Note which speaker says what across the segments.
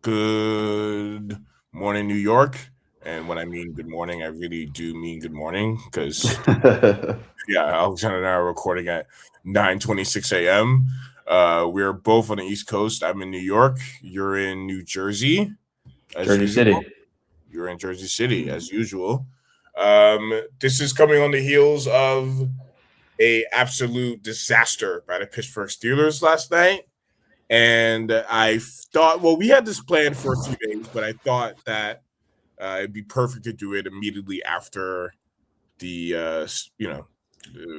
Speaker 1: Good morning, New York. And when I mean good morning, I really do mean good morning because, yeah, Alexander and I are recording at 9:26 a.m. We're both on the East Coast. I'm in New York. You're in New Jersey, as
Speaker 2: Jersey
Speaker 1: usual.
Speaker 2: City.
Speaker 1: You're in Jersey City, as usual. This is coming on the heels of a absolute disaster by the Pittsburgh Steelers last night. And I thought, well, we had this planned for a few days, but I thought that it'd be perfect to do it immediately after the,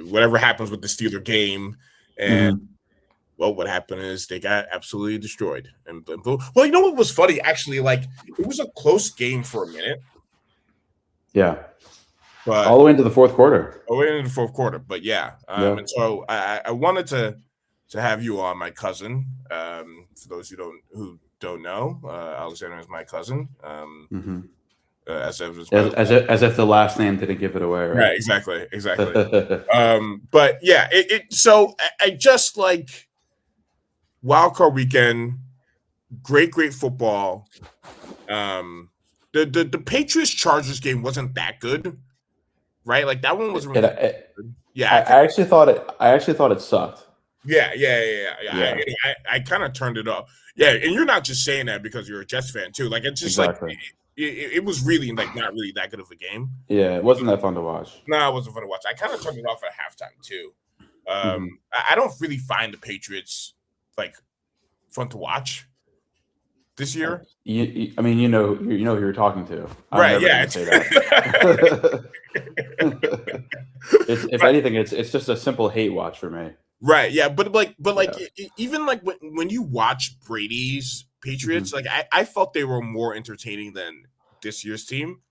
Speaker 1: whatever happens with the Steeler game. And
Speaker 2: Mhm.
Speaker 1: well, what happened is they got absolutely destroyed. And well, you know what was funny? Actually, like it was a close game for a minute,
Speaker 2: Yeah. All
Speaker 1: but
Speaker 2: the way into the fourth quarter.
Speaker 1: oh, in the fourth quarter. But yeah,
Speaker 2: Yeah.
Speaker 1: and so I wanted to have you on, my cousin. For those who don't know, Alexander is my cousin.
Speaker 2: hmm
Speaker 1: As if it's my
Speaker 2: as if the last name didn't give it away,
Speaker 1: right,
Speaker 2: right?
Speaker 1: exactly. But yeah, so I just like wild card weekend, great football. The Patriots Chargers game wasn't that good, right? Like that one wasn't
Speaker 2: it,
Speaker 1: really
Speaker 2: it,
Speaker 1: good. Yeah,
Speaker 2: I,
Speaker 1: I think.
Speaker 2: I actually thought it. I actually thought it sucked.
Speaker 1: Yeah.
Speaker 2: Yeah.
Speaker 1: I kind of turned it off. Yeah, and you're not just saying that because you're a Jets fan too. Like it's just like
Speaker 2: Exactly.
Speaker 1: it was really like not really that good of a game.
Speaker 2: Yeah. It wasn't that fun to watch.
Speaker 1: No, it wasn't fun to watch. I kind of turned it off at halftime too.
Speaker 2: hmm
Speaker 1: I don't really find the Patriots like fun to watch this year.
Speaker 2: I mean, you know who you're talking to. I'm
Speaker 1: Right?
Speaker 2: never
Speaker 1: Yeah.
Speaker 2: going to say that. it's if
Speaker 1: Right.
Speaker 2: anything, it's just a simple hate watch for me.
Speaker 1: Right. Yeah. But
Speaker 2: Yeah.
Speaker 1: even like when you watch Brady's Patriots,
Speaker 2: hmm
Speaker 1: like I felt they were more entertaining than this year's team.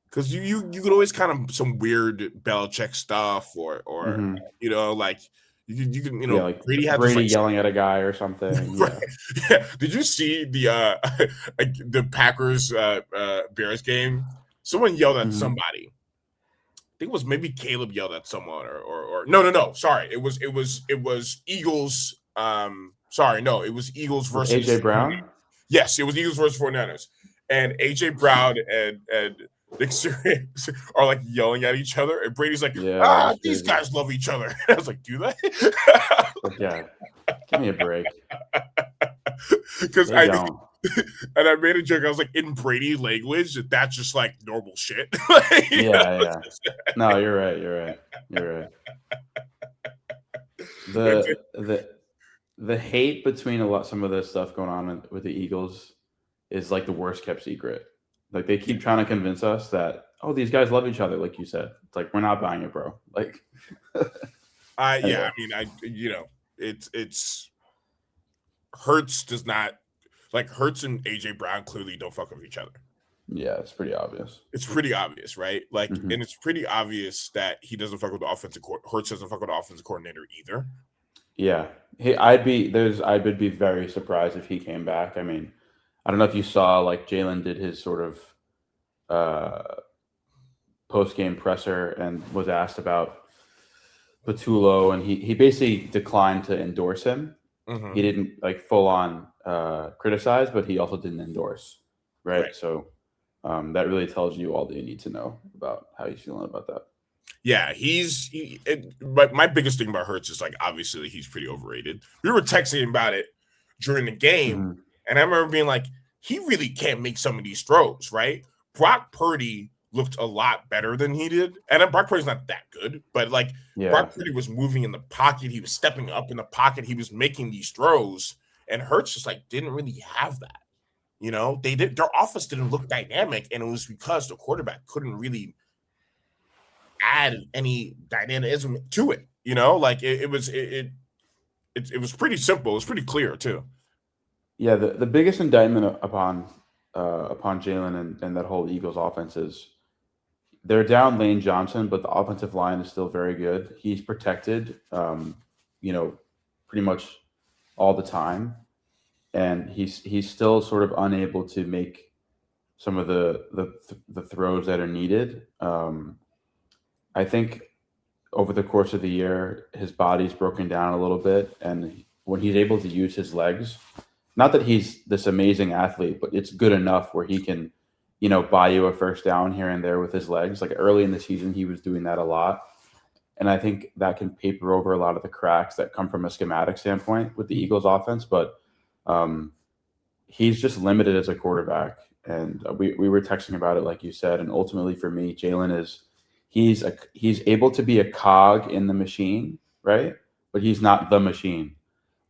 Speaker 1: Because you could always kind of some weird Belichick stuff or
Speaker 2: hmm
Speaker 1: like you can
Speaker 2: Yeah, like
Speaker 1: Brady had this
Speaker 2: Brady
Speaker 1: like
Speaker 2: yelling at a guy or something.
Speaker 1: right.
Speaker 2: Yeah.
Speaker 1: Yeah. Did you see the like the Packers Bears game? Someone yelled at
Speaker 2: hmm
Speaker 1: somebody. I think it was maybe Caleb yelled at someone or no. Sorry. It was Eagles. Sorry, no, it was Eagles
Speaker 2: With AJ
Speaker 1: versus
Speaker 2: Brown.
Speaker 1: yes, it was Eagles versus 49ers. And AJ Brown and Nick Sirianni are like yelling at each other, and Brady's like,
Speaker 2: Yeah, that was
Speaker 1: these
Speaker 2: crazy.
Speaker 1: guys love each other. I was like, do they?
Speaker 2: Like, yeah, give me a break.
Speaker 1: Because
Speaker 2: They
Speaker 1: I think,
Speaker 2: don't.
Speaker 1: and I made a joke. I was like, in Brady language, that's just like normal shit. Like,
Speaker 2: Yeah, yeah. No, you're right. You're right. You're right. The the hate between some of the stuff going on with the Eagles is like the worst kept secret. Like they keep trying to convince us that these guys love each other, like you said. It's like we're not buying it, bro. Like
Speaker 1: yeah,
Speaker 2: anyway,
Speaker 1: I mean, it's Hurts does not like Hurts and AJ Brown clearly don't fuck with each other.
Speaker 2: yeah, it's pretty obvious.
Speaker 1: It's pretty obvious, right? Like,
Speaker 2: hmm
Speaker 1: and it's pretty obvious that he doesn't fuck with the Hurts doesn't fuck with the offensive coordinator either.
Speaker 2: Yeah, I would be very surprised if he came back. I mean, I don't know if you saw like Jalen did his sort of post game presser and was asked about Patullo, and he basically declined to endorse him. He
Speaker 1: Mm-hmm.
Speaker 2: didn't like full on criticize, but he also didn't endorse.
Speaker 1: Right.
Speaker 2: Right, so that really tells you all that you need to know about how he's feeling about that.
Speaker 1: Yeah, but my biggest thing about Hurts is like obviously he's pretty overrated. We were texting about it during the game,
Speaker 2: hmm
Speaker 1: and I remember being like, he really can't make some of these throws, right? Brock Purdy looked a lot better than he did, and then Brock Purdy's not that good, but like
Speaker 2: Yeah,
Speaker 1: Brock Purdy was moving in the pocket, he was stepping up in the pocket, he was making these throws, and Hurts just like didn't really have that. Their offense didn't look dynamic, and it was because the quarterback couldn't really add any dynamism to it. Like it was pretty simple. It was pretty clear too.
Speaker 2: yeah. The biggest indictment upon Jalen and that whole Eagles offense is they're down Lane Johnson, but the offensive line is still very good. He's protected, you know, pretty much all the time, and he's still sort of unable to make some of the throws that are needed. I think over the course of the year, his body's broken down a little bit, and when he's able to use his legs, not that he's this amazing athlete, but it's good enough where he can, buy you a first down here and there with his legs. Like early in the season, he was doing that a lot. And I think that can paper over a lot of the cracks that come from a schematic standpoint with the Eagles offense. But um, he's just limited as a quarterback. And we were texting about it, like you said. And ultimately, for me, Jalen is he's able to be a cog in the machine, right? But he's not the machine,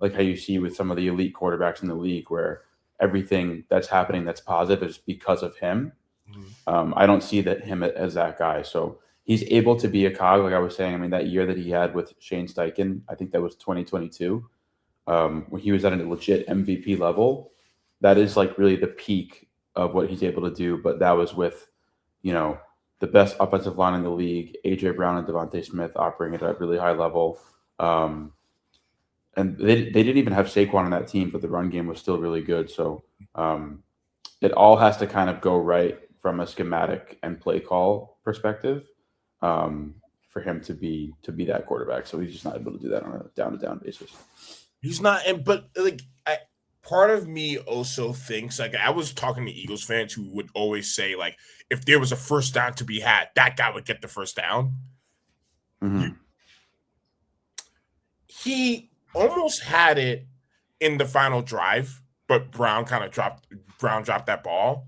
Speaker 2: like how you see with some of the elite quarterbacks in the league, where everything that's happening that's positive is because of him.
Speaker 1: Mhm.
Speaker 2: I don't see that him as that guy. So he's able to be a cog, like I was saying. I mean, that year that he had with Shane Steichen, I think that was 2022, when he was at a legit MVP level. That is like really the peak of what he's able to do. But that was with, you know, the best offensive line in the league, AJ Brown and Devontae Smith operating at a really high level. Um, and they didn't even have Saquon on that team, but the run game was still really good. So it all has to kind of go right from a schematic and play call perspective, for him to be that quarterback. So he's just not able to do that on a down to down basis.
Speaker 1: He's not, and but like part of me also thinks like I was talking to Eagles fans who would always say like if there was a first down to be had, that guy would get the first down. You,
Speaker 2: Mm-hmm.
Speaker 1: he almost had it in the final drive, but Brown dropped that ball.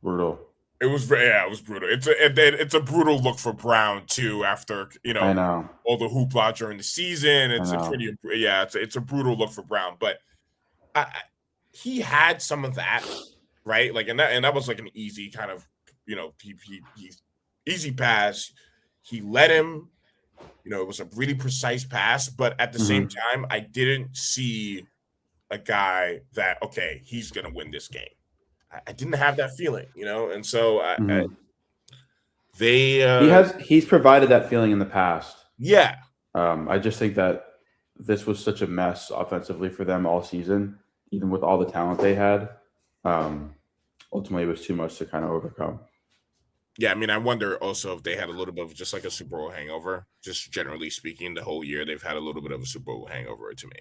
Speaker 2: Brutal.
Speaker 1: It was brutal. It's a brutal look for Brown too after
Speaker 2: I know.
Speaker 1: all the hoopla during the season.
Speaker 2: I know.
Speaker 1: It's a brutal look for Brown, but he had some of that, right? Like, and that was like an easy kind of, he's easy pass. He let him, it was a really precise pass, but at the same
Speaker 2: Mm-hmm.
Speaker 1: time, I didn't see a guy that okay, he's gonna win this game. I didn't have that feeling, and so
Speaker 2: Mm-hmm.
Speaker 1: they,
Speaker 2: He's provided that feeling in the past.
Speaker 1: yeah,
Speaker 2: I just think that this was such a mess offensively for them all season, even with all the talent they had. Um, Ultimately, it was too much to kind of overcome.
Speaker 1: yeah. I mean, I wonder also if they had a little bit of just like a Super Bowl hangover. Just generally speaking, the whole year they've had a little bit of a Super Bowl hangover to me.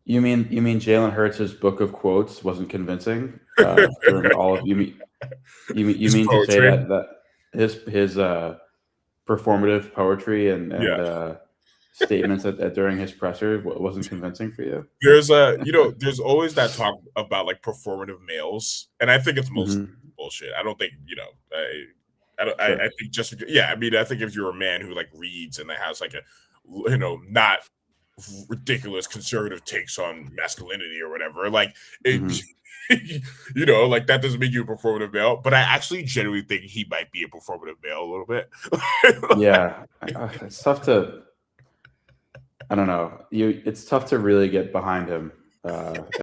Speaker 2: You mean Jalen Hurts' book of quotes wasn't convincing during all of you
Speaker 1: His
Speaker 2: mean to say
Speaker 1: poetry,
Speaker 2: that his performative poetry and
Speaker 1: yeah.
Speaker 2: statements during his presser wasn't convincing for you?
Speaker 1: There's always that talk about like performative males, and I think it's mostly
Speaker 2: Hmm.
Speaker 1: bullshit. I don't think I don't. I
Speaker 2: Sure.
Speaker 1: think just yeah. I mean, I think if you're a man who like reads and that has like a not ridiculous conservative takes on masculinity or whatever, like it,
Speaker 2: Hmm.
Speaker 1: like that doesn't make you a performative male. But I actually genuinely think he might be a performative male a little bit.
Speaker 2: Yeah, it's tough to. I don't know. It's tough to really get behind him,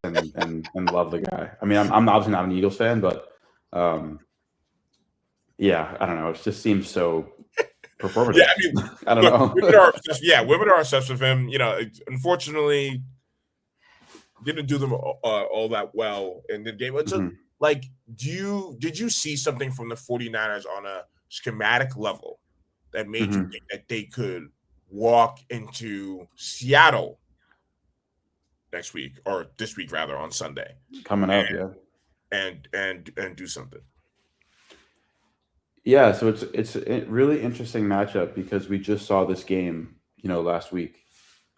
Speaker 2: and love the guy. I mean, I'm obviously not an Eagles fan, but um, yeah, I don't know. It just seems so
Speaker 1: Yeah,
Speaker 2: performative.
Speaker 1: I mean,
Speaker 2: I don't
Speaker 1: look, women
Speaker 2: know.
Speaker 1: are obsessed. Yeah, women are obsessed with him. Unfortunately, didn't do them all that well in the game. It's
Speaker 2: Hmm.
Speaker 1: like, did you see something from the 49ers on a schematic level that made you
Speaker 2: Hmm.
Speaker 1: think that they could walk into Seattle next week or this week rather on Sunday
Speaker 2: Coming up, yeah.
Speaker 1: and do something?
Speaker 2: Yeah, so it's a really interesting matchup because we just saw this game, last week,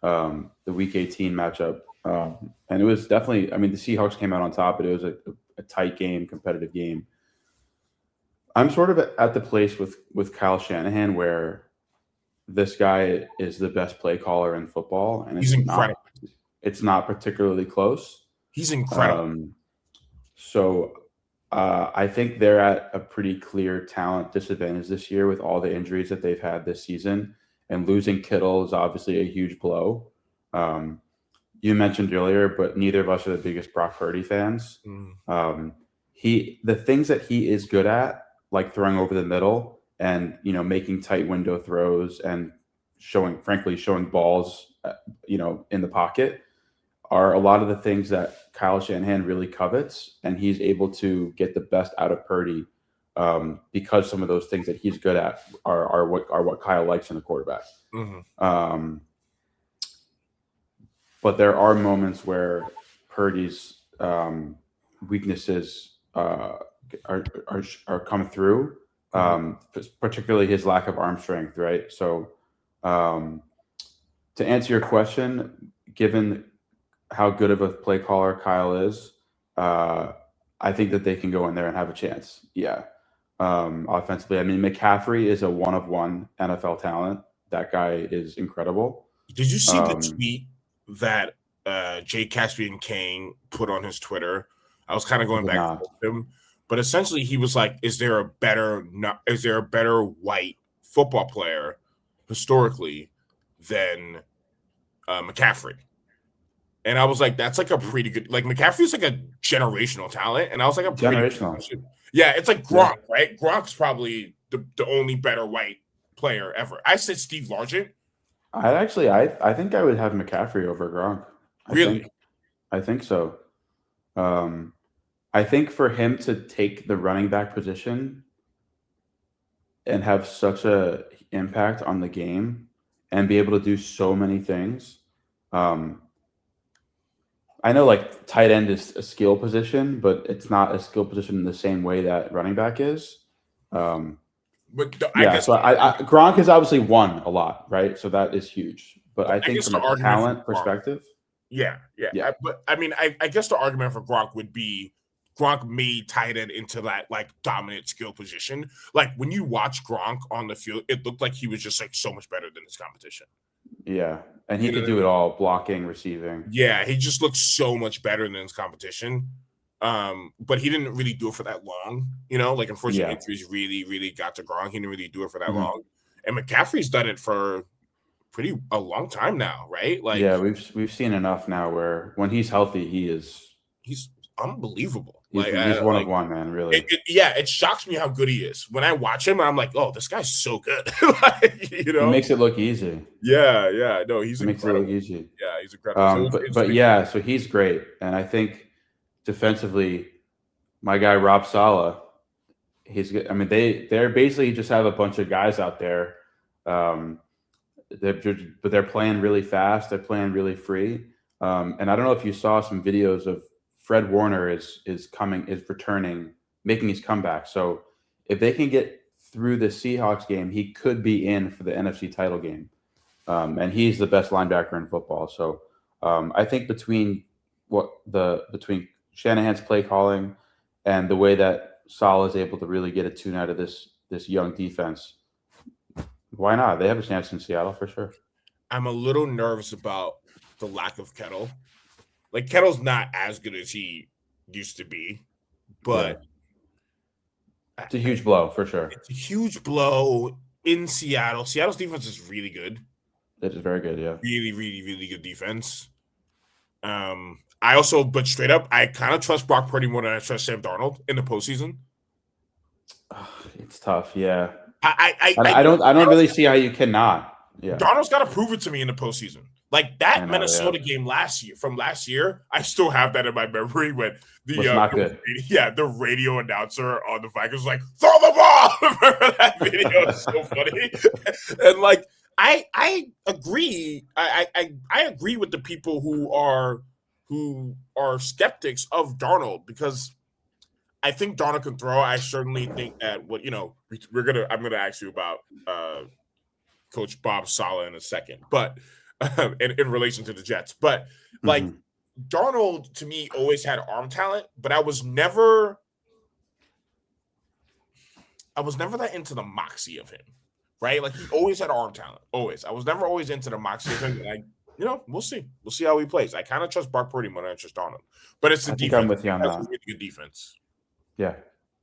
Speaker 2: the Week 18 matchup, and it was definitely. I mean, the Seahawks came out on top, but it was a tight game, competitive game. I'm sort of at the place with Kyle Shanahan where this guy is the best play caller in football, and
Speaker 1: He's incredible.
Speaker 2: it's not particularly close.
Speaker 1: He's incredible.
Speaker 2: Um, so I think they're at a pretty clear talent disadvantage this year with all the injuries that they've had this season, and losing Kittle is obviously a huge blow. Um, you mentioned earlier, but neither of us are the biggest Brock Purdy fans.
Speaker 1: Mm.
Speaker 2: Um, the things that he is good at, like throwing over the middle and making tight window throws and frankly showing balls, in the pocket, are a lot of the things that Kyle Shanahan really covets, and he's able to get the best out of Purdy, because some of those things that he's good at are what Kyle likes in a quarterback.
Speaker 1: Hmm.
Speaker 2: Um, but there are moments where Purdy's weaknesses are coming through, particularly his lack of arm strength, right? So, to answer your question, given how good of a play caller Kyle is, I think that they can go in there and have a chance. Yeah. Offensively, I mean, McCaffrey is a one-of-one NFL talent. That guy is incredible.
Speaker 1: Did you see the tweet that Jay Caspian Kane put on his Twitter? I was kind of going back and forth with him, but essentially he was like, is there a better white football player historically than McCaffrey? And I was like, that's like a pretty good, like McCaffrey's like a generational talent. And I was like,
Speaker 2: generational.
Speaker 1: Yeah, it's like Gronk, right? Gronk's probably the only better white player ever. I said Steve Largent.
Speaker 2: I think I would have McCaffrey over Gronk.
Speaker 1: Really?
Speaker 2: I think so. I think for him to take the running back position and have such a impact on the game and be able to do so many things. I know like tight end is a skill position, but it's not a skill position in the same way that running back is. Gronk has obviously won a lot, right? So that is huge. But I think from a talent perspective,
Speaker 1: yeah. But I mean, I guess the argument for Gronk would be Gronk made tight end into that like dominant skill position. Like when you watch Gronk on the field, it looked like he was just like so much better than his competition.
Speaker 2: Yeah, and he could do it all: blocking, receiving.
Speaker 1: Yeah, he just looked so much better than his competition. But he didn't really do it for that long, like unfortunately injuries really, really got to Gronk. He didn't really do it for that long. And McCaffrey's done it for a long time now, right? Like,
Speaker 2: yeah, we've seen enough now where when he's healthy,
Speaker 1: he's unbelievable.
Speaker 2: He's one of one, man, really.
Speaker 1: It shocks me how good he is. When I watch him, I'm like, oh, this guy's so good.
Speaker 2: He makes it look easy.
Speaker 1: Yeah. No, he's
Speaker 2: makes it look easy.
Speaker 1: Yeah, he's incredible.
Speaker 2: So he's great. And I think defensively, my guy Rob Saleh, he's good. I mean, they're basically just have a bunch of guys out there. They're playing really fast. They're playing really free. And I don't know if you saw some videos of Fred Warner is returning, making his comeback. So if they can get through the Seahawks game, he could be in for the NFC title game. And he's the best linebacker in football. So I think between Shanahan's play calling and the way that Saleh is able to really get a tune out of this young defense, why not? They have a chance in Seattle for sure.
Speaker 1: I'm a little nervous about the lack of Kettle. Like Kettle's not as good as he used to be, but
Speaker 2: it's a huge blow for sure.
Speaker 1: It's a huge blow in Seattle. Seattle's defense is really good.
Speaker 2: It is very good, yeah.
Speaker 1: Really, really, really good defense. But straight up, I kind of trust Brock Purdy more than I trust Sam Darnold in the postseason.
Speaker 2: It's tough, yeah.
Speaker 1: I
Speaker 2: don't really see how you cannot. Yeah,
Speaker 1: Darnold's got to prove it to me in the postseason. Like that Minnesota game last year, I still have that in my memory when the radio announcer on the Vikings was like, "Throw the ball!" Remember that video? It's so funny. And like, I agree. I agree with the people who are skeptics of Darnold because I think Darnold can throw. I certainly think that I'm gonna ask you about Coach Bob Saleh in a second, but in relation to the Jets, but like Darnold to me always had arm talent, but I was never that into the moxie of him, right? Like he always had arm talent, always. I was never always into the moxie of him. Like, we'll see how he plays. I kind of trust Brock Purdy more than I trust Darnold, but it's the defense.
Speaker 2: I'm with you on that.
Speaker 1: It's a really good defense.
Speaker 2: Yeah,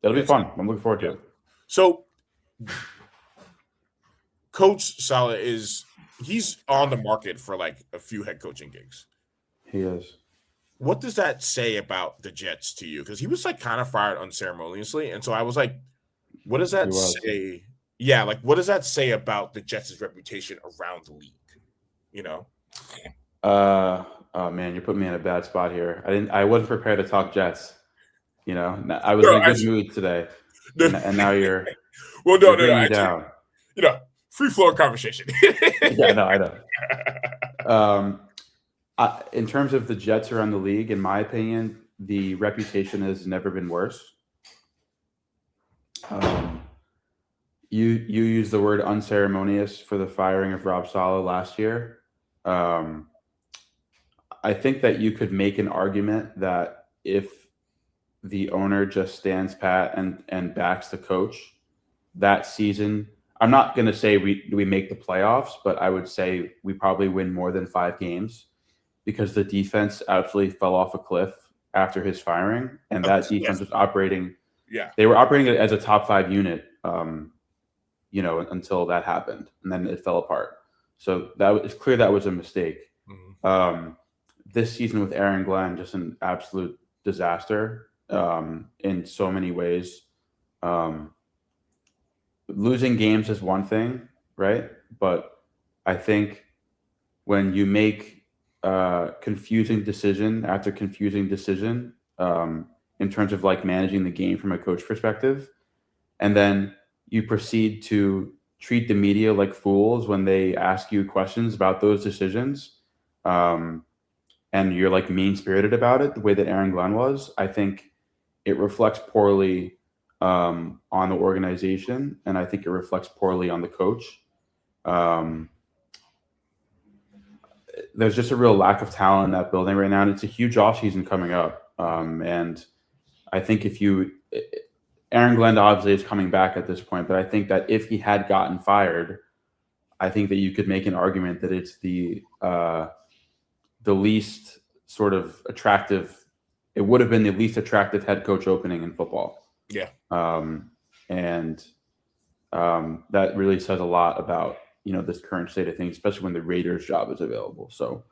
Speaker 2: it'll be fun. I'm looking forward to it.
Speaker 1: So, Coach Saleh he's on the market for like a few head coaching gigs.
Speaker 2: He is.
Speaker 1: What does that say about the Jets to you? Because he was like kind of fired unceremoniously, and so I was like, "What does that say?" Yeah, like what does that say about the Jets' reputation around the league?
Speaker 2: Oh man, you're putting me in a bad spot here. I wasn't prepared to talk Jets. I was in a good mood today, and now you're.
Speaker 1: Well,
Speaker 2: no, down.
Speaker 1: Free flow conversation.
Speaker 2: Yeah, no, I know. In terms of the Jets around the league, in my opinion, the reputation has never been worse. You used the word unceremonious for the firing of Rob Saleh last year. Um, I think that you could make an argument that if the owner just stands pat and backs the coach that season, I'm not going to say we make the playoffs, but I would say we probably win more than 5 games because the defense absolutely fell off a cliff after his firing, and that defense
Speaker 1: Yes.
Speaker 2: was operating.
Speaker 1: Yeah.
Speaker 2: They were operating as a top 5 unit, until that happened, and then it fell apart. So it's clear that was a mistake.
Speaker 1: Mm-hmm.
Speaker 2: This season with Aaron Glenn, just an absolute disaster in so many ways. Losing games is one thing, right? But I think when you make confusing decision after confusing decision in terms of like managing the game from a coach perspective, and then you proceed to treat the media like fools when they ask you questions about those decisions, and you're like mean spirited about it, the way that Aaron Glenn was, I think it reflects poorly on the organization, and I think it reflects poorly on the coach. Um, there's just a real lack of talent in that building right now, and it's a huge offseason coming up. And I think Aaron Glenn obviously is coming back at this point, but I think that if he had gotten fired, I think that you could make an argument that it's the least sort of attractive. It would have been the least attractive head coach opening in football.
Speaker 1: Yeah.
Speaker 2: And that really says a lot about this current state of things, especially when the Raiders job is available. So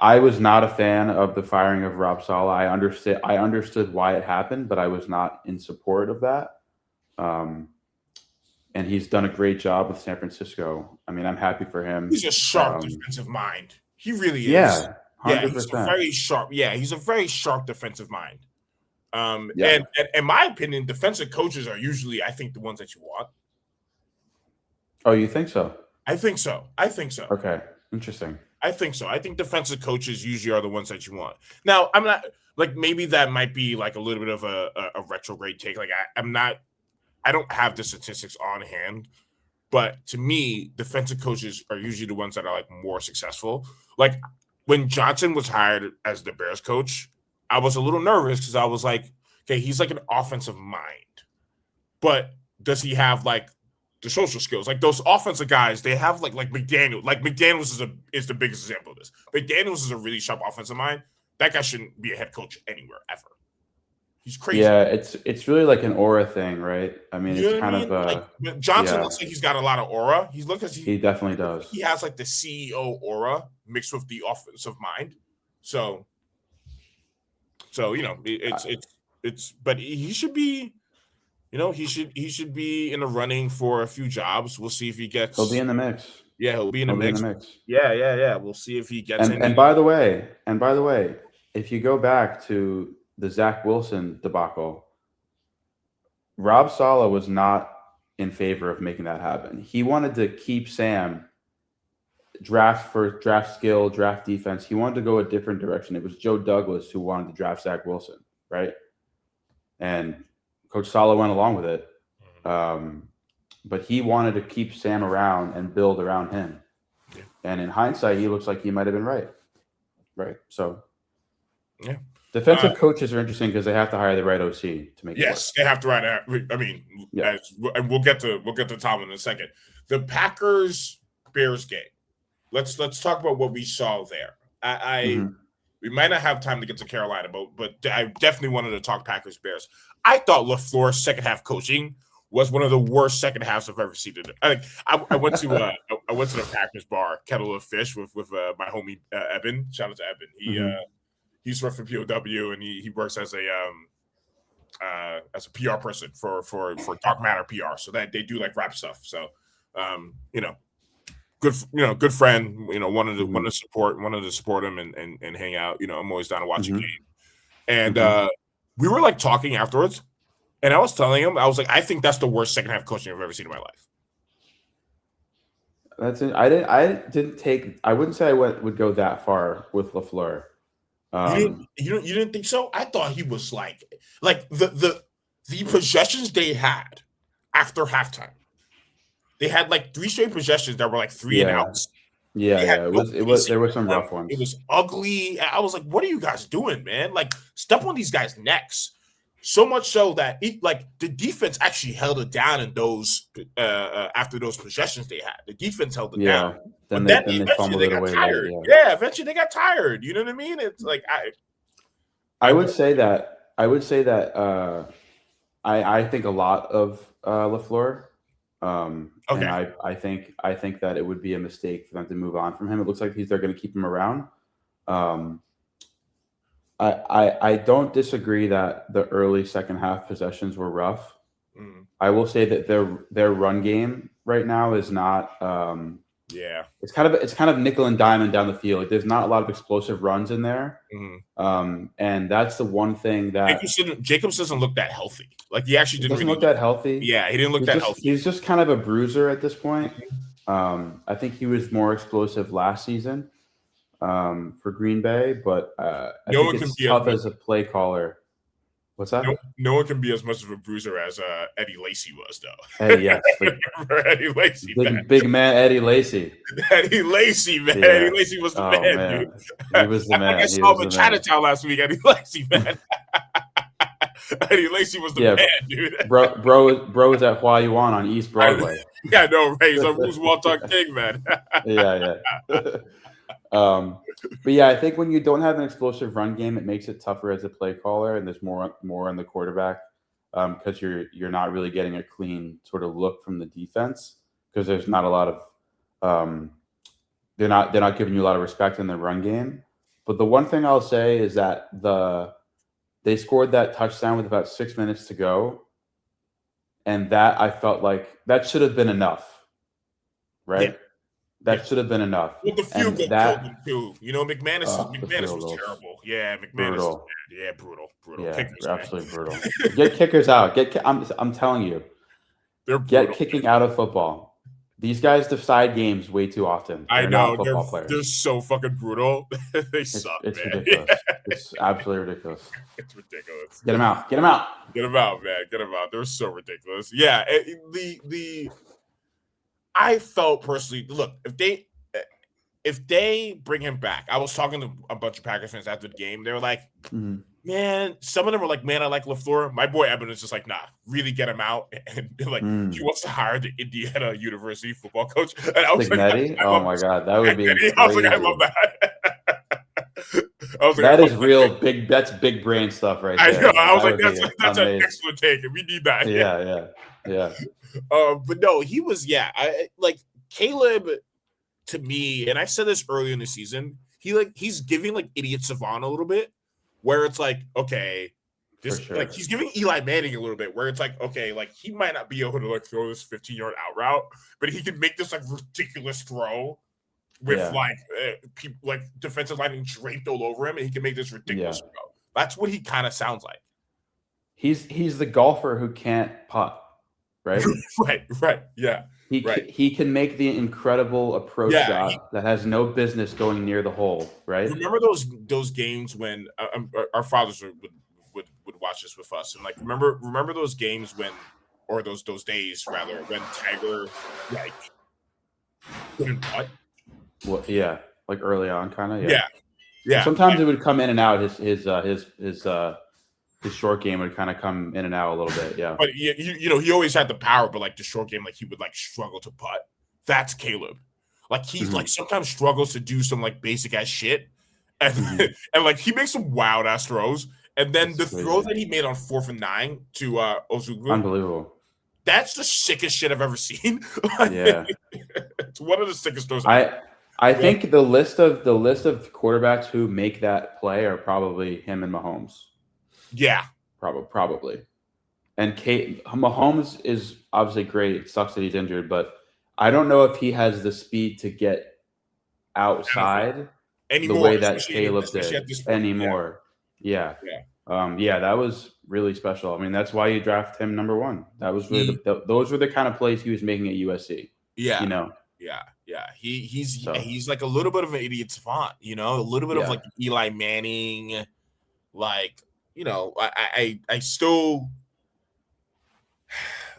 Speaker 2: I was not a fan of the firing of Rob Saleh. I understood why it happened, but I was not in support of that. And he's done a great job with San Francisco. I mean, I'm happy for him.
Speaker 1: He's a sharp defensive mind. He really is.
Speaker 2: Yeah, 100%.
Speaker 1: Yeah, he's a very sharp. Yeah, he's a very sharp defensive mind.
Speaker 2: Yeah.
Speaker 1: And in my opinion, defensive coaches are usually, I think, the ones that you want.
Speaker 2: Oh, you think so?
Speaker 1: I think so.
Speaker 2: Okay, interesting.
Speaker 1: I think so. I think defensive coaches usually are the ones that you want. Now, I'm not like, maybe that might be like a little bit of a retrograde take. Like I don't have the statistics on hand, but to me, defensive coaches are usually the ones that are like more successful. Like when Johnson was hired as the Bears coach, I was a little nervous because I was like, okay, he's like an offensive mind, but does he have like the social skills? Like those offensive guys, they have like McDaniel. Like McDaniels is the biggest example of this. McDaniels is a really sharp offensive mind. That guy shouldn't be a head coach anywhere ever. He's crazy.
Speaker 2: Yeah, it's really like an aura thing, right? I mean, it's kind of
Speaker 1: like Johnson looks like he's got a lot of aura. He
Speaker 2: definitely does.
Speaker 1: He has like the CEO aura mixed with the offensive mind. So it's but he should be, he should be in the running for a few jobs. We'll see if he gets.
Speaker 2: He'll be in the mix.
Speaker 1: Yeah, he'll be in the mix. Yeah. We'll see if he gets.
Speaker 2: And by the way, if you go back to the Zach Wilson debacle, Rob Saleh was not in favor of making that happen. He wanted to keep Sam, draft skill, draft defense. He wanted to go a different direction. It was Joe Douglas who wanted to draft Zach Wilson, right? And Coach Saleh went along with it. But he wanted to keep Sam around and build around him. Yeah. And in hindsight, he looks like he might have been right. Right. So,
Speaker 1: yeah.
Speaker 2: Defensive coaches are interesting because they have to hire the right OC to make it work.
Speaker 1: Yes, they have to write it. I mean, and we'll get to Tom in a second. The Packers-Bears game. Let's talk about what we saw there. We might not have time to get to Carolina, but I definitely wanted to talk Packers-Bears. I thought LaFleur's second half coaching was one of the worst second halves I've ever seen. I went to the Packers bar, Kettle of Fish, with my homie Eben. Shout out to Eben. He's from POW and he works as a PR person for Dark Matter PR. So that they do like rap stuff. So good friend. Wanted to support him and hang out. I'm always down to watch a game. And we were like talking afterwards, and I was telling him, I was like, I think that's the worst second half coaching I've ever seen in my life.
Speaker 2: That's it. I wouldn't say would go that far with LaFleur.
Speaker 1: You didn't think so? I thought he was like the possessions they had after halftime. They had like 3 straight possessions that were like 3 and outs. They had
Speaker 2: It
Speaker 1: no
Speaker 2: was
Speaker 1: pacing
Speaker 2: there were
Speaker 1: with
Speaker 2: some
Speaker 1: them.
Speaker 2: rough ones.
Speaker 1: It was ugly. I was like, "What are you guys doing, man? Like, step on these guys' necks." So much so that like the defense actually held it down in those after those possessions they had. The defense held it down,
Speaker 2: Yeah.
Speaker 1: but then
Speaker 2: Then they
Speaker 1: eventually
Speaker 2: fumbled
Speaker 1: they
Speaker 2: it
Speaker 1: got
Speaker 2: away late.
Speaker 1: tired.
Speaker 2: Yeah.
Speaker 1: Yeah, eventually they got tired. You know what I mean? It's like
Speaker 2: I
Speaker 1: I
Speaker 2: would
Speaker 1: will.
Speaker 2: say that I think a lot of LaFleur, and
Speaker 1: Okay.
Speaker 2: I think that it would be a mistake for them to move on from him. It looks like they're going to keep him around. Um, I don't disagree that the early second half possessions were rough.
Speaker 1: Mm,
Speaker 2: I will say that their run game right now is not.
Speaker 1: yeah.
Speaker 2: It's kind of nickel and diamond down the field. Like, there's not a lot of explosive runs in there,
Speaker 1: Mm.
Speaker 2: and that's the one thing that
Speaker 1: Jacobs doesn't look that healthy. Like he actually
Speaker 2: it
Speaker 1: didn't
Speaker 2: doesn't
Speaker 1: really
Speaker 2: look
Speaker 1: look.
Speaker 2: that healthy.
Speaker 1: Yeah, he didn't look that healthy.
Speaker 2: He's just kind of a bruiser at this point.
Speaker 1: Mhm.
Speaker 2: I think he was more explosive last season for Green Bay, but I
Speaker 1: No
Speaker 2: think
Speaker 1: one can
Speaker 2: it's
Speaker 1: be as
Speaker 2: tough
Speaker 1: much.
Speaker 2: as a play caller. What's
Speaker 1: No,
Speaker 2: that?
Speaker 1: no one can be as much of a bruiser as Eddie Lacy was, though.
Speaker 2: Eddie, yes, like
Speaker 1: Remember Eddie Lacy, man.
Speaker 2: big man Eddie Lacy.
Speaker 1: Eddie Lacy, man. Eddie
Speaker 2: Yeah.
Speaker 1: Lacy was the
Speaker 2: Oh
Speaker 1: man, dude.
Speaker 2: man,
Speaker 1: I
Speaker 2: he was the
Speaker 1: feel like I
Speaker 2: man. He
Speaker 1: saw
Speaker 2: was
Speaker 1: him in
Speaker 2: the man.
Speaker 1: Chinatown last week. Eddie Lacy, man. Eddie Lacy was the
Speaker 2: Yeah,
Speaker 1: man, dude.
Speaker 2: bro is at Hua Yuan on East
Speaker 1: I,
Speaker 2: Broadway.
Speaker 1: yeah, no, Ray. He's a Bruce Walter King, man.
Speaker 2: Yeah. But yeah, I think when you don't have an explosive run game, it makes it tougher as a play caller, and there's more on the quarterback because you're not really getting a clean sort of look from the defense because there's not a lot of they're not giving you a lot of respect in the run game. But the one thing I'll say is that they scored that touchdown with about 6 minutes to go, and that I felt like that should have been enough,
Speaker 1: Yeah,
Speaker 2: right?
Speaker 1: yeah.
Speaker 2: That should have been enough.
Speaker 1: Well, the field
Speaker 2: And
Speaker 1: goal killed him too. You know,
Speaker 2: the
Speaker 1: McManus
Speaker 2: field
Speaker 1: was
Speaker 2: goals,
Speaker 1: terrible. Yeah, McManus is
Speaker 2: brutal.
Speaker 1: bad. Yeah, brutal
Speaker 2: Yeah,
Speaker 1: kickers, man.
Speaker 2: absolutely brutal. Get kickers out. I'm telling you,
Speaker 1: They're
Speaker 2: get
Speaker 1: brutal.
Speaker 2: kicking out of football. These guys decide games way too often.
Speaker 1: I
Speaker 2: They're not
Speaker 1: know
Speaker 2: football
Speaker 1: they're
Speaker 2: players.
Speaker 1: so fucking brutal. They suck,
Speaker 2: It's
Speaker 1: man.
Speaker 2: ridiculous. It's absolutely ridiculous.
Speaker 1: It's ridiculous.
Speaker 2: Get them out. Get them out.
Speaker 1: Get them out, man. Get them out. They're so ridiculous. Yeah, I felt personally. Look, if they bring him back, I was talking to a bunch of Packers fans after the game. They were like,
Speaker 2: Mhm.
Speaker 1: man, some of them were like, man, I like LaFleur. My boy Eben is just like, nah, really get him out. And like, he wants to hire the Indiana University football coach. And I was like,
Speaker 2: Signetti?
Speaker 1: I
Speaker 2: Oh
Speaker 1: love
Speaker 2: my
Speaker 1: this.
Speaker 2: God, that would be
Speaker 1: I was like, I
Speaker 2: crazy.
Speaker 1: love that. I was like,
Speaker 2: That
Speaker 1: I
Speaker 2: is
Speaker 1: love
Speaker 2: real
Speaker 1: that.
Speaker 2: big. That's big brain stuff right
Speaker 1: I
Speaker 2: there.
Speaker 1: know. I was
Speaker 2: That
Speaker 1: like,
Speaker 2: would be
Speaker 1: that's an
Speaker 2: amazing.
Speaker 1: excellent take. We need that.
Speaker 2: Yeah.
Speaker 1: But no, he was, yeah. I like Caleb to me, and I said this early in the season, he's giving like idiot Savant a little bit, where it's like, okay, this
Speaker 2: For sure.
Speaker 1: like he's giving Eli Manning a little bit, where it's like, okay, like he might not be able to like throw this 15-yard out route, but he can make this like ridiculous throw with
Speaker 2: Yeah.
Speaker 1: like people like defensive linemen draped all over him, and he can make this ridiculous throw. That's what he kind of sounds like.
Speaker 2: He's the golfer who can't putt, right?
Speaker 1: right, yeah.
Speaker 2: He can make the incredible approach shot that has no business going near the hole, right?
Speaker 1: Remember those games when our fathers would watch this with us, and like remember those games when, or those days rather, when Tiger like couldn't putt.
Speaker 2: Well, yeah, like early on, kind of.
Speaker 1: Yeah.
Speaker 2: Sometimes it would come in and out. His short game would kind of come in and out a little bit. Yeah.
Speaker 1: But you know, he always had the power, but like the short game, like he would like struggle to putt. That's Caleb. Like he's like sometimes struggles to do some like basic ass shit, and and like he makes some wild ass throws. And then the throw that he made on 4th and 9 to Ozugwu,
Speaker 2: unbelievable.
Speaker 1: That's the sickest shit I've ever seen.
Speaker 2: Yeah,
Speaker 1: it's one of the sickest throws.
Speaker 2: I think the list of quarterbacks who make that play are probably him and Mahomes.
Speaker 1: Yeah,
Speaker 2: probably. And Mahomes is obviously great. It sucks that he's injured, but I don't know if he has the speed to get outside the way that Caleb did anymore. Yeah. That was really special. I mean, that's why you draft him number 1. That was really those were the kind of plays he was making at USC.
Speaker 1: Yeah,
Speaker 2: you know.
Speaker 1: Yeah.
Speaker 2: So
Speaker 1: He's like a little bit of an idiot savant, a little bit of
Speaker 2: yeah,
Speaker 1: like Eli Manning, like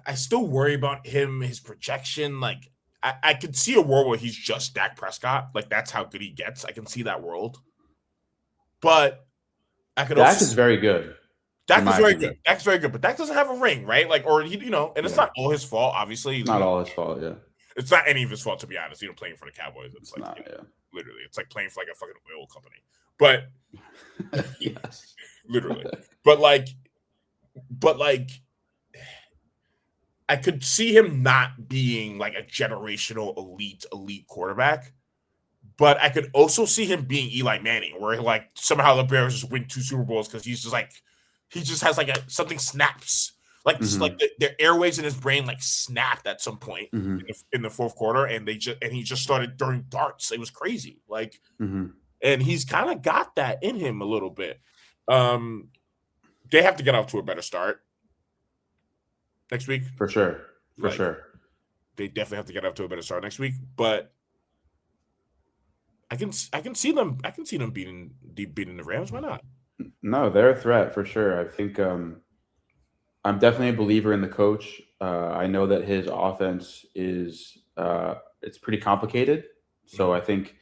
Speaker 1: I still worry about him, his projection. Like I could see a world where he's just Dak Prescott, like that's how good he gets. I can see that world, but I could
Speaker 2: Dak
Speaker 1: also
Speaker 2: is very good, in
Speaker 1: Dak is
Speaker 2: my
Speaker 1: very good.
Speaker 2: opinion.
Speaker 1: Dak's very good, but Dak doesn't have a ring, right? Like, or and it's
Speaker 2: Yeah,
Speaker 1: not all his fault. Obviously,
Speaker 2: it's not all his fault. Yeah,
Speaker 1: it's not any of his fault to be honest. Playing for the Cowboys, it's
Speaker 2: it's
Speaker 1: like
Speaker 2: not. Yeah.
Speaker 1: literally, it's like playing for like a fucking oil company. But
Speaker 2: Yes.
Speaker 1: literally, but like, I could see him not being like a generational elite quarterback. But I could also see him being Eli Manning, where like somehow the Bears just win 2 Super Bowls because he just has like something snaps, like just like
Speaker 2: Mm-hmm.
Speaker 1: the airwaves in his brain like snapped at some point
Speaker 2: Mm-hmm.
Speaker 1: in the fourth quarter, and he just started throwing darts. It was crazy, like,
Speaker 2: Mm-hmm.
Speaker 1: and he's kind of got that in him a little bit. Um, they have to get off to a better start next week.
Speaker 2: For sure. For
Speaker 1: Like
Speaker 2: sure.
Speaker 1: they definitely have to get off to a better start next week, but I can see them beating the Rams. Why not?
Speaker 2: No, they're a threat for sure. I think I'm definitely a believer in the coach. I know that his offense is it's pretty complicated. So
Speaker 1: Mhm.
Speaker 2: I think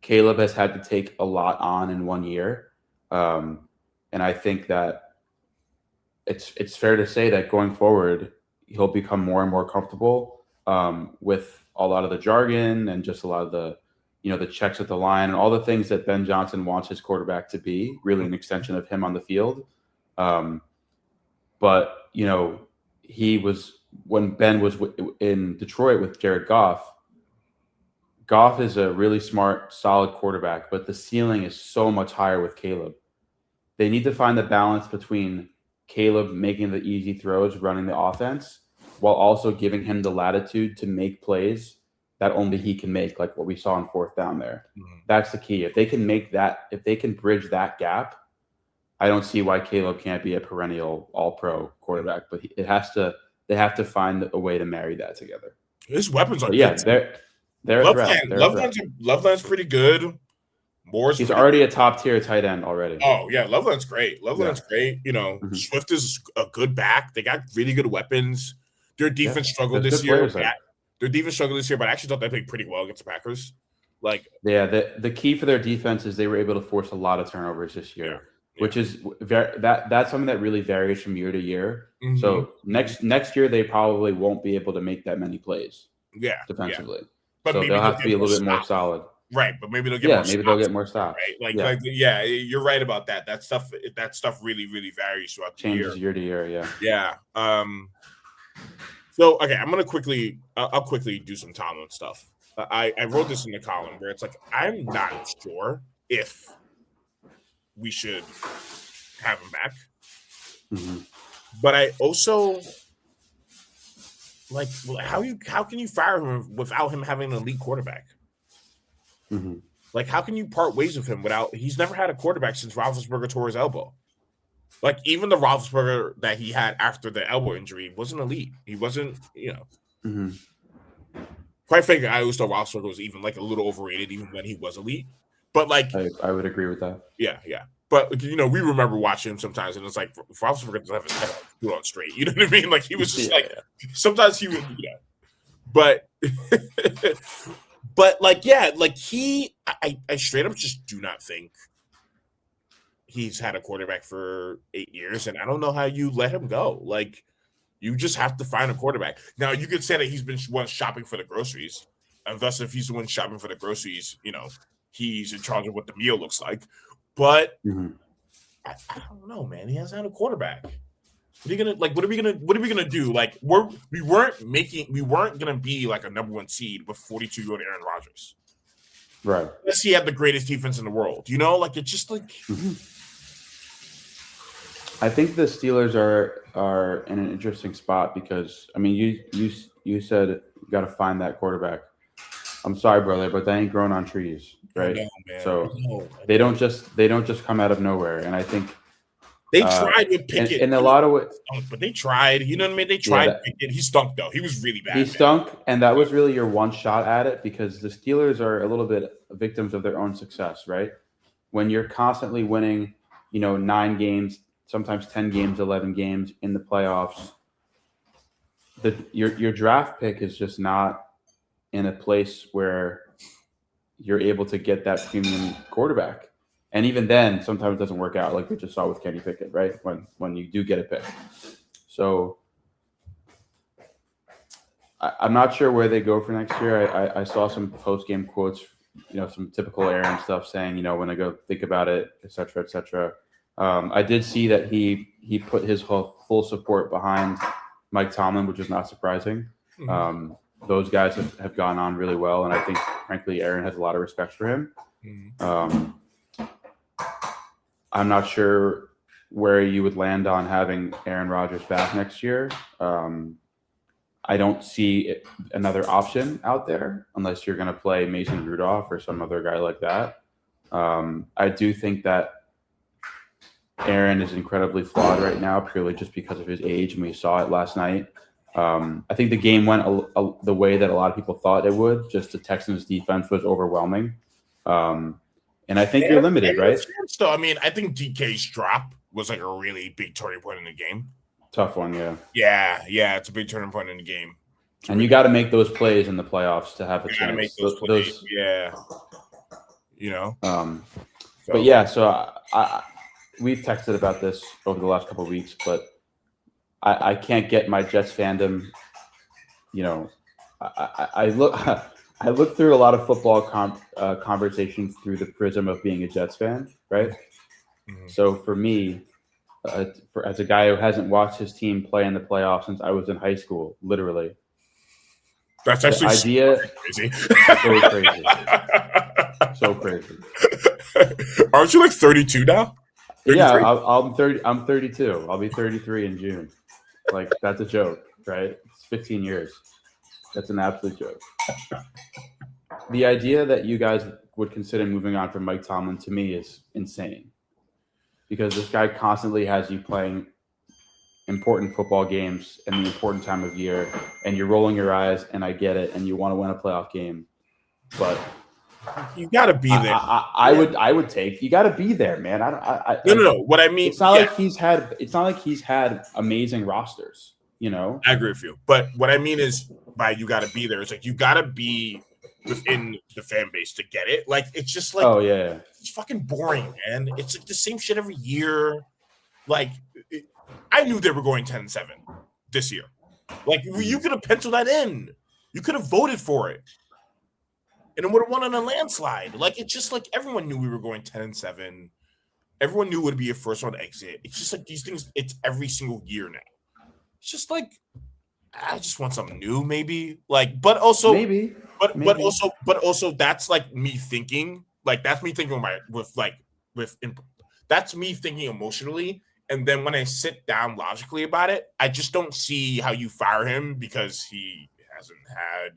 Speaker 2: Caleb has had to take a lot on in one year, and I think that it's fair to say that going forward he'll become more and more comfortable with a lot of the jargon and just a lot of the the checks at the line and all the things that Ben Johnson wants his quarterback to be, really an extension of him on the field. Um, but he was when Ben was in Detroit with Jared Goff. Goff is a really smart, solid quarterback, but the ceiling is so much higher with Caleb. They need to find the balance between Caleb making the easy throws, running the offense, while also giving him the latitude to make plays that only he can make, like what we saw on fourth down there.
Speaker 1: Mhm.
Speaker 2: That's the key. If they can make that, if they can bridge that gap, I don't see why Caleb can't be a perennial all-pro
Speaker 1: Mhm.
Speaker 2: quarterback. But it has to. They have to find a way to marry that together.
Speaker 1: His weapons are
Speaker 2: But
Speaker 1: good
Speaker 2: yeah,
Speaker 1: too.
Speaker 2: they're a threat. They're a threat.
Speaker 1: Loveland's pretty good. Moore's
Speaker 2: He's
Speaker 1: pretty
Speaker 2: already
Speaker 1: good.
Speaker 2: a top tier tight end already.
Speaker 1: Oh yeah, Loveland's great.
Speaker 2: Yeah.
Speaker 1: Loveland's great.
Speaker 2: Hmm.
Speaker 1: Swift is a good back. They got really good weapons. Their
Speaker 2: Yeah.
Speaker 1: defense struggled
Speaker 2: There's
Speaker 1: this
Speaker 2: good
Speaker 1: year.
Speaker 2: players there.
Speaker 1: But I actually thought they played pretty well against the Packers. Like,
Speaker 2: Yeah, the key for their defense is they were able to force a lot of turnovers this
Speaker 1: yeah,
Speaker 2: year,
Speaker 1: yeah.
Speaker 2: which is that's something that really varies from year to year.
Speaker 1: Hmm.
Speaker 2: So next year they probably won't be able to make that many plays
Speaker 1: Yeah, yeah.
Speaker 2: defensively.
Speaker 1: But
Speaker 2: So
Speaker 1: maybe
Speaker 2: they'll
Speaker 1: they'll
Speaker 2: have to
Speaker 1: get
Speaker 2: be a
Speaker 1: more
Speaker 2: little bit more
Speaker 1: stops.
Speaker 2: solid.
Speaker 1: Right, but maybe they'll get
Speaker 2: Yeah,
Speaker 1: more
Speaker 2: maybe they'll
Speaker 1: stops,
Speaker 2: get more stops.
Speaker 1: right? Like,
Speaker 2: Yeah,
Speaker 1: yeah, you're right about that. That stuff really, really varies throughout the year.
Speaker 2: changes year to year. Yeah.
Speaker 1: Yeah. So okay, I'll quickly do some Tomlin stuff. I wrote this in the column where it's like I'm not sure if we should have him back,
Speaker 2: Hmm.
Speaker 1: but I also like how can you fire him without him having an elite quarterback?
Speaker 2: Hmm.
Speaker 1: Like how can you part ways with him without he's never had a quarterback since Roethlisberger tore his elbow. Like even the Roethlisberger that he had after the elbow injury wasn't elite. He wasn't.
Speaker 2: Hmm.
Speaker 1: Quite frankly, I always thought Roethlisberger was even like a little overrated, even when he was elite. But like,
Speaker 2: I would agree with that.
Speaker 1: yeah, yeah. But we remember watching him sometimes, and it's like Roethlisberger doesn't have his head on straight. You know what I mean? Like he was just
Speaker 2: Yeah,
Speaker 1: like
Speaker 2: yeah.
Speaker 1: sometimes he would, but but like yeah, like I straight up just do not think he's had a quarterback for 8 years, and I don't know how you let him go. Like you just have to find a quarterback. Now you could say that he's been one shopping for the groceries, and thus if he's the one shopping for the groceries, he's in charge of what the meal looks like. But
Speaker 2: Hmm.
Speaker 1: I don't know, man. He hasn't had a quarterback. What are you gonna like? What are we gonna do? Like we weren't gonna be like a number one seed with 42-year-old Aaron Rodgers.
Speaker 2: Right.
Speaker 1: Unless he had the greatest defense in the world. Like it's just like
Speaker 2: Hmm. I think the Steelers are in an interesting spot because I mean you said you got to find that quarterback. I'm sorry, brother, but they ain't growing on trees,
Speaker 1: I
Speaker 2: right?
Speaker 1: know, man. I
Speaker 2: So
Speaker 1: know. I
Speaker 2: they
Speaker 1: know.
Speaker 2: don't just come out of nowhere, and I think
Speaker 1: They tried with Pickett.
Speaker 2: In a lot of ways,
Speaker 1: But they tried. You know what I mean? They
Speaker 2: yeah,
Speaker 1: tried Pickett. He stunk though. He was really bad.
Speaker 2: he stunk, and that was really your one shot at it because the Steelers are a little bit victims of their own success, right? When you're constantly winning, 9 games, sometimes 10 games, 11 games in the playoffs, your draft pick is just not in a place where you're able to get that premium quarterback. And even then, sometimes it doesn't work out, like we just saw with Kenny Pickett, right? When you do get a pick. So I'm not sure where they go for next year. I saw some post-game quotes, some typical Aaron stuff saying, when I go think about it, et cetera, et cetera. I did see that he put his full support behind Mike Tomlin, which is not surprising. Mm-hmm. Those guys have gone on really well, and I think, frankly, Aaron has a lot of respect for him. Mm-hmm. I'm not sure where you would land on having Aaron Rodgers back next year. I don't see another option out there unless you're going to play Mason Rudolph or some other guy like that. I do think that Aaron is incredibly flawed right now, purely just because of his age, and we saw it last night. I think the game went the way that a lot of people thought it would. Just the Texans' defense was overwhelming. And I think you're limited, right?
Speaker 1: So, I mean, I think DK's drop was like a really big turning point in the game.
Speaker 2: Tough one, yeah.
Speaker 1: Yeah, it's a big turning point in the game.
Speaker 2: And you got to make those plays in the playoffs to have a chance.
Speaker 1: Make those plays. Yeah.
Speaker 2: But yeah, so we've texted about this over the last couple of weeks, but I can't get my Jets fandom. I look through a lot of football conversations through the prism of being a Jets fan, right? Mm-hmm. So for me, as a guy who hasn't watched his team play in the playoffs since I was in high school, literally,
Speaker 1: that's actually
Speaker 2: crazy. So crazy.
Speaker 1: Aren't you like 32 now?
Speaker 2: 33? Yeah, I'm 30. I'm 32. I'll be 33 in June. Like, that's a joke, right? It's 15 years. That's an absolute joke. The idea that you guys would consider moving on from Mike Tomlin, to me, is insane. Because this guy constantly has you playing important football games in the important time of year, and you're rolling your eyes, and I get it, and you want to win a playoff game, but
Speaker 1: you got to be there.
Speaker 2: I would take. You got to be there, man.
Speaker 1: No. What I mean,
Speaker 2: it's not like he's had. It's not like he's had amazing rosters.
Speaker 1: I agree with you, but what I mean is, by you got to be there. It's like you got to be within the fan base to get it. Like, it's just like,
Speaker 2: oh yeah,
Speaker 1: it's fucking boring, man. It's like the same shit every year. Like, I knew they were going 10-7 this year. Like, you could have penciled that in. You could have voted for it, and it would have won on a landslide. Like, it's just like everyone knew we were going 10-7. Everyone knew it would be a first round exit. It's just like these things. It's every single year now. It's just like, I just want something new, maybe. Like, but also,
Speaker 2: maybe.
Speaker 1: But also, that's like me thinking. Like, that's me thinking that's me thinking emotionally. And then when I sit down logically about it, I just don't see how you fire him because he hasn't had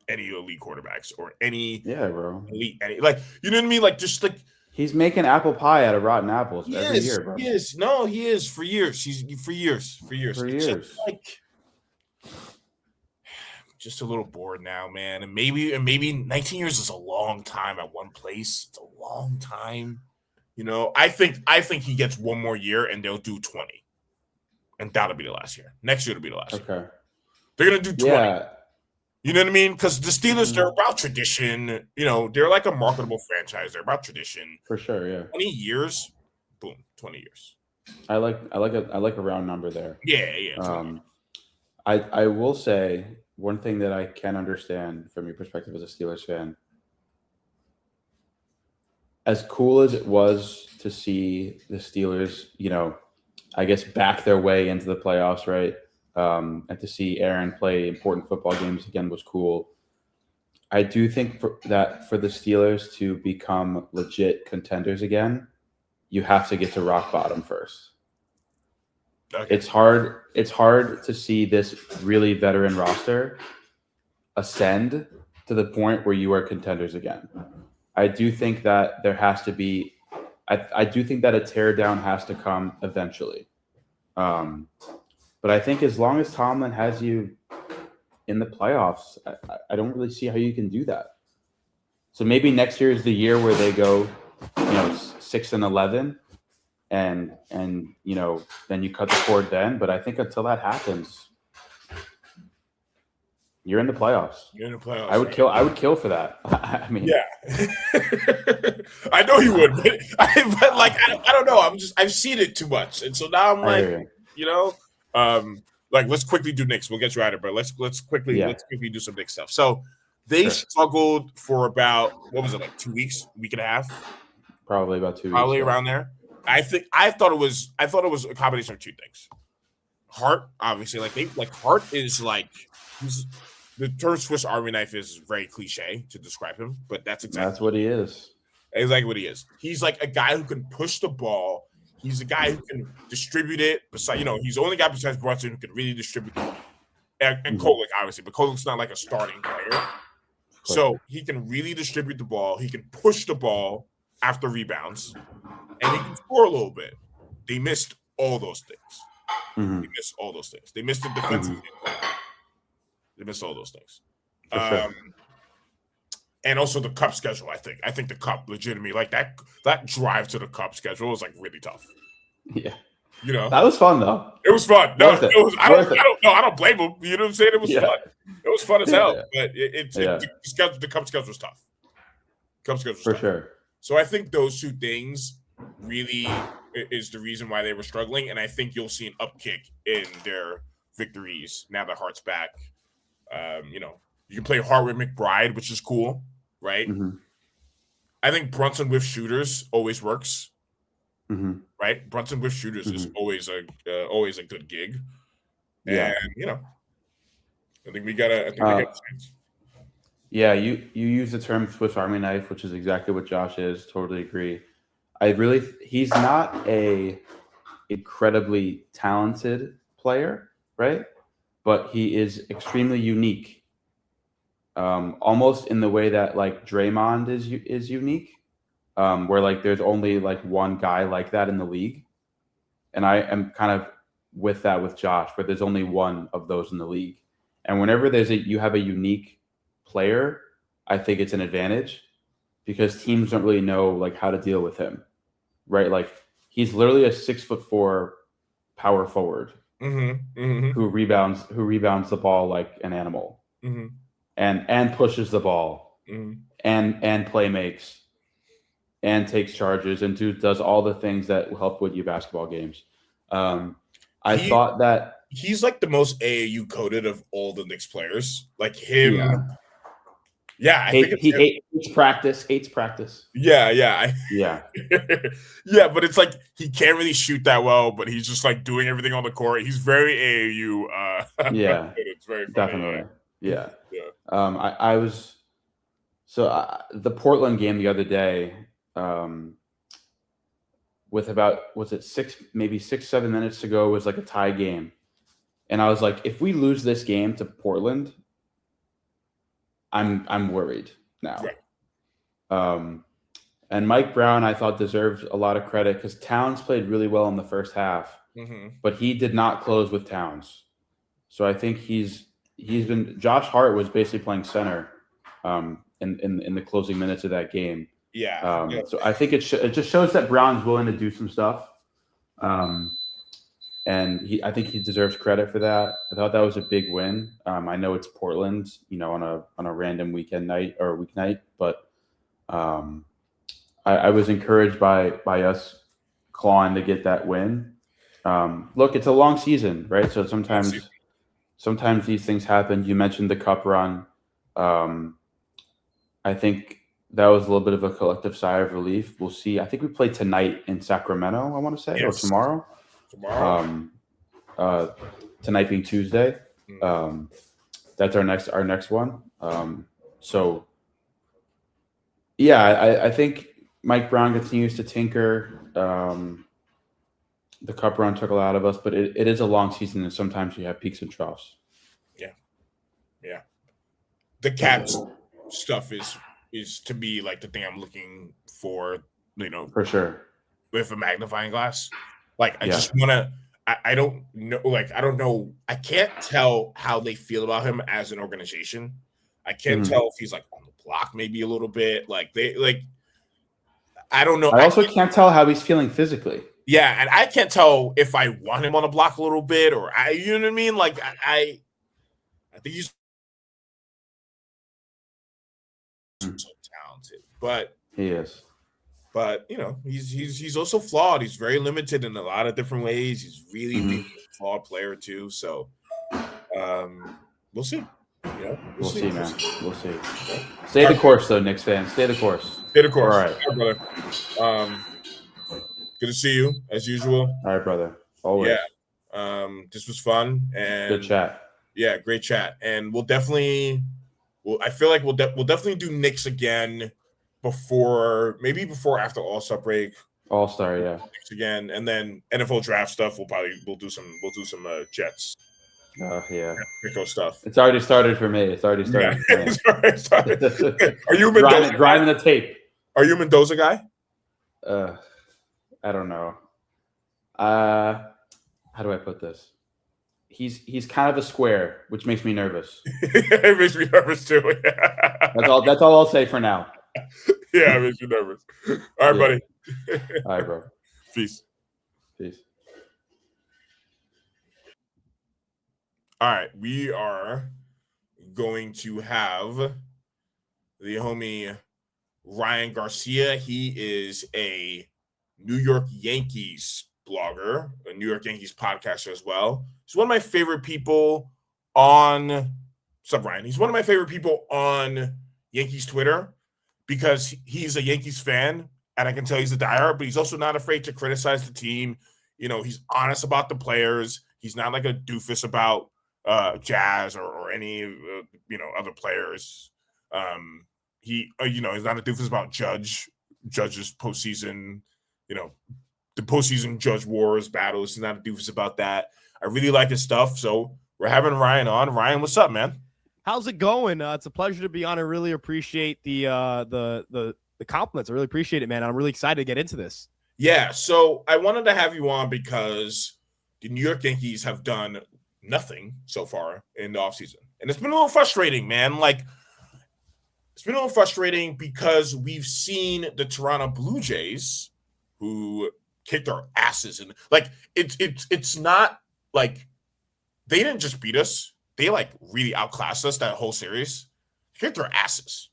Speaker 1: any elite quarterbacks or any elite, like, you know what I mean? Like, just like,
Speaker 2: he's making apple pie out of rotten apples every year, bro.
Speaker 1: He is. No, he is for years. For years. Just like, just a little bored now, man. And maybe 19 years is a long time at one place. It's a long time. I think he gets one more year and they'll do 20. And that'll be the last year. Next year will be the last year.
Speaker 2: Okay.
Speaker 1: They're gonna do 20. Yeah. You know what I mean? Because the Steelers, they're about tradition. They're like a marketable franchise. They're about tradition.
Speaker 2: For sure, yeah.
Speaker 1: 20 years, boom, 20 years.
Speaker 2: I like a round number there.
Speaker 1: Yeah.
Speaker 2: I will say one thing that I can understand from your perspective as a Steelers fan. As cool as it was to see the Steelers, I guess back their way into the playoffs, right? And to see Aaron play important football games again was cool. I do think for the Steelers to become legit contenders again, you have to get to rock bottom first. Okay. It's hard to see this really veteran roster ascend to the point where you are contenders again. I do think that there has to be I do think that a teardown has to come eventually. But I think as long as Tomlin has you in the playoffs, I don't really see how you can do that. So maybe next year is the year where they go, 6-11, and then you cut the cord then. But I think until that happens, you're in the playoffs.
Speaker 1: You're in the playoffs.
Speaker 2: I would kill. I would kill for that. I mean,
Speaker 1: yeah. I know you would, but I don't know. I've seen it too much, and so now I'm like, let's quickly do Knicks. We'll get you out of it, but let's quickly do some Knicks stuff. So they struggled for about, what was it, like 2 weeks, a week and a half?
Speaker 2: Probably about 2 weeks.
Speaker 1: Probably around there. I thought it was a combination of two things. Hart, obviously, Hart is the term Swiss Army knife is very cliche to describe him, but that's
Speaker 2: what he is.
Speaker 1: Exactly what he is. He's like a guy who can push the ball. He's a guy who can distribute it. Besides, he's the only guy besides Brunson who can really distribute the ball. And Kolek, obviously, but Kolek's not like a starting player. So he can really distribute the ball. He can push the ball after rebounds, and he can score a little bit. They missed all those things.
Speaker 2: Mm-hmm.
Speaker 1: They missed all those things. They missed the defensive game. They missed all those things.
Speaker 2: Sure.
Speaker 1: And also the cup schedule, I think the cup legitimately, like that drive to the cup schedule was like really tough.
Speaker 2: Yeah. That was fun though.
Speaker 1: It was fun. No, it was, I don't blame him. You know what I'm saying? It was fun. It was fun as hell. But the cup schedule was tough. Cup schedule was
Speaker 2: for
Speaker 1: tough.
Speaker 2: Sure.
Speaker 1: So I think those two things really is the reason why they were struggling, and I think you'll see an upkick in their victories now that Hart's back. You can play Hart with McBride, which is cool, right?
Speaker 2: Mm-hmm.
Speaker 1: I think Brunson with shooters always works,
Speaker 2: right?
Speaker 1: Brunson with shooters is always a good gig,
Speaker 2: and
Speaker 1: I think we got a chance.
Speaker 2: Yeah, you use the term Swiss Army knife, which is exactly what Josh is. Totally agree. He's not a incredibly talented player, right? But he is extremely unique. Almost in the way that like Draymond is unique, where like there's only like one guy like that in the league, and I am kind of with that with Josh, where there's only one of those in the league, and whenever you have a unique player, I think it's an advantage because teams don't really know like how to deal with him, right? Like he's literally a 6'4" power forward who rebounds the ball like an animal. And pushes the ball and play makes and takes charges and does all the things that will help win you basketball games. I thought that
Speaker 1: he's like the most AAU coded of all the Knicks players. Like him. Yeah, I think
Speaker 2: he hates practice.
Speaker 1: Yeah.
Speaker 2: Yeah,
Speaker 1: but it's like he can't really shoot that well, but he's just like doing everything on the court. He's very AAU.
Speaker 2: Yeah,
Speaker 1: it's very funny.
Speaker 2: Definitely. Yeah. I was the Portland game the other day, with about was it 6-7 minutes to go, was like a tie game, and I was like, if we lose this game to Portland, I'm worried now.
Speaker 1: Right.
Speaker 2: And Mike Brown, I thought, deserved a lot of credit because Towns played really well in the first half, but he did not close with Towns. So I think he's been. Josh Hart was basically playing center in the closing minutes of that game.
Speaker 1: Yeah.
Speaker 2: So I think it just shows that Brown's willing to do some stuff, and I think he deserves credit for that. I thought that was a big win. I know it's Portland, on a random weekend night or weeknight, but I was encouraged by us clawing to get that win. Look, it's a long season, right? So sometimes these things happen. You mentioned the cup run. I think that was a little bit of a collective sigh of relief. We'll see. I think we play tonight in Sacramento, I want to say, or tomorrow. Tonight being Tuesday. That's our next one. So yeah, I think Mike Brown continues to tinker. The cup run took a lot of us, but it is a long season, and sometimes you have peaks and troughs.
Speaker 1: Yeah. The Caps stuff is to me like the thing I'm looking for.
Speaker 2: For sure.
Speaker 1: with a magnifying glass. Like, I
Speaker 2: Yeah.
Speaker 1: just want to. I don't know. Like, I don't know. I can't tell how they feel about him as an organization. I can't
Speaker 2: Mhm.
Speaker 1: tell if he's like on the block, maybe a little bit. Like they like. I don't know.
Speaker 2: I also can't tell how he's feeling physically.
Speaker 1: Yeah, and I can't tell if I want him on the block a little bit or you know what I mean. Like I think he's
Speaker 2: Mm.
Speaker 1: so talented, but
Speaker 2: He is.
Speaker 1: you know he's also flawed. He's very limited in a lot of different ways. He's really
Speaker 2: Mhm.
Speaker 1: really flawed player too. So we'll see. You know,
Speaker 2: We'll see, man. We'll see.
Speaker 1: Yeah.
Speaker 2: Stay
Speaker 1: All
Speaker 2: the
Speaker 1: right,
Speaker 2: course, though, Knicks fans. Stay the course.
Speaker 1: stay the
Speaker 2: We're
Speaker 1: course.
Speaker 2: all right.
Speaker 1: All right, brother. Good to see you as usual.
Speaker 2: All right, brother.
Speaker 1: Yeah.
Speaker 2: Always.
Speaker 1: This was fun
Speaker 2: Good
Speaker 1: and
Speaker 2: chat.
Speaker 1: yeah, great chat. And we'll definitely I feel like we'll definitely do Knicks again before after All-Star break.
Speaker 2: All-Star, yeah.
Speaker 1: Knicks again, and then NFL draft stuff. We'll do some Jets
Speaker 2: Yeah.
Speaker 1: Pico stuff.
Speaker 2: It's already started for me. It's already
Speaker 1: Yeah,
Speaker 2: started for me.
Speaker 1: sorry. Are you a Mendoza guy?
Speaker 2: grinding the tape.
Speaker 1: Are you a Mendoza guy?
Speaker 2: I don't know. How do I put this? He's kind of a square, which makes me nervous.
Speaker 1: It makes me nervous too.
Speaker 2: That's all I'll say for now.
Speaker 1: Yeah, it makes me nervous. All right, buddy.
Speaker 2: All right, bro.
Speaker 1: Peace.
Speaker 2: Peace.
Speaker 1: All right, we are going to have the homie Ryan Garcia. He is a New York Yankees blogger, a New York Yankees podcaster as well. He's one of my favorite people on what's up, Ryan? He's one of my favorite people on Yankees Twitter because he's a Yankees fan, and I can tell he's a diehard, but he's also not afraid to criticize the team. You know, he's honest about the players. He's not like a doofus about Jazz or any other players. He's not a doofus about Judge's postseason, the postseason Judge wars battles. He's not a doofus about that. I really like his stuff. So we're having Ryan on. Ryan, what's up, man?
Speaker 3: How's it going? It's a pleasure to be on. I really appreciate the compliments. I really appreciate it, man. I'm really excited to get into this.
Speaker 1: Yeah, so I wanted to have you on because the New York Yankees have done nothing so far in the offseason. And it's been a little frustrating, man. Like, it's been a little frustrating because we've seen the Toronto Blue Jays, who kicked our asses, and like it's not like they didn't just beat us; they like really outclassed us that whole series. Kicked our asses,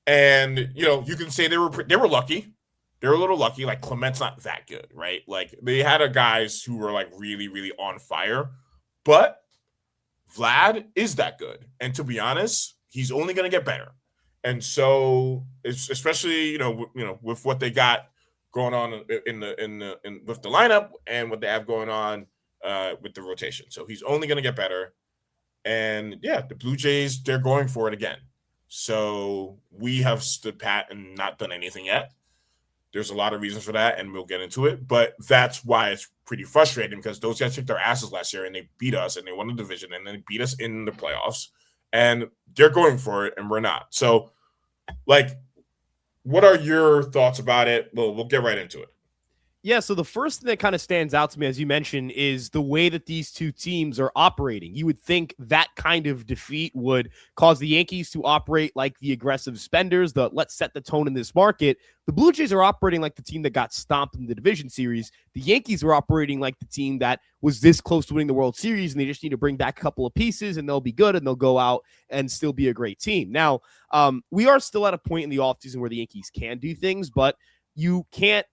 Speaker 1: and you can say they were lucky. They were a little lucky. Like Clement's not that good, right? Like they had a guys who were like really really on fire, but Vlad is that good, and to be honest, he's only going to get better. And so, it's especially with what they got going on with the lineup and what they have going on with the rotation. So he's only going to get better. And yeah, the Blue Jays, they're going for it again. So we have stood pat and not done anything yet. There's a lot of reasons for that, and we'll get into it. But that's why it's pretty frustrating because those guys kicked their asses last year and they beat us and they won the division and then beat us in the playoffs. And they're going for it and we're not. So, like, what are your thoughts about it? Well, we'll get right into it.
Speaker 3: Yeah, so the first thing that kind of stands out to me, as you mentioned, is the way that these two teams are operating. You would think that kind of defeat would cause the Yankees to operate like the aggressive spenders, the let's set the tone in this market. The Blue Jays are operating like the team that got stomped in the division series. The Yankees are operating like the team that was this close to winning the World Series, and they just need to bring back a couple of pieces, and they'll be good, and they'll go out and still be a great team. Now, we are still at a point in the offseason where the Yankees can do things, but you can't.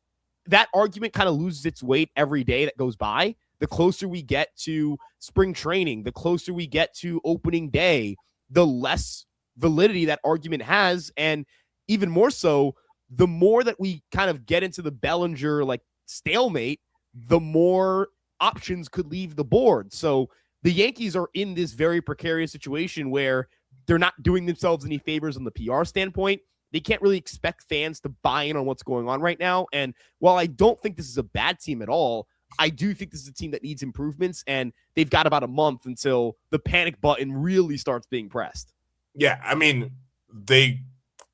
Speaker 3: That argument kind of loses its weight every day that goes by. The closer we get to spring training, the closer we get to opening day, the less validity that argument has. And even more so, the more that we kind of get into the Bellinger like stalemate, the more options could leave the board. So the Yankees are in this very precarious situation where they're not doing themselves any favors on the PR standpoint. They can't really expect fans to buy in on what's going on right now. And while I don't think this is a bad team at all, I do think this is a team that needs improvements, and they've got about a month until the panic button really starts being pressed.
Speaker 1: Yeah, I mean, they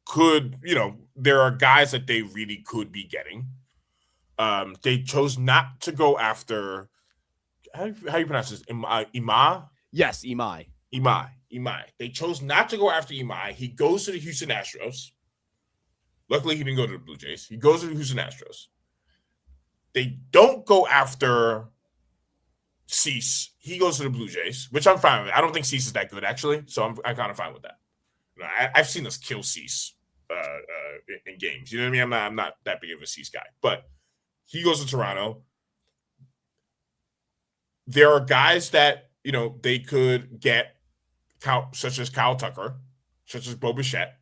Speaker 1: could, there are guys that they really could be getting. They chose not to go after how do you pronounce this? Ima?
Speaker 3: Yes, Imai.
Speaker 1: Imai. They chose not to go after Imai. He goes to the Houston Astros. Luckily, he didn't go to the Blue Jays. He goes to the Houston Astros. They don't go after Cease. He goes to the Blue Jays, which I'm fine with. I don't think Cease is that good, actually. So I'm kind of fine with that. I've seen us kill Cease in games. You know what I mean? I'm not that big of a Cease guy. But he goes to Toronto. There are guys that, they could get, such as Kyle Tucker, such as Bo Bichette,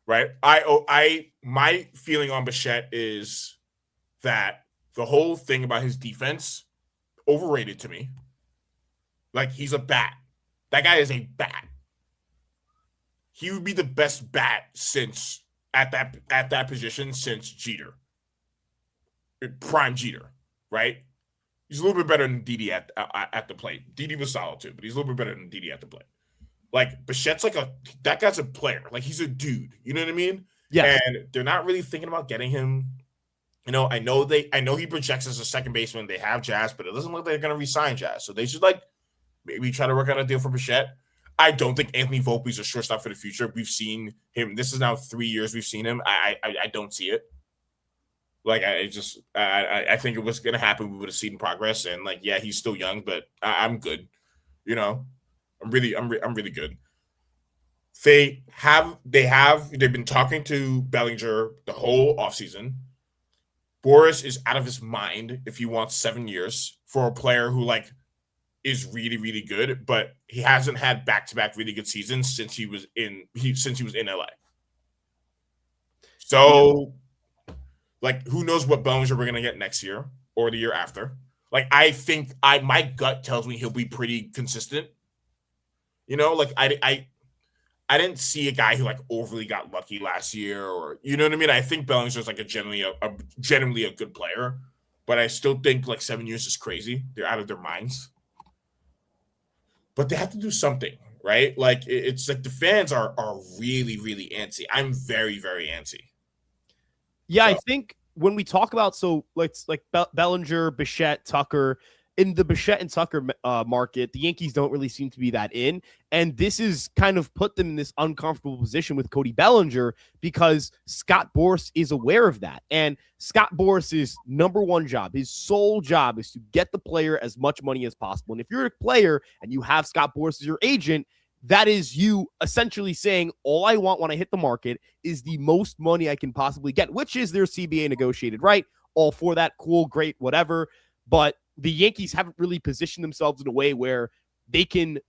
Speaker 1: right? My feeling on Bichette is that the whole thing about his defense, overrated to me. Like, he's a bat. That guy is a bat. He would be the best bat since at that position since Jeter. Prime Jeter, right? He's a little bit better than Didi at the plate. Didi was solid too, but he's a little bit better than Didi at the plate. Like, Bichette's that guy's a player. Like, he's a dude. You know what I mean?
Speaker 3: Yeah.
Speaker 1: And they're not really thinking about getting him. I know he projects as a second baseman. They have Jazz, but it doesn't look like they're going to re-sign Jazz. So they should maybe try to work out a deal for Bichette. I don't think Anthony Volpe's a shortstop for the future. We've seen him. This is now 3 years we've seen him. I don't see it. Like, I think it was going to happen. We would have seen progress. And yeah, he's still young, but I'm good. I'm really good. They've been talking to Bellinger the whole offseason. Boris is out of his mind if he wants 7 years for a player who is really, really good, but he hasn't had back-to-back really good seasons since he was in LA. So, who knows what Bellinger we're gonna get next year or the year after? I think my gut tells me he'll be pretty consistent. I didn't see a guy who overly got lucky last year, or you know what I mean. I think Bellinger's generally a good player, but I still think 7 years is crazy. They're out of their minds. But they have to do something, right? It's the fans are really, really antsy. I'm very, very antsy.
Speaker 3: Yeah, so I think when we talk about Bellinger, Bichette, Tucker, in the Bichette and Tucker market, the Yankees don't really seem to be that in. And this is kind of put them in this uncomfortable position with Cody Bellinger because Scott Boras is aware of that. And Scott Boras' number one job, his sole job, is to get the player as much money as possible. And if you're a player and you have Scott Boras as your agent, that is you essentially saying, all I want when I hit the market is the most money I can possibly get, which is their CBA negotiated, right? All for that, cool, great, whatever. But the Yankees haven't really positioned themselves in a way where they can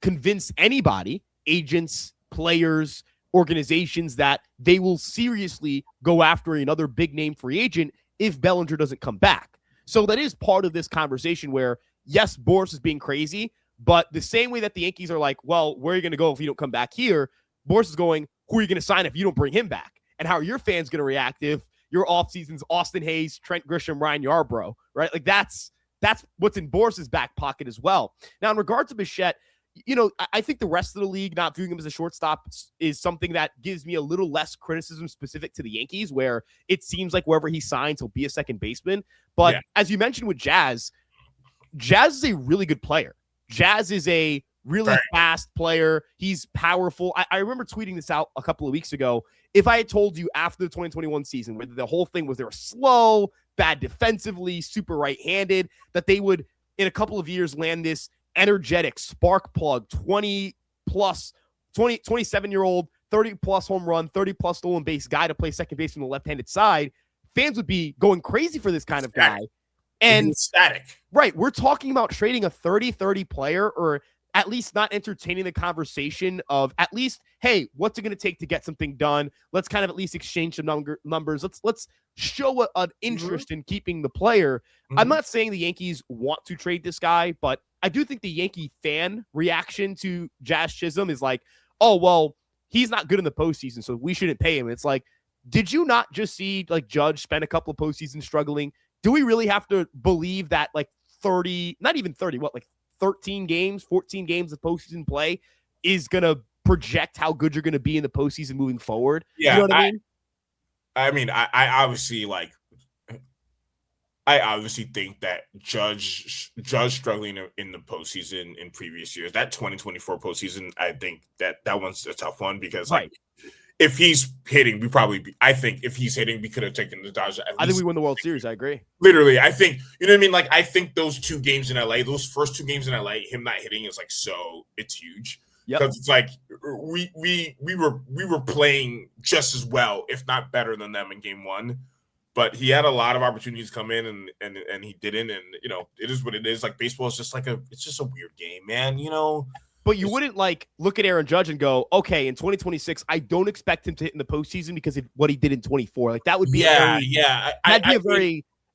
Speaker 3: convince anybody, agents, players, organizations, that they will seriously go after another big name free agent if Bellinger doesn't come back. So that is part of this conversation where, yes, Boras is being crazy, but the same way that the Yankees are like, well, where are you going to go if you don't come back here? Boras is going, who are you going to sign if you don't bring him back? And how are your fans going to react if your offseason's Austin Hayes, Trent Grisham, Ryan Yarbrough, right? That's what's in Boras' back pocket as well. Now, in regard to Bichette, I think the rest of the league not viewing him as a shortstop is something that gives me a little less criticism specific to the Yankees, where it seems like wherever he signs, he'll be a second baseman. But as you mentioned with Jazz is a really good player. Jazz is a really fast player. He's powerful. I remember tweeting this out a couple of weeks ago. If I had told you after the 2021 season, where the whole thing was they were slow, bad defensively, super right-handed, that they would, in a couple of years, land this energetic spark plug, 27-year-old, 30-plus home run, 30-plus stolen base guy to play second base from the left-handed side, fans would be going crazy for this kind of guy. And
Speaker 1: static.
Speaker 3: Right. We're talking about trading a 30-30 player, or at least not entertaining the conversation of at least, hey, what's it going to take to get something done? Let's kind of at least exchange some numbers. Let's show an interest in keeping the player. I'm not saying the Yankees want to trade this guy, but I do think the Yankee fan reaction to Jazz Chisholm is like, oh, well, he's not good in the postseason, so we shouldn't pay him. It's like, did you not just see Judge spend a couple of postseasons struggling? Do we really have to believe that 30, not even 30, 13 games, 14 games of postseason play is going to project how good you're going to be in the postseason moving forward?
Speaker 1: Yeah.
Speaker 3: You know what I mean?
Speaker 1: I obviously I obviously think that Judge struggling in the postseason in previous years, that 2024 postseason, I think that one's a tough one because like if he's hitting, I think if he's hitting, we could have taken the Dodgers.
Speaker 3: I think we won the World Series. I agree.
Speaker 1: Literally, I think, you know what I mean? Like, I think those 2 games in LA, those first 2 games in LA, him not hitting is like, so it's huge. Because it's like we were playing just as well, if not better than them in game 1. But he had a lot of opportunities come in and he didn't. And, you know, it is what it is. Like, baseball is just it's just a weird game, man, you know?
Speaker 3: But you wouldn't like look at Aaron Judge and go, okay, in 2026, I don't expect him to hit in the postseason because of what he did in 24. Like that would be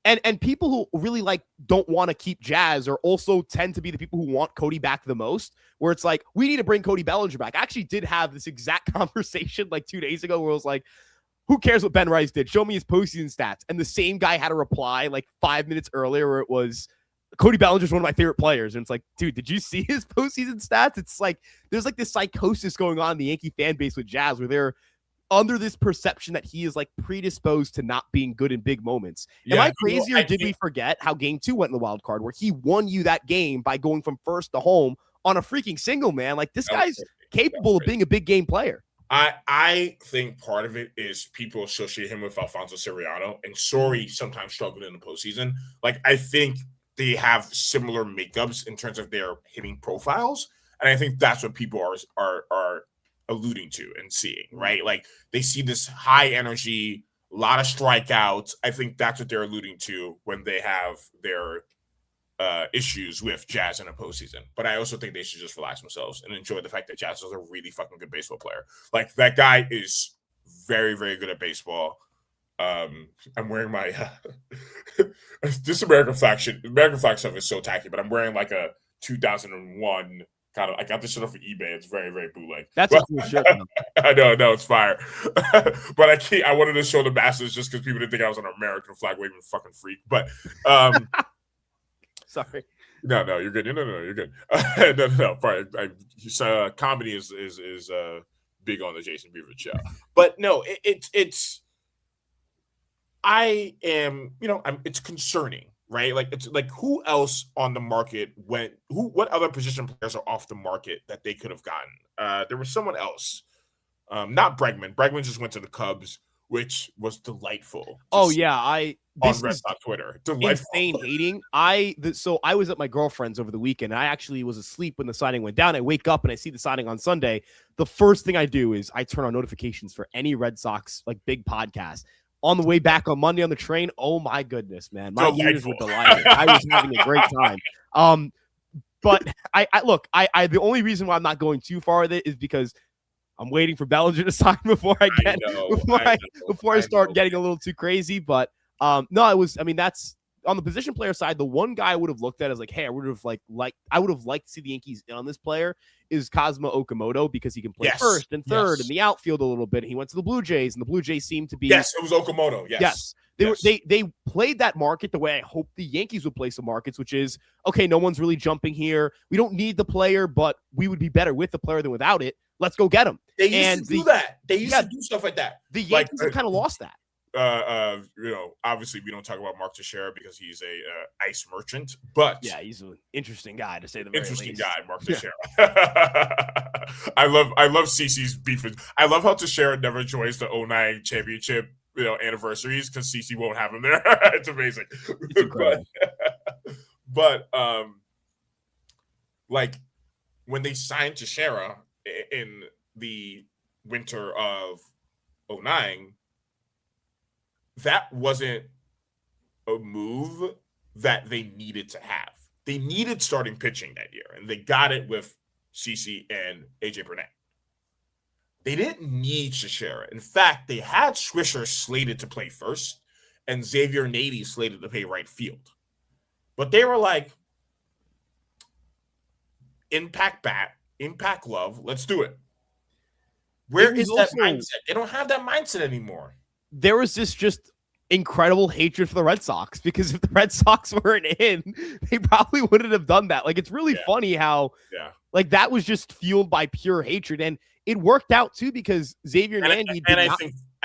Speaker 3: and people who really like don't want to keep Jazz or also tend to be the people who want Cody back the most, where it's like, we need to bring Cody Bellinger back. I actually did have this exact conversation like 2 days ago where it was like, who cares what Ben Rice did? Show me his postseason stats. And the same guy had a reply like 5 minutes earlier where it was, Cody Bellinger's one of my favorite players. And it's like, dude, did you see his postseason stats? It's like, there's like this psychosis going on in the Yankee fan base with Jazz where they're under this perception that he is like predisposed to not being good in big moments. Am I crazy or did we forget how game 2 went in the wild card where he won you that game by going from first to home on a freaking single, man? Like this guy's capable of being a big game player.
Speaker 1: I think part of it is people associate him with Alfonso Soriano, and Sori sometimes struggled in the postseason. Like, I think they have similar makeups in terms of their hitting profiles, and I think that's what people are alluding to and seeing, right? Like, they see this high energy, a lot of strikeouts. I think that's what they're alluding to when they have their issues with Jazz in a postseason. But I also think they should just relax themselves and enjoy the fact that Jazz is a really fucking good baseball player. Like, that guy is very, very good at baseball. I'm wearing my this American flag stuff is so tacky, but I'm wearing like a 2001 kind of. I got this shit off of eBay. It's very, very bootleg.
Speaker 3: That's a cool shirt.
Speaker 1: I know, it's fire. But I wanted to show the masses just because people didn't think I was an American flag waving fucking freak. But
Speaker 3: sorry.
Speaker 1: No, you're good. No, you're good. No. Sorry. Comedy is big on the Jason Buford show. But no, it's. I am, it's concerning, right? Like, it's like, who else on the market what other position players are off the market that they could have gotten? There was someone else, not Bregman. Bregman just went to the Cubs, which was delightful.
Speaker 3: Oh yeah,
Speaker 1: on Red Sox Twitter, delightful.
Speaker 3: Insane hating. So I was at my girlfriend's over the weekend. I actually was asleep when the signing went down. I wake up and I see the signing on Sunday. The first thing I do is I turn on notifications for any Red Sox like big podcast. On the way back on Monday on the train, oh my goodness, man, my ears were delighted. I was having a great time. But I look, the only reason why I'm not going too far with it is because I'm waiting for Bellinger to sign before I start getting a little too crazy. But no, that's on the position player side. The one guy I would have looked at is like, hey, I would have liked to see the Yankees in on this player is Kazuma Okamoto because he can play first and third in the outfield a little bit. He went to the Blue Jays, and the Blue Jays seemed to be
Speaker 1: it was Okamoto. Yes.
Speaker 3: They played that market the way I hope the Yankees would play some markets, which is okay. No one's really jumping here. We don't need the player, but we would be better with the player than without it. Let's go get him.
Speaker 1: They used to do that. They used to do stuff like that.
Speaker 3: The Yankees have kind of lost that.
Speaker 1: Obviously we don't talk about Mark Teixeira because he's a ice merchant, but
Speaker 3: yeah, he's an interesting guy to say the very least.
Speaker 1: Mark Teixeira. I love CeCe's beef. I love how Teixeira never joins the 09 championship, anniversaries because CeCe won't have him there. It's amazing.
Speaker 3: It's incredible.
Speaker 1: but like when they signed Teixeira in the winter of 09, that wasn't a move that they needed to have. They needed starting pitching that year, and they got it with CeCe and AJ Burnett. They didn't need Teixeira. In fact, they had Swisher slated to play first and Xavier Nady slated to play right field. But they were like, impact bat, impact love, let's do it. Where is that mindset? They don't have that mindset anymore.
Speaker 3: There was this just incredible hatred for the Red Sox because if the Red Sox weren't in, they probably wouldn't have done that. Like, it's really funny how like that was just fueled by pure hatred, and it worked out too because Xavier Nady.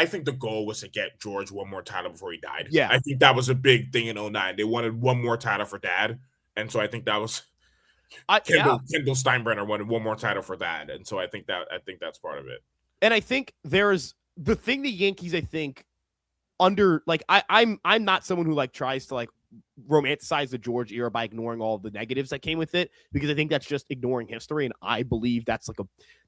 Speaker 1: I think the goal was to get George one more title before he died.
Speaker 3: Yeah.
Speaker 1: I think that was a big thing in 09. They wanted one more title for Dad, and so I think that was Kendall Steinbrenner wanted one more title for Dad, and so I think that's part of it.
Speaker 3: And I think there's the thing the Yankees, I think, under like I'm not someone who like tries to like romanticize the George era by ignoring all of the negatives that came with it, because I think that's just ignoring history, and I believe that's like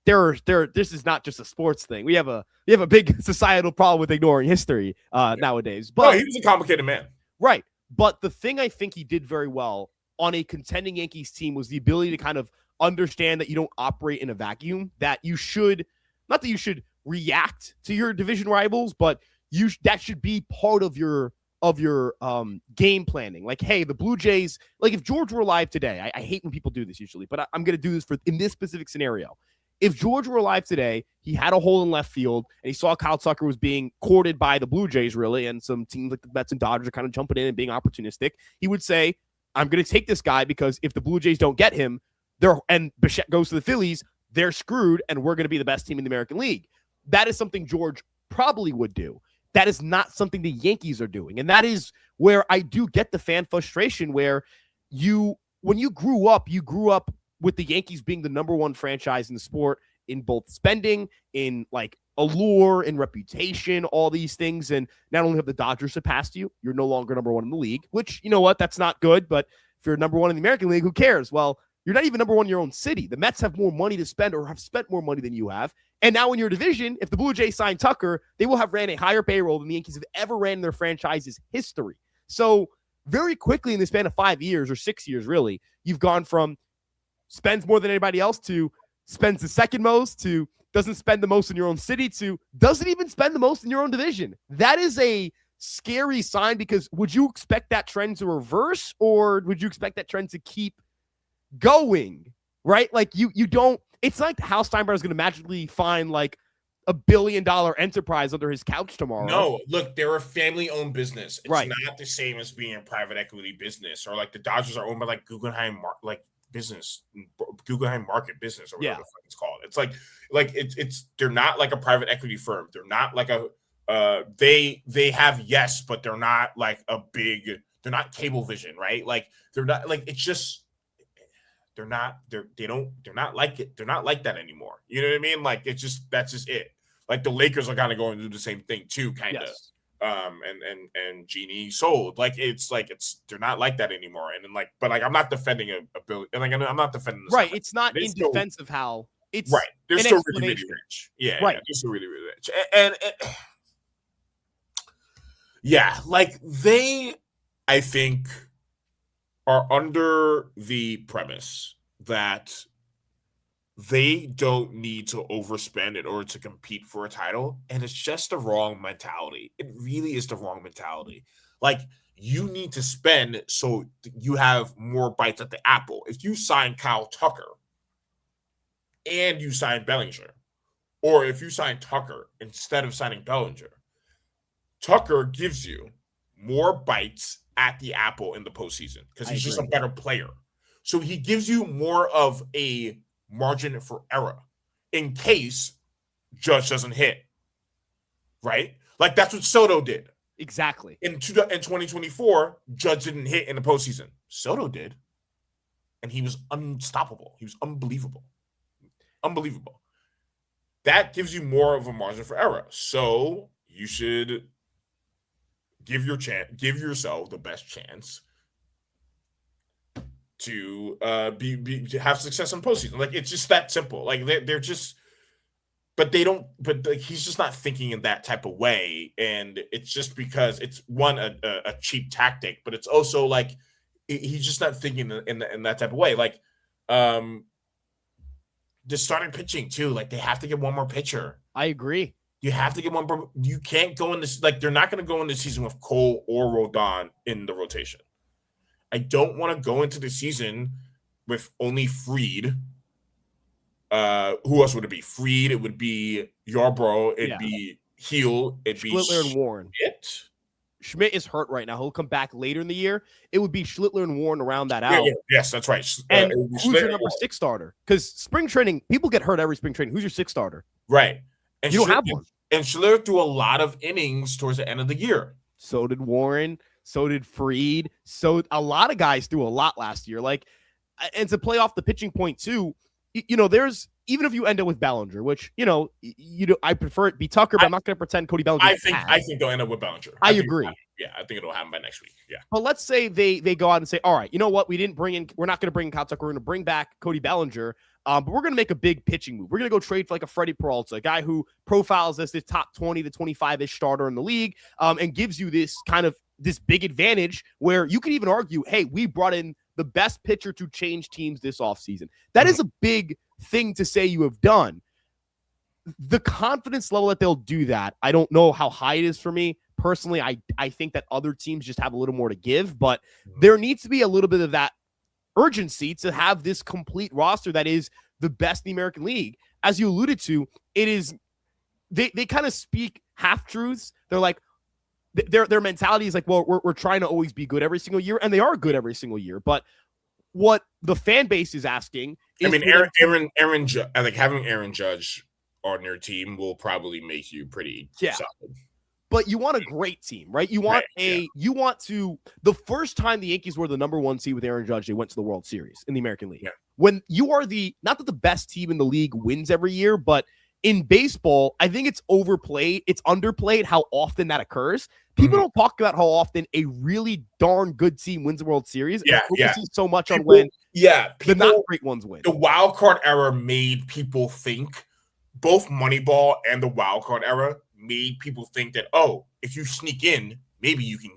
Speaker 3: this is not just a sports thing. We have a big societal problem with ignoring history nowadays. But
Speaker 1: he was a complicated man.
Speaker 3: Right. But the thing I think he did very well on a contending Yankees team was the ability to kind of understand that you don't operate in a vacuum, that you should not that you should react to your division rivals, but that should be part of your game planning. Like, hey, the Blue Jays, like if George were alive today, I hate when people do this usually, but I'm going to do this in this specific scenario. If George were alive today, he had a hole in left field, and he saw Kyle Tucker was being courted by the Blue Jays, really, and some teams like the Mets and Dodgers are kind of jumping in and being opportunistic. He would say, I'm going to take this guy because if the Blue Jays don't get him, and Bichette goes to the Phillies, they're screwed, and we're going to be the best team in the American League. That is something George probably would do. That is not something the Yankees are doing. And that is where I do get the fan frustration, where when you grew up with the Yankees being the number one franchise in the sport in both spending, in like allure, in reputation, all these things. And not only have the Dodgers surpassed you, you're no longer number one in the league, which, you know what, that's not good. But if you're number one in the American League, who cares? Well, you're not even number one in your own city. The Mets have more money to spend, or have spent more money than you have. And now in your division, if the Blue Jays sign Tucker, they will have ran a higher payroll than the Yankees have ever ran in their franchise's history. So very quickly in the span of 5 years, or 6 years, really, you've gone from spends more than anybody else to spends the second most to doesn't spend the most in your own city to doesn't even spend the most in your own division. That is a scary sign, because would you expect that trend to reverse, or would you expect that trend to keep going? Right? Like you don't. It's like Hal Steinbrenner is going to magically find like $1 billion enterprise under his couch tomorrow.
Speaker 1: No, look, they're a family-owned business. It's
Speaker 3: right.
Speaker 1: not the same as being a private equity business, or like the Dodgers are owned by like Guggenheim, Guggenheim Market Business, or whatever the fuck it's called. It's like it's they're not like a private equity firm. They're not like a they have yes, but they're not like a big. They're not Cablevision, right? Like they're not like it's just. They're not like it. They're not like that anymore. You know what I mean? Like that's just it. Like the Lakers are kind of going to do the same thing too, kind of.
Speaker 3: Yes.
Speaker 1: And Genie sold. Like they're not like that anymore. And then but I'm not defending a bill. And like I'm not defending this.
Speaker 3: Right. It's not in defense of how it's
Speaker 1: right. They're still really, really rich. Yeah.
Speaker 3: Right.
Speaker 1: Yeah, they're still really, really rich. And yeah, like they, I think, are under the premise that they don't need to overspend in order to compete for a title. And it's just the wrong mentality. It really is the wrong mentality. Like, you need to spend so you have more bites at the apple. If you sign Kyle Tucker and you sign Bellinger, or if you sign Tucker instead of signing Bellinger, Tucker gives you more bites at the apple in the postseason because he's just a better player. So he gives you more of a margin for error in case Judge doesn't hit, right? Like that's what Soto did.
Speaker 3: Exactly.
Speaker 1: In 2024, Judge didn't hit in the postseason. Soto did. And he was unstoppable. He was unbelievable. Unbelievable. That gives you more of a margin for error. So you should give yourself the best chance to to have success in postseason. Like it's just that simple. Like they're just, but they don't. But like, he's just not thinking in that type of way, and it's just because it's one a cheap tactic, but it's also like he's just not thinking in that type of way. Like the starting pitching too. Like they have to get one more pitcher.
Speaker 3: I agree.
Speaker 1: You have to get one. You can't go in this. Like they're not going to go in the season with Cole or Rodon in the rotation. I don't want to go into the season with only Fried. Who else would it be? Fried. It would be Yarbrough. It'd be Heel. It'd be
Speaker 3: Schlittler and Warren. Schmidt is hurt right now. He'll come back later in the year. It would be Schlittler and Warren to round that out.
Speaker 1: Yeah, yes, that's right.
Speaker 3: And who's your number 6 starter? Because spring training, people get hurt every spring training. Who's your 6 starter?
Speaker 1: Right. And
Speaker 3: you don't have one.
Speaker 1: And Schiller threw a lot of innings towards the end of the year.
Speaker 3: So did Warren. So did Fried. So a lot of guys threw a lot last year. Like, and to play off the pitching point too, there's, even if you end up with Bellinger, which, I prefer it be Tucker, but I'm not going to pretend Cody Bellinger.
Speaker 1: I think they'll end up with Bellinger.
Speaker 3: I agree.
Speaker 1: I think it'll happen by next week. Yeah.
Speaker 3: But let's say they go out and say, all right, you know what? We're not going to bring in Kyle Tucker. We're going to bring back Cody Bellinger. But we're going to make a big pitching move. We're going to go trade for like a Freddie Peralta, a guy who profiles as this top 20 to 25-ish starter in the league, and gives you this big advantage where you could even argue, hey, we brought in the best pitcher to change teams this offseason. That is a big thing to say you have done. The confidence level that they'll do that, I don't know how high it is for me. Personally, I think that other teams just have a little more to give, but there needs to be a little bit of that urgency to have this complete roster that is the best in the American League. As you alluded to, it is they kind of speak half-truths. They're like, their mentality is like, well, we're trying to always be good every single year, and they are good every single year. But what the fan base is asking is,
Speaker 1: having Aaron Judge on your team will probably make you pretty solid.
Speaker 3: But you want a great team, right? You want the first time the Yankees were the number one seed with Aaron Judge, they went to the World Series in the American League.
Speaker 1: Yeah.
Speaker 3: When you are not that the best team in the league wins every year, but in baseball, I think it's overplayed. It's underplayed how often that occurs. People don't talk about how often a really darn good team wins the World Series.
Speaker 1: Yeah,
Speaker 3: so much on when
Speaker 1: the
Speaker 3: not great ones win.
Speaker 1: The wild card era made people think, both Moneyball and the wild card era made people think that, oh, if you sneak in, maybe you can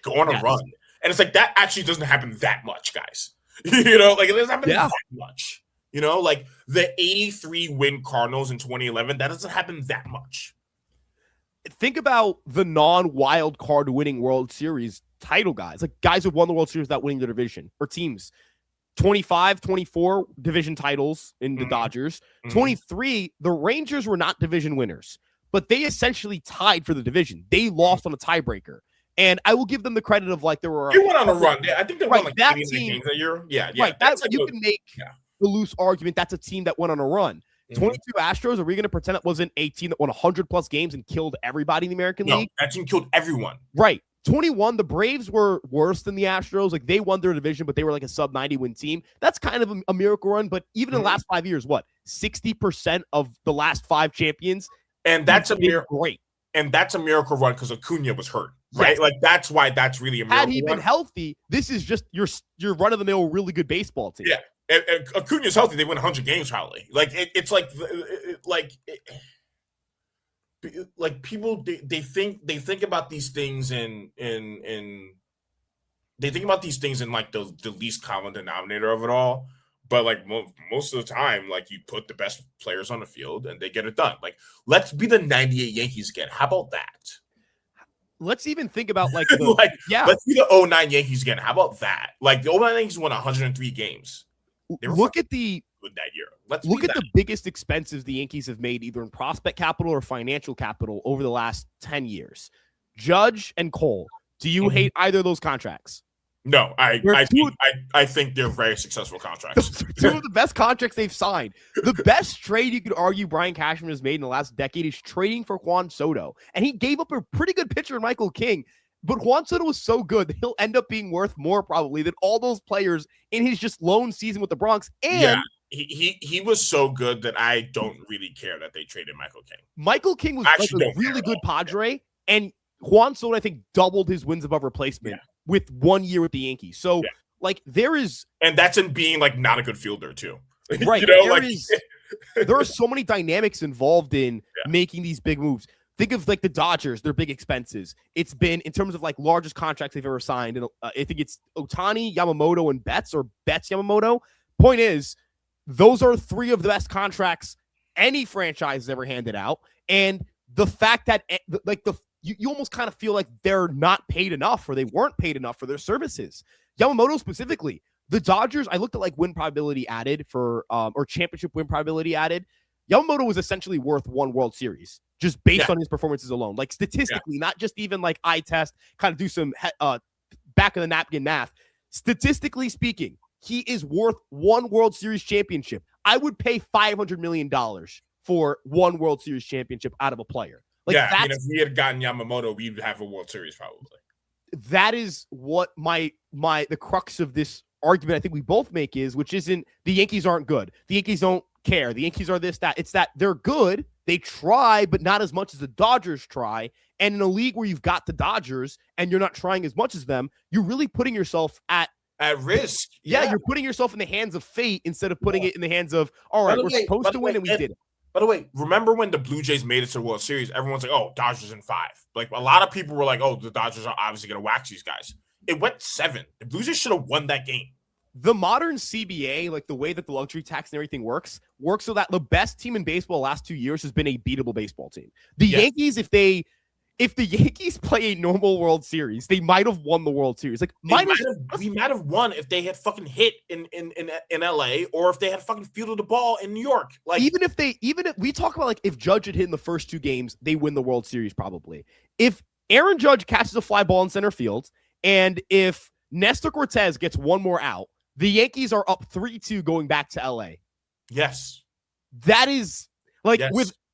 Speaker 1: go on a run. And it's like, that actually doesn't happen that much, guys. It doesn't happen that much. Like the 83 win Cardinals in 2011, that doesn't happen that much.
Speaker 3: Think about the non-wild card winning World Series title guys, like guys who won the World Series without winning their division, or teams. 25, 24 division titles in the Dodgers. 23, the Rangers were not division winners, but they essentially tied for the division. They lost on a tiebreaker. And I will give them the credit of they
Speaker 1: went on a run. I think they won
Speaker 3: that
Speaker 1: 80
Speaker 3: team,
Speaker 1: games a year. Yeah.
Speaker 3: Right. You can make the loose argument that's a team that went on a run. 22 Astros, are we going to pretend that wasn't a team that won 100-plus games and killed everybody in the American League?
Speaker 1: That team killed everyone.
Speaker 3: Right. 21, the Braves were worse than the Astros. Like, they won their division, but they were like a sub-90 win team. That's kind of a miracle run, but even in the last 5 years, 60% of the last 5 champions?
Speaker 1: And that's a miracle.
Speaker 3: Great.
Speaker 1: And that's a miracle run because Acuna was hurt, right? Yes. Like, that's why that's really a miracle
Speaker 3: run. Had he been healthy, this is just your run-of-the-mill really good baseball team.
Speaker 1: Yeah. And Acuna's healthy, they win 100 games probably. Like people they think about these things in they think about these things in like the least common denominator of it all. But like most of the time, like, you put the best players on the field and they get it done. Like, let's be the 98 Yankees again. How about that?
Speaker 3: Let's even think about let's be
Speaker 1: the 09 Yankees again. How about that? Like, the 09 Yankees won 103 games.
Speaker 3: Look at the
Speaker 1: that year.
Speaker 3: Look at the biggest expenses the Yankees have made, either in prospect capital or financial capital, over the last 10 years. Judge and Cole. Do you hate either of those contracts?
Speaker 1: No, I think they're very successful contracts.
Speaker 3: Two of the best contracts they've signed. The best trade you could argue Brian Cashman has made in the last decade is trading for Juan Soto. And he gave up a pretty good pitcher in Michael King. But Juan Soto was so good that he'll end up being worth more probably than all those players in his just lone season with the Bronx. And
Speaker 1: he was so good that I don't really care that they traded Michael King.
Speaker 3: Michael King was like a really good Padre, and Juan Soto, I think, doubled his wins above replacement with 1 year with the Yankees. So, there is...
Speaker 1: And that's in being, not a good fielder, too.
Speaker 3: Right. There are so many dynamics involved in making these big moves. Think of the Dodgers, their big expenses. It's been, in terms of largest contracts they've ever signed, and I think it's Ohtani, Yamamoto, and Betts, or Betts, Yamamoto. Point is, those are 3 of the best contracts any franchise has ever handed out. And the fact that you almost kind of feel like they're not paid enough, or they weren't paid enough for their services. Yamamoto specifically, the Dodgers, I looked at win probability added for, or championship win probability added. Yamamoto was essentially worth 1 World Series just based on his performances alone. Statistically, not just even eye test, kind of do some back of the napkin math. Statistically speaking, he is worth 1 World Series championship. I would pay $500 million for 1 World Series championship out of a player. Like
Speaker 1: yeah, I mean, if we had gotten Yamamoto, we'd have a World Series probably.
Speaker 3: that is what the crux of this argument I think we both make is, which isn't the Yankees aren't good. The Yankees don't care. The Yankees are this, that. It's that they're good. They try, but not as much as the Dodgers try. And in a league where you've got the Dodgers and you're not trying as much as them, you're really putting yourself at
Speaker 1: risk.
Speaker 3: Yeah, you're putting yourself in the hands of fate instead of putting it in the hands of, all right, we're supposed to win and we did it.
Speaker 1: By the way, remember when the Blue Jays made it to the World Series? Everyone's like, oh, Dodgers in 5. Like, a lot of people were like, oh, the Dodgers are obviously going to wax these guys. It went 7. The Blue Jays should have won that game.
Speaker 3: The modern CBA, like the way that the luxury tax and everything works so that the best team in baseball the last 2 years has been a beatable baseball team. The Yankees, if the Yankees play a normal World Series, they might have won the World Series. Like,
Speaker 1: we might have won if they had fucking hit in LA, or if they had fucking fielded the ball in New York. Like,
Speaker 3: even if we talk about, like, if Judge had hit in the first 2 games, they win the World Series probably. If Aaron Judge catches a fly ball in center field, and if Nestor Cortez gets one more out, the Yankees are up 3-2 going back to LA.
Speaker 1: Yes.
Speaker 3: That is like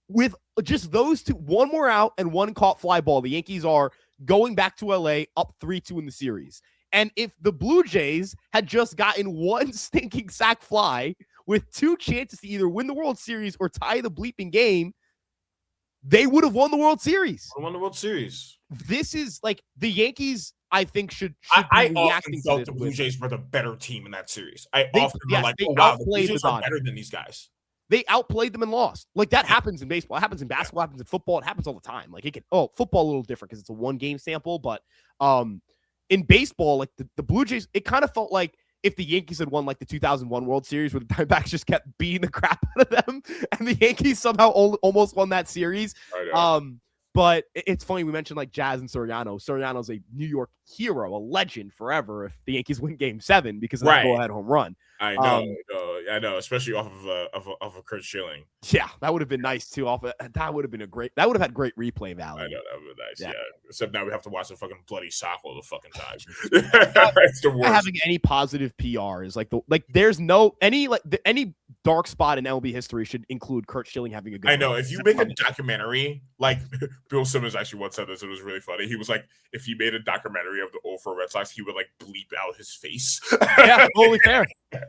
Speaker 3: with just those two, one more out and one caught fly ball, the Yankees are going back to LA up 3-2 in the series. And if the Blue Jays had just gotten one stinking sac fly with 2 chances to either win the World Series or tie the bleeping game, they would have won the World Series. This is like the Yankees, I think, should
Speaker 1: I often felt the Blue Jays were the better team in that series. I often were like, oh, wow, the Blue Jays are better than these guys.
Speaker 3: They outplayed them and lost. Like, that happens in baseball. It happens in basketball. It happens in football. It happens all the time. Like, football a little different because it's a 1-game sample. But in baseball, like the Blue Jays, it kind of felt like if the Yankees had won like the 2001 World Series where the Diamondbacks just kept beating the crap out of them and the Yankees somehow almost won that series. But it's funny, we mentioned like Jazz and Soriano. Soriano's a New York hero, a legend forever if the Yankees win Game 7 because of that go-ahead home run.
Speaker 1: I know, especially off of a Kurt Schilling.
Speaker 3: Yeah, that would have been nice too. That would have been that would have had great replay value.
Speaker 1: I know, that would have been nice. Yeah. Except now we have to watch the fucking bloody sock all the fucking time. It's the worst.
Speaker 3: Not having any positive PR is there's no any dark spot in MLB history should include Kurt Schilling having a good.
Speaker 1: I know. If you make a documentary, like Bill Simmons actually once said this, it was really funny. He was like, if he made a documentary of the 0-4 Red Sox, he would like bleep out his face.
Speaker 3: Yeah, totally fair.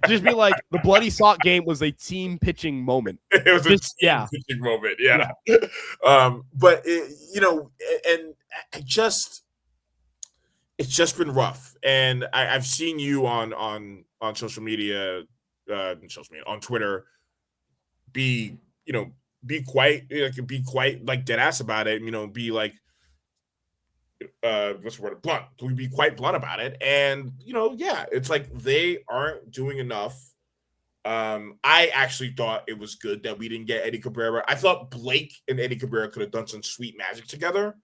Speaker 3: Just be like, the bloody sock game was a team pitching moment.
Speaker 1: It was a team pitching moment. Yeah. But and it's just been rough. And I've seen you on social media, on Twitter, be quite like dead ass about it. Be like, what's the word? Blunt. We be quite blunt about it. And it's like they aren't doing enough. I actually thought it was good that we didn't get Eddie Cabrera. I thought Blake and Eddie Cabrera could have done some sweet magic together.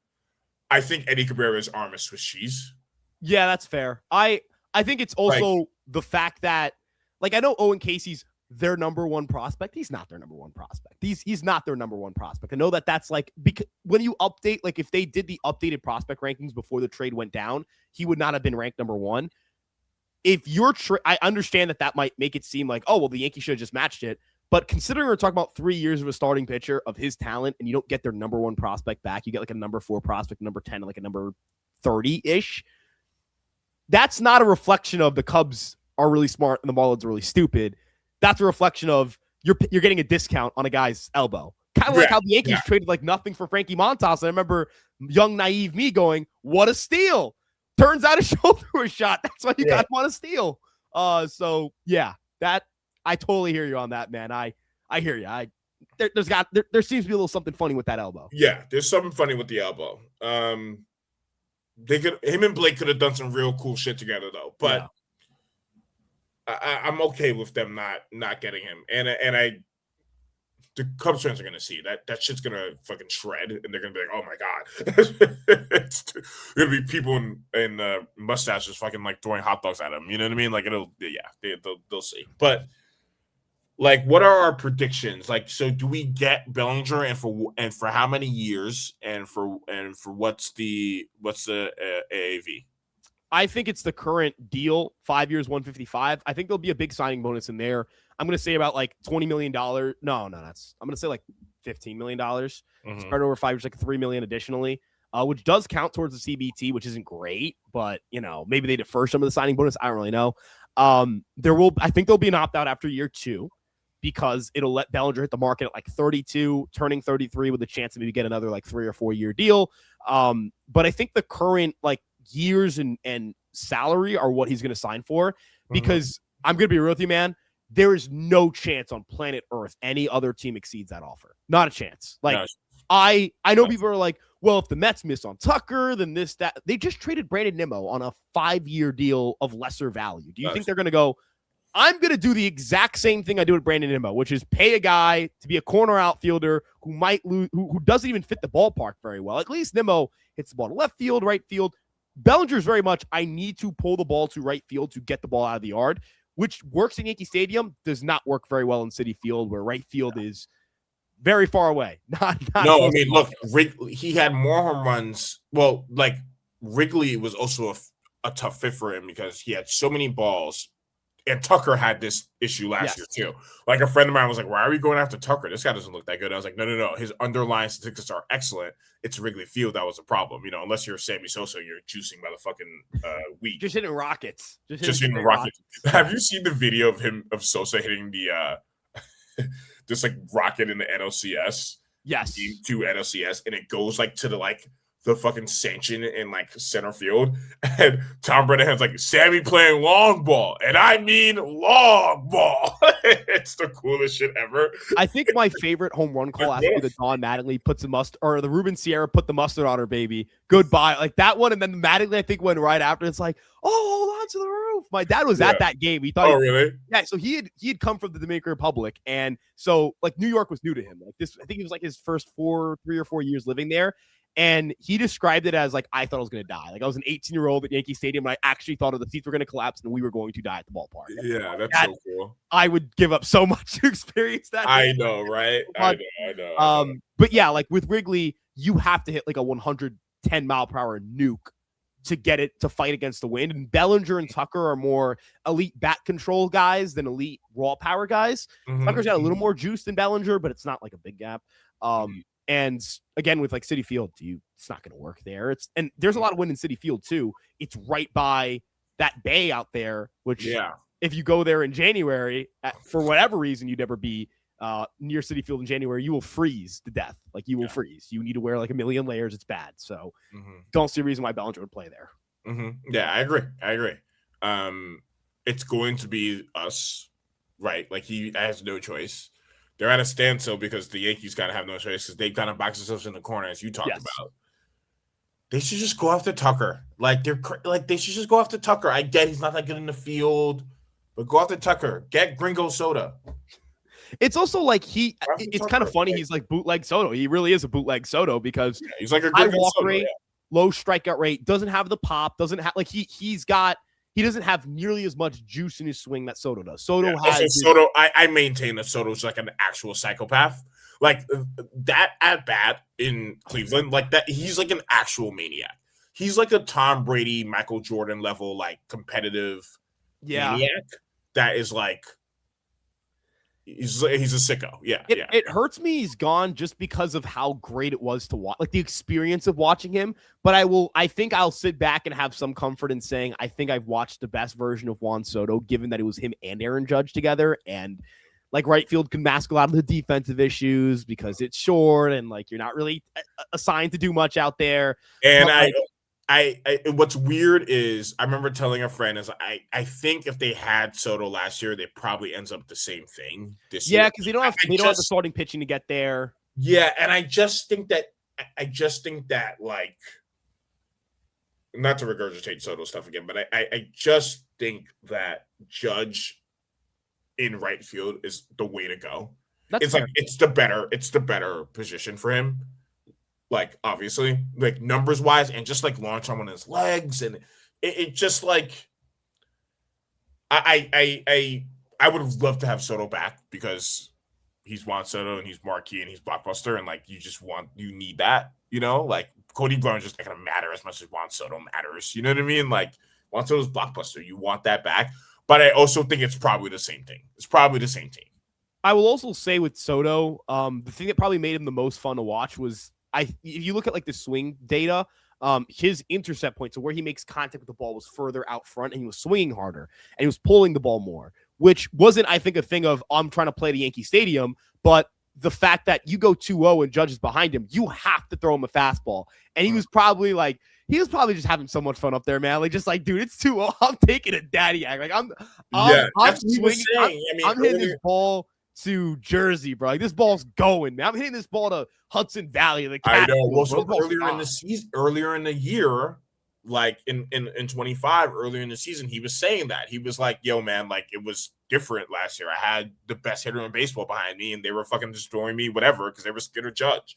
Speaker 1: I think Eddie Cabrera's arm is Swiss cheese.
Speaker 3: Yeah, that's fair. I think it's also the fact that, like, I know Owen Casey's their number 1 prospect. He's not their number 1 prospect. He's not their number 1 prospect. I know that's like, because when you update, like if they did the updated prospect rankings before the trade went down, he would not have been ranked number 1. If you're I understand that might make it seem like, oh, well, the Yankees should have just matched it. But considering we're talking about 3 years of a starting pitcher of his talent and you don't get their number 1 prospect back, you get like a number 4 prospect, number 10, like a number 30-ish. That's not a reflection of the Cubs are really smart and the Marlins are really stupid. That's a reflection of you're getting a discount on a guy's elbow. Kind of like how the Yankees traded like nothing for Frankie Montas. And I remember young, naive me going, what a steal. Turns out his shoulder was shot. That's why you got him on a steal. So yeah, that I totally hear you on that, man. I hear you. There seems to be a little something funny with that elbow.
Speaker 1: Yeah, there's something funny with the elbow. Him and Blake could have done some real cool shit together though. But I'm okay with them not getting him. And the Cubs fans are gonna see that shit's gonna fucking shred, and they're gonna be like, "Oh my god!" It's gonna be people in mustaches fucking like throwing hot dogs at them. You know what I mean? Like they'll see. But like, what are our predictions? Like, so do we get Bellinger and for how many years and for what's the AAV?
Speaker 3: I think it's the current deal, 5 years, 155. I think there'll be a big signing bonus in there. I'm going to say about like $20 million. No, I'm going to say like $15 million.
Speaker 1: Mhm.
Speaker 3: Spread over 5 years, like $3 million additionally, which does count towards the CBT, which isn't great, but maybe they defer some of the signing bonus. I don't really know. I think there'll be an opt-out after year 2 because it'll let Bellinger hit the market at like 32, turning 33 with a chance to maybe get another like 3 or 4 year deal. But I think the current like years and salary are what he's going to sign for, because I'm going to be real with you, man. There is no chance on planet Earth any other team exceeds that offer. Not a chance. Like, I know people are like, well, if the Mets miss on Tucker, then this, that. They just traded Brandon Nimmo on a 5-year deal of lesser value. Do you think they're going to go, I'm going to do the exact same thing I do with Brandon Nimmo, which is pay a guy to be a corner outfielder who might lose, who doesn't even fit the ballpark very well. At least Nimmo hits the ball to left field, right field. Bellinger's very much, I need to pull the ball to right field to get the ball out of the yard, which works in Yankee Stadium, does not work very well in Citi Field, where right field is very far away.
Speaker 1: No, I mean, look, he had more home runs. Well, like Wrigley was also a tough fit for him because he had so many balls. And Tucker had this issue last year too. Like a friend of mine was like, "Why are we going after Tucker? This guy doesn't look that good." I was like, "No. His underlying statistics are excellent. It's Wrigley Field that was a problem. Unless you're Sammy Sosa, you're juicing by the fucking week.
Speaker 3: Just hitting rockets.
Speaker 1: Just hitting rockets. Have you seen the video of Sosa hitting the this like rocket in the NLCS?
Speaker 3: Yes.
Speaker 1: Game 2 NLCS, and it goes like to the fucking sanction in like center field, and Tom Brennahan's like, Sammy playing long ball, and I mean long ball. It's the coolest shit ever.
Speaker 3: I think my favorite home run call has to be the Don Mattingly puts the mustard, or the Ruben Sierra put the mustard on her baby. Goodbye, like that one, and then Mattingly I think went right after. It's like, oh, hold on to the roof. My dad was at that game. He thought,
Speaker 1: really?
Speaker 3: Yeah. So he had come from the Dominican Republic, and so like New York was new to him. Like this, I think it was like his first 3 or 4 years living there. And he described it as like, I thought I was going to die. Like I was an 18-year-old at Yankee Stadium, and I actually thought the seats were going to collapse and we were going to die at the ballpark.
Speaker 1: Yeah, that's so cool.
Speaker 3: I would give up so much to experience that.
Speaker 1: I know, right? I know.
Speaker 3: But yeah, like with Wrigley, you have to hit like a 110 mile per hour nuke to get it to fight against the wind. And Bellinger and Tucker are more elite bat control guys than elite raw power guys. Tucker's got a little more juice than Bellinger, but it's not like a big gap. And again, with like Citi Field, it's not going to work there. And there's a lot of wind in Citi Field too. It's right by that bay out there, which if you go there in January, for whatever reason, you'd never be near Citi Field in January, you will freeze to death. Like you will freeze. You need to wear like a million layers. It's bad. So don't see a reason why Bellinger would play there.
Speaker 1: Yeah, I agree. It's going to be us, right? Like he has no choice. They're at a standstill because the Yankees kind of have no choice because they kind of box themselves in the corner, as you talked about. They should just go after Tucker. Like they should just go after Tucker. I get he's not that good in the field, but go after Tucker. Get Gringo Soda.
Speaker 3: It's also like it's kind of funny. He's like bootleg Soto. He really is a bootleg Soto because
Speaker 1: he's like a
Speaker 3: high walk rate, low strikeout rate, doesn't have the pop, doesn't have like he doesn't have nearly as much juice in his swing that Soto does. Soto has
Speaker 1: Soto. I maintain that Soto's like an actual psychopath. Like that at bat in Cleveland, like that, he's like an actual maniac. He's like a Tom Brady, Michael Jordan level, like competitive maniac. That is like he's a sicko. It
Speaker 3: hurts me he's gone just because of how great it was to watch, like the experience of watching him. But I think I'll sit back and have some comfort in saying I think I've watched the best version of Juan Soto, given that it was him and Aaron Judge together. And like right field can mask a lot of the defensive issues because it's short and like you're not really assigned to do much out there.
Speaker 1: And I what's weird is I remember telling a friend is I think if they had Soto last year, they probably ends up the same thing this year.
Speaker 3: Yeah, because they don't have the starting pitching to get there.
Speaker 1: Yeah, and I just think that like, not to regurgitate Soto stuff again, but I just think that Judge in right field is the way to go. It's fair. Like it's the better position for him. Like obviously, like numbers wise, and just like launch on his legs, and it just like I would love to have Soto back because he's Juan Soto and he's marquee and he's blockbuster, and like you need that, like Cody Bellinger's just not gonna matter as much as Juan Soto matters. You know what I mean? Like Juan Soto's blockbuster, you want that back, but I also think it's probably the same thing. It's probably the same team.
Speaker 3: I will also say with Soto, the thing that probably made him the most fun to watch was if you look at like the swing data, his intercept point, so where he makes contact with the ball, was further out front, and he was swinging harder, and he was pulling the ball more, which wasn't, I think, a thing of I'm trying to play to Yankee Stadium, but the fact that you go 2-0 and Judge is behind him, you have to throw him a fastball, and he was probably just having so much fun up there, man. Like, just like, dude, it's 2-0. I'm taking a daddy act. Like, I'm swinging. I'm hitting this ball to Jersey, bro. Like, this ball's going, man. I'm hitting this ball to Hudson Valley.
Speaker 1: I know. Well, so earlier in the year, like in 25, earlier in the season, he was saying that. He was like, yo, man, like, it was different last year. I had the best hitter in baseball behind me, and they were fucking destroying me, whatever, because they were scared of Judge.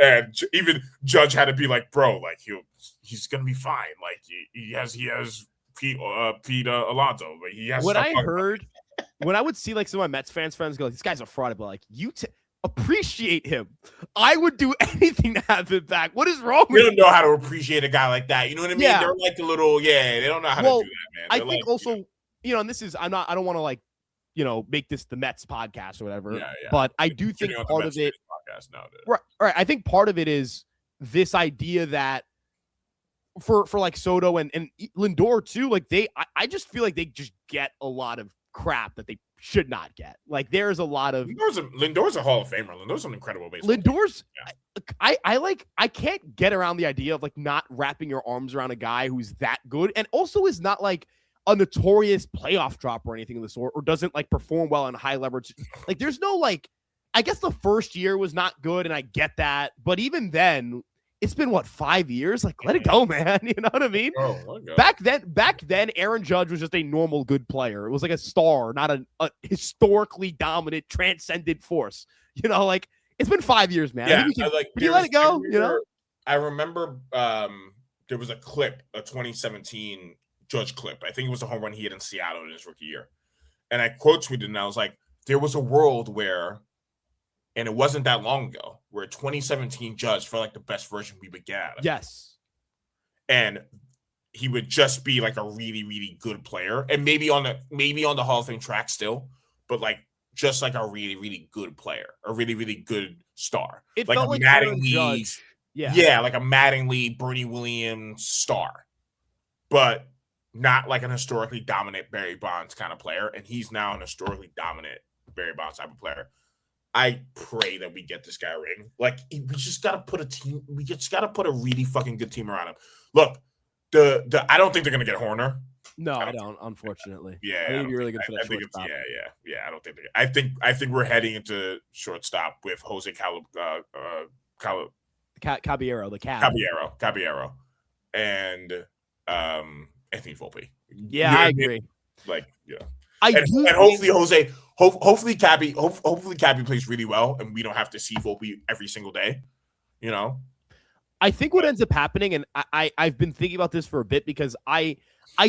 Speaker 1: And even Judge had to be like, bro, like, he's gonna be fine. Like, he has Pete Alonso, but he has.
Speaker 3: What I heard when I would see like some of my Mets friends go, this guy's a fraud, but like, appreciate him. I would do anything to have him back. What is wrong with you?
Speaker 1: They don't know how to appreciate a guy like that. You know what I mean?
Speaker 3: Yeah.
Speaker 1: They're like a little, they don't know how to do that, man.
Speaker 3: I think also, and this is, I don't want to like, make this the Mets podcast or whatever.
Speaker 1: Yeah.
Speaker 3: But I do think part of it, right. I think part of it is this idea that for like Soto and Lindor too, like I just feel like they just get a lot of crap that they should not get. Like, there's a lot of
Speaker 1: Lindor's a Hall of Famer. Lindor's an incredible baseball
Speaker 3: Lindor's player. I can't get around the idea of like not wrapping your arms around a guy who's that good and also is not like a notorious playoff drop or anything of the sort, or doesn't like perform well in high leverage. Like, there's no like, I guess the first year was not good, and I get that, but even then, it's been 5 years? Like, let it go, man. You know what I mean?
Speaker 1: Oh,
Speaker 3: back then, Aaron Judge was just a normal good player. It was like a star, not a historically dominant, transcendent force. Like, it's been 5 years, man.
Speaker 1: Yeah,
Speaker 3: can you let it go?
Speaker 1: I remember there was a clip, a 2017 Judge clip. I think it was a home run he hit in Seattle in his rookie year. And I quote tweeted, and I was like, there was a world where, and it wasn't that long ago, where 2017 Judge felt like the best version we would get out of him.
Speaker 3: Yes.
Speaker 1: And he would just be like a really, really good player. And maybe on the Hall of Fame track still, but like just like a really, really good player, a really, really good star.
Speaker 3: It
Speaker 1: like
Speaker 3: felt
Speaker 1: a
Speaker 3: like
Speaker 1: Mattingly,
Speaker 3: Judge.
Speaker 1: Yeah, like a Mattingly, Bernie Williams star. But not like an historically dominant Barry Bonds kind of player. And he's now an historically dominant Barry Bonds type of player. I pray that we get this guy a ring. Like, we just gotta put a team. We just gotta put a really fucking good team around him. Look, I don't think they're gonna get Horner.
Speaker 3: No, I don't. Unfortunately,
Speaker 1: yeah,
Speaker 3: I think it'd be really good for that
Speaker 1: I think
Speaker 3: shortstop.
Speaker 1: Yeah. I don't think. I think we're heading into shortstop with Jose
Speaker 3: Caballero, the Cab.
Speaker 1: Caballero, and Anthony Volpe.
Speaker 3: Yeah, I agree.
Speaker 1: Like, yeah.
Speaker 3: And
Speaker 1: hopefully Cabby plays really well, and we don't have to see Volpe every single day.
Speaker 3: I think what ends up happening, and I've been thinking about this for a bit, because I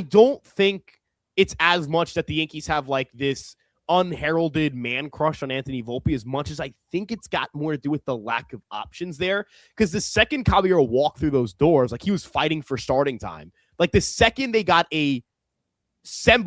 Speaker 3: don't think it's as much that the Yankees have like this unheralded man crush on Anthony Volpe as much as I think it's got more to do with the lack of options there. Because the second Caballero walked through those doors, like, he was fighting for starting time. Like, the second they got a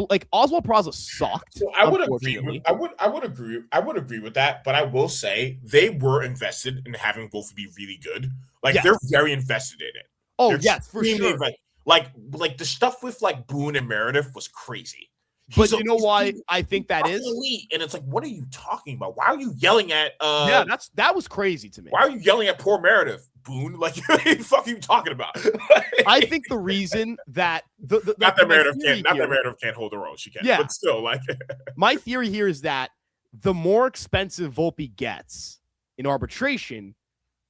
Speaker 3: like, Oswald Peraza sucked.
Speaker 1: So I would agree. I would agree with that. But I will say they were invested in having Volpe be really good. Like, yes. They're very invested in it.
Speaker 3: Oh,
Speaker 1: they're
Speaker 3: yes, for sure.
Speaker 1: Like the stuff with like Boone and Meredith was crazy.
Speaker 3: But you know why I think that is?
Speaker 1: Elite. And it's like, what are you talking about? Why are you yelling at
Speaker 3: that was crazy to me.
Speaker 1: Why are you yelling at poor Meredith, Boone? Like, what the fuck are you talking about?
Speaker 3: I think the reason that
Speaker 1: not that Meredith can't hold her own. She can. But still, like,
Speaker 3: my theory here is that the more expensive Volpe gets in arbitration,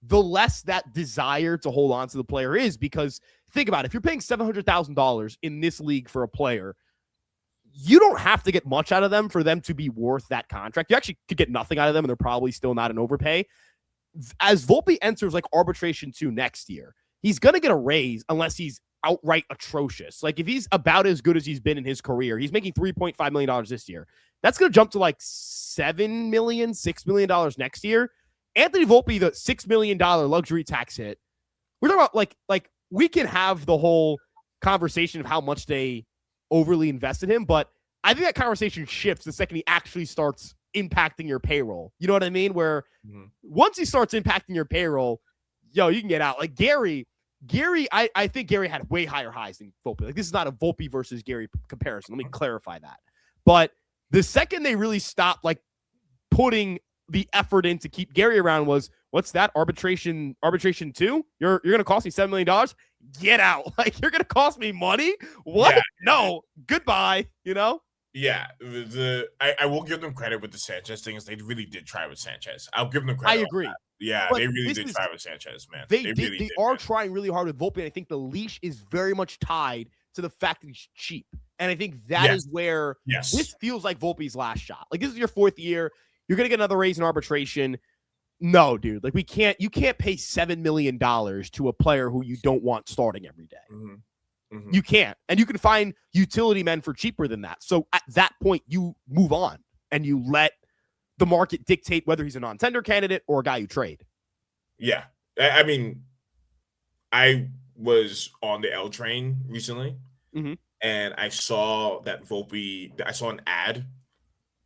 Speaker 3: the less that desire to hold on to the player is. Because think about it, if you're paying $700,000 in this league for a player, you don't have to get much out of them for them to be worth that contract. You actually could get nothing out of them, and they're probably still not an overpay. As Volpe enters like arbitration 2 next year, he's going to get a raise unless he's outright atrocious. Like, if he's about as good as he's been in his career, he's making $3.5 million this year. That's going to jump to like $6 million next year. Anthony Volpe, the $6 million luxury tax hit. We're talking about like we can have the whole conversation of how much they overly invested him, but I think that conversation shifts the second he actually starts impacting your payroll. You know what I mean? Where once he starts impacting your payroll, you can get out. Like Gary, I think Gary had way higher highs than Volpe. Like this is not a Volpe versus Gary comparison. Let me clarify that. But the second they really stopped like putting the effort in to keep Gary around was, what's that? Arbitration 2? You're gonna cost me $7 million? Get out. Like you're gonna cost me money? What? Yeah. No, goodbye,
Speaker 1: Yeah, I will give them credit with the Sanchez things. They really did try with Sanchez. I'll give them credit.
Speaker 3: I agree.
Speaker 1: Yeah, but they really did try with Sanchez, man.
Speaker 3: They are trying really hard with Volpe, and I think the leash is very much tied to the fact that he's cheap. And I think that is where this feels like Volpe's last shot. Like this is your 4th year. You're gonna get another raise in arbitration. No, dude. Like you can't pay $7 million to a player who you don't want starting every day. You can't. And you can find utility men for cheaper than that. So at that point, you move on and you let the market dictate whether he's a non-tender candidate or a guy you trade.
Speaker 1: Yeah. I mean, I was on the L train recently and I saw that I saw an ad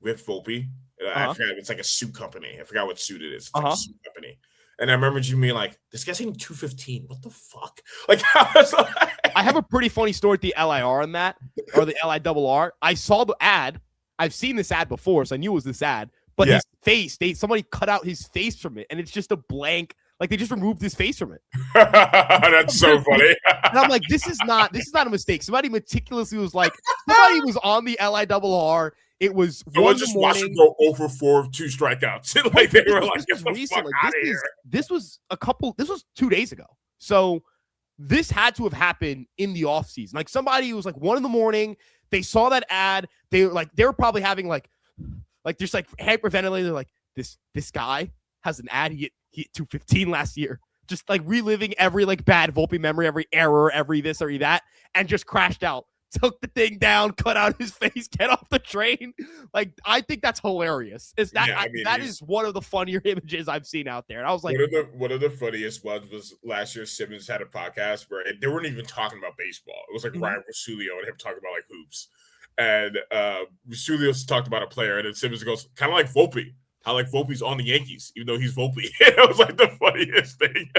Speaker 1: with Volpe. I forgot. It's like a suit company. I forgot what suit it is. It's like a suit company. And I remember you being like, this guy's hitting 215. What the fuck? Like,
Speaker 3: I have a pretty funny story at the LIR on that, or the LIRR. I saw the ad. I've seen this ad before, so I knew it was this ad. But his face, somebody cut out his face from it, and it's just a blank. Like they just removed his face from it.
Speaker 1: That's so funny.
Speaker 3: And I'm like, this is not a mistake. Somebody meticulously was like, somebody was on the LIRR. It was
Speaker 1: someone just watched him go over 4 of 2 strikeouts. Like they were like, "Get the fuck out of here."
Speaker 3: This was 2 days ago. So this had to have happened in the offseason. Like somebody was like 1 a.m. They saw that ad. They were probably having like just like hyperventilating. They're like, this guy has an ad. He hit 215 last year. Just like reliving every like bad Volpe memory, every error, every this or that, and just crashed out. Took the thing down, cut out his face, get off the train. Like, I think that's hilarious. That is one of the funnier images I've seen out there. And I was like,
Speaker 1: one of the funniest ones was last year. Simmons had a podcast where they weren't even talking about baseball. It was like Ryan Rosulio and him talking about like hoops. And Rosulio talked about a player, and then Simmons goes, kind of like Volpe. How like Volpe's on the Yankees, even though he's Volpe. It was like the funniest thing.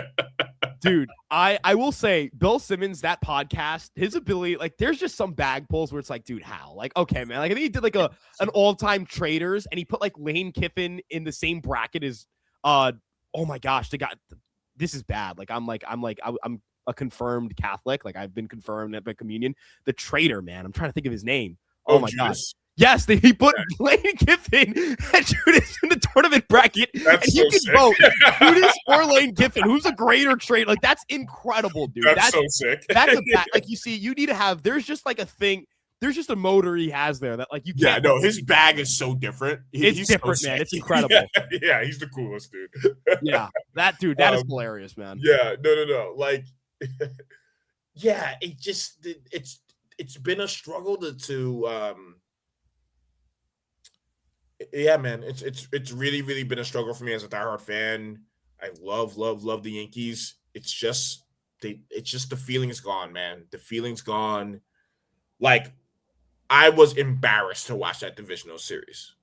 Speaker 3: Dude, I will say, Bill Simmons, that podcast, his ability, like, there's just some bag pulls where it's like, dude, how? Like, okay, man. Like, I think he did like an all-time traders, and he put like Lane Kiffin in the same bracket as, oh my gosh, this is bad. Like, I'm a confirmed Catholic. Like, I've been confirmed at my communion. The trader, man. I'm trying to think of his name. Oh my gosh. Yes, he put Lane Kiffin and Judas in the tournament bracket.
Speaker 1: That's
Speaker 3: and you can vote Judas or Lane Kiffin. Who's a greater trade? Like, that's incredible, dude.
Speaker 1: That's so sick.
Speaker 3: That's a bag. Like, you see, you need to have, there's just like a thing. There's just a motor he has there that like you can't.
Speaker 1: Yeah, no, his bag is so different.
Speaker 3: He's different, man. It's incredible.
Speaker 1: Yeah, he's the coolest dude.
Speaker 3: Yeah, that dude, that is hilarious, man.
Speaker 1: Yeah, no. Like, yeah, it's been a struggle to yeah, man, it's really, really been a struggle for me as a diehard fan. I love the Yankees. It's just the feeling's gone, man. The feeling's gone. Like, I was embarrassed to watch that divisional series.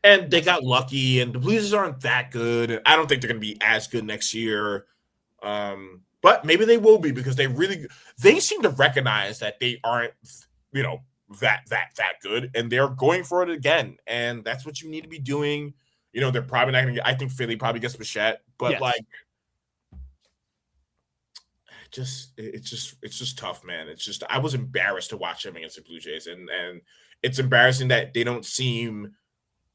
Speaker 1: And they got lucky, and the Blazers aren't that good. And I don't think they're going to be as good next year. But maybe they will be because they seem to recognize that they aren't, that good, and they're going for it again. And that's what you need to be doing. They're probably not going to get, I think Philly probably gets Bichette, but yes. Like, it's just tough, man. It's just, I was embarrassed to watch them against the Blue Jays, and it's embarrassing that they don't seem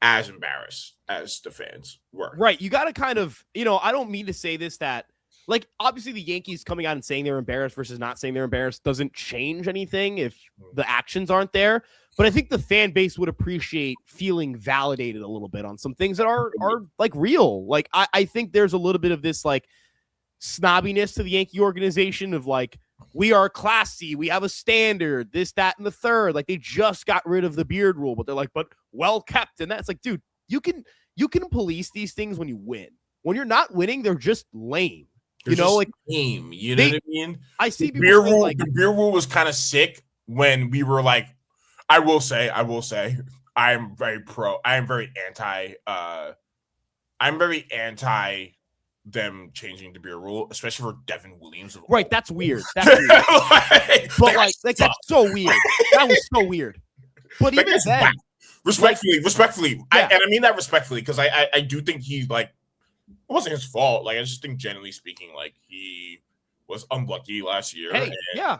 Speaker 1: as embarrassed as the fans were.
Speaker 3: Right. You got to kind of, I don't mean to say this, that like, obviously the Yankees coming out and saying they're embarrassed versus not saying they're embarrassed doesn't change anything if the actions aren't there. But I think the fan base would appreciate feeling validated a little bit on some things that are like real. Like, I think there's a little bit of this like snobbiness to the Yankee organization of like, we are classy, we have a standard, this, that, and the third. Like, they just got rid of the beard rule, but they're like, but well kept. And that's like, dude, you can police these things when you win. When you're not winning, they're just lame. Like
Speaker 1: lame. You know what I mean?
Speaker 3: I see
Speaker 1: the beer rule. Like, the beer rule was kind of sick when we were like, I will say, I am very pro. I am very anti. I'm very anti them changing the beer rule, especially for Devin Williams.
Speaker 3: Right, that's weird. That's weird. But like that's so weird. That was so weird. But even then,
Speaker 1: whack. Respectfully,
Speaker 3: Yeah.
Speaker 1: and I mean that respectfully, because I do think he's like, it wasn't his fault. Like, I just think generally speaking, like, he was unlucky last year.
Speaker 3: hey,
Speaker 1: and,
Speaker 3: yeah,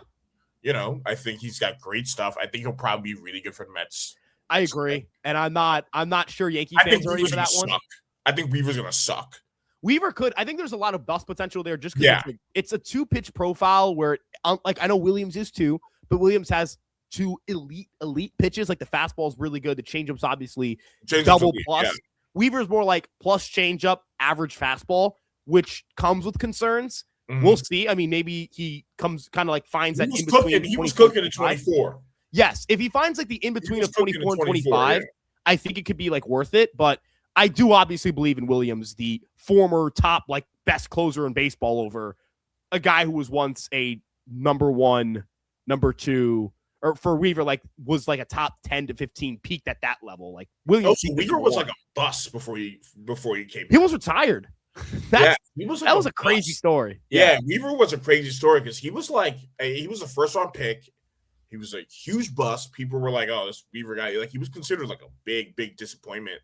Speaker 1: you know, I think he's got great stuff. I think he'll probably be really good for the Mets.
Speaker 3: I agree, and I'm not sure Yankee
Speaker 1: I
Speaker 3: fans
Speaker 1: think
Speaker 3: are ready
Speaker 1: Weaver's
Speaker 3: for
Speaker 1: gonna
Speaker 3: that one.
Speaker 1: suck. I think Weaver's gonna suck.
Speaker 3: Weaver could. I think there's a lot of bust potential there, just because it's a 2-pitch profile where, like, I know Williams is too, but Williams has 2 elite pitches. Like, the fastball is really good. The changeup's obviously double plus. Yeah. Weaver's more like plus changeup, average fastball, which comes with concerns. Mm-hmm. We'll see. I mean, maybe he comes kind of like finds that in between.
Speaker 1: He was cooking at 24.
Speaker 3: Yes, if he finds like the in between of 24 and 25, I think it could be like worth it. But I do obviously believe in Williams, the former top, like, best closer in baseball, over a guy who was once a number 1, number 2, or for Weaver, like, was like a top 10 to 15, peaked at that level. Like, Williams.
Speaker 1: Oh, so Weaver was like a bust before he came.
Speaker 3: He was retired.
Speaker 1: That was
Speaker 3: a crazy story.
Speaker 1: Yeah, Weaver was a crazy story because he was a first round pick. He was a huge bust. People were like, "Oh, this Weaver guy." Like, he was considered like a big disappointment.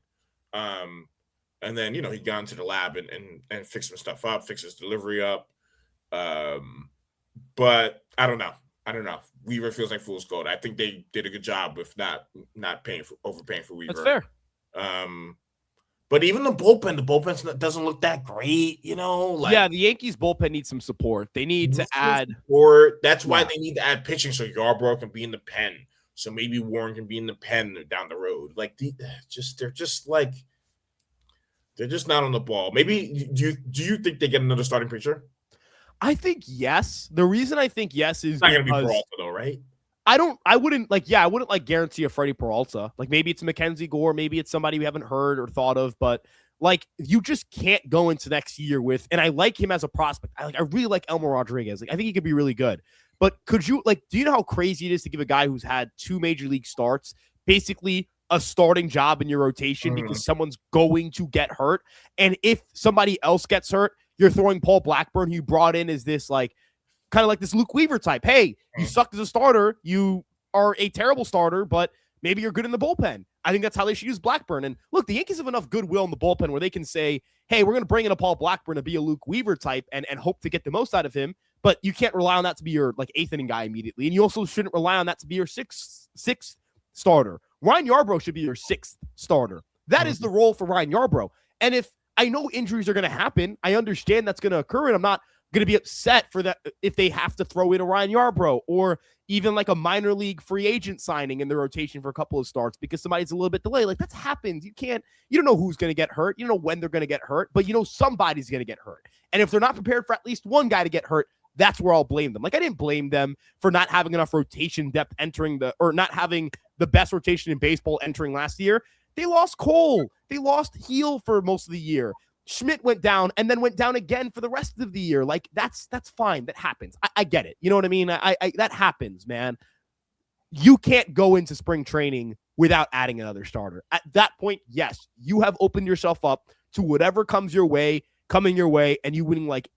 Speaker 1: And then, you know, he got into the lab and fixed some stuff up, fixed his delivery up. But I don't know. Weaver feels like fool's gold. I think they did a good job with not overpaying for Weaver.
Speaker 3: That's fair.
Speaker 1: But even the bullpen doesn't look that great, you know? Like,
Speaker 3: yeah, the Yankees bullpen needs some support. They need to add
Speaker 1: support. That's why they need to add pitching, so Yarbrough can be in the pen. So maybe Warren can be in the pen down the road. Like, they're just not on the ball. Maybe do you think they get another starting pitcher?
Speaker 3: I think yes. The reason I think yes is
Speaker 1: it's not going to be Peralta though, right?
Speaker 3: I wouldn't guarantee a Freddie Peralta. Like, maybe it's Mackenzie Gore, maybe it's somebody we haven't heard or thought of, but like, you just can't go into next year with, and I like him as a prospect. I really like Elmer Rodriguez. Like, I think he could be really good. But do you know how crazy it is to give a guy who's had 2 major league starts basically a starting job in your rotation because someone's going to get hurt? And if somebody else gets hurt, you're throwing Paul Blackburn, who you brought in as this, like, kind of like this Luke Weaver type. Hey, you sucked as a starter. You are a terrible starter, but maybe you're good in the bullpen. I think that's how they should use Blackburn. And look, the Yankees have enough goodwill in the bullpen where they can say, hey, we're going to bring in a Paul Blackburn to be a Luke Weaver type and hope to get the most out of him. But you can't rely on that to be your, like, 8th inning guy immediately. And you also shouldn't rely on that to be your sixth starter. Ryan Yarbrough should be your 6th starter. That is the role for Ryan Yarbrough. And if I know injuries are going to happen, I understand that's going to occur, and I'm not going to be upset for that if they have to throw in a Ryan Yarbrough or even like a minor league free agent signing in the rotation for a couple of starts because somebody's a little bit delayed. Like, that happens. You don't know who's going to get hurt. You don't know when they're going to get hurt, but you know somebody's going to get hurt. And if they're not prepared for at least one guy to get hurt, that's where I'll blame them. Like, I didn't blame them for not having enough rotation depth or not having the best rotation in baseball entering last year. They lost Cole. They lost Heel for most of the year. Schmidt went down and then went down again for the rest of the year. Like, that's fine. That happens. I get it. You know what I mean? I that happens, man. You can't go into spring training without adding another starter. At that point, yes, you have opened yourself up to whatever coming your way, and you winning like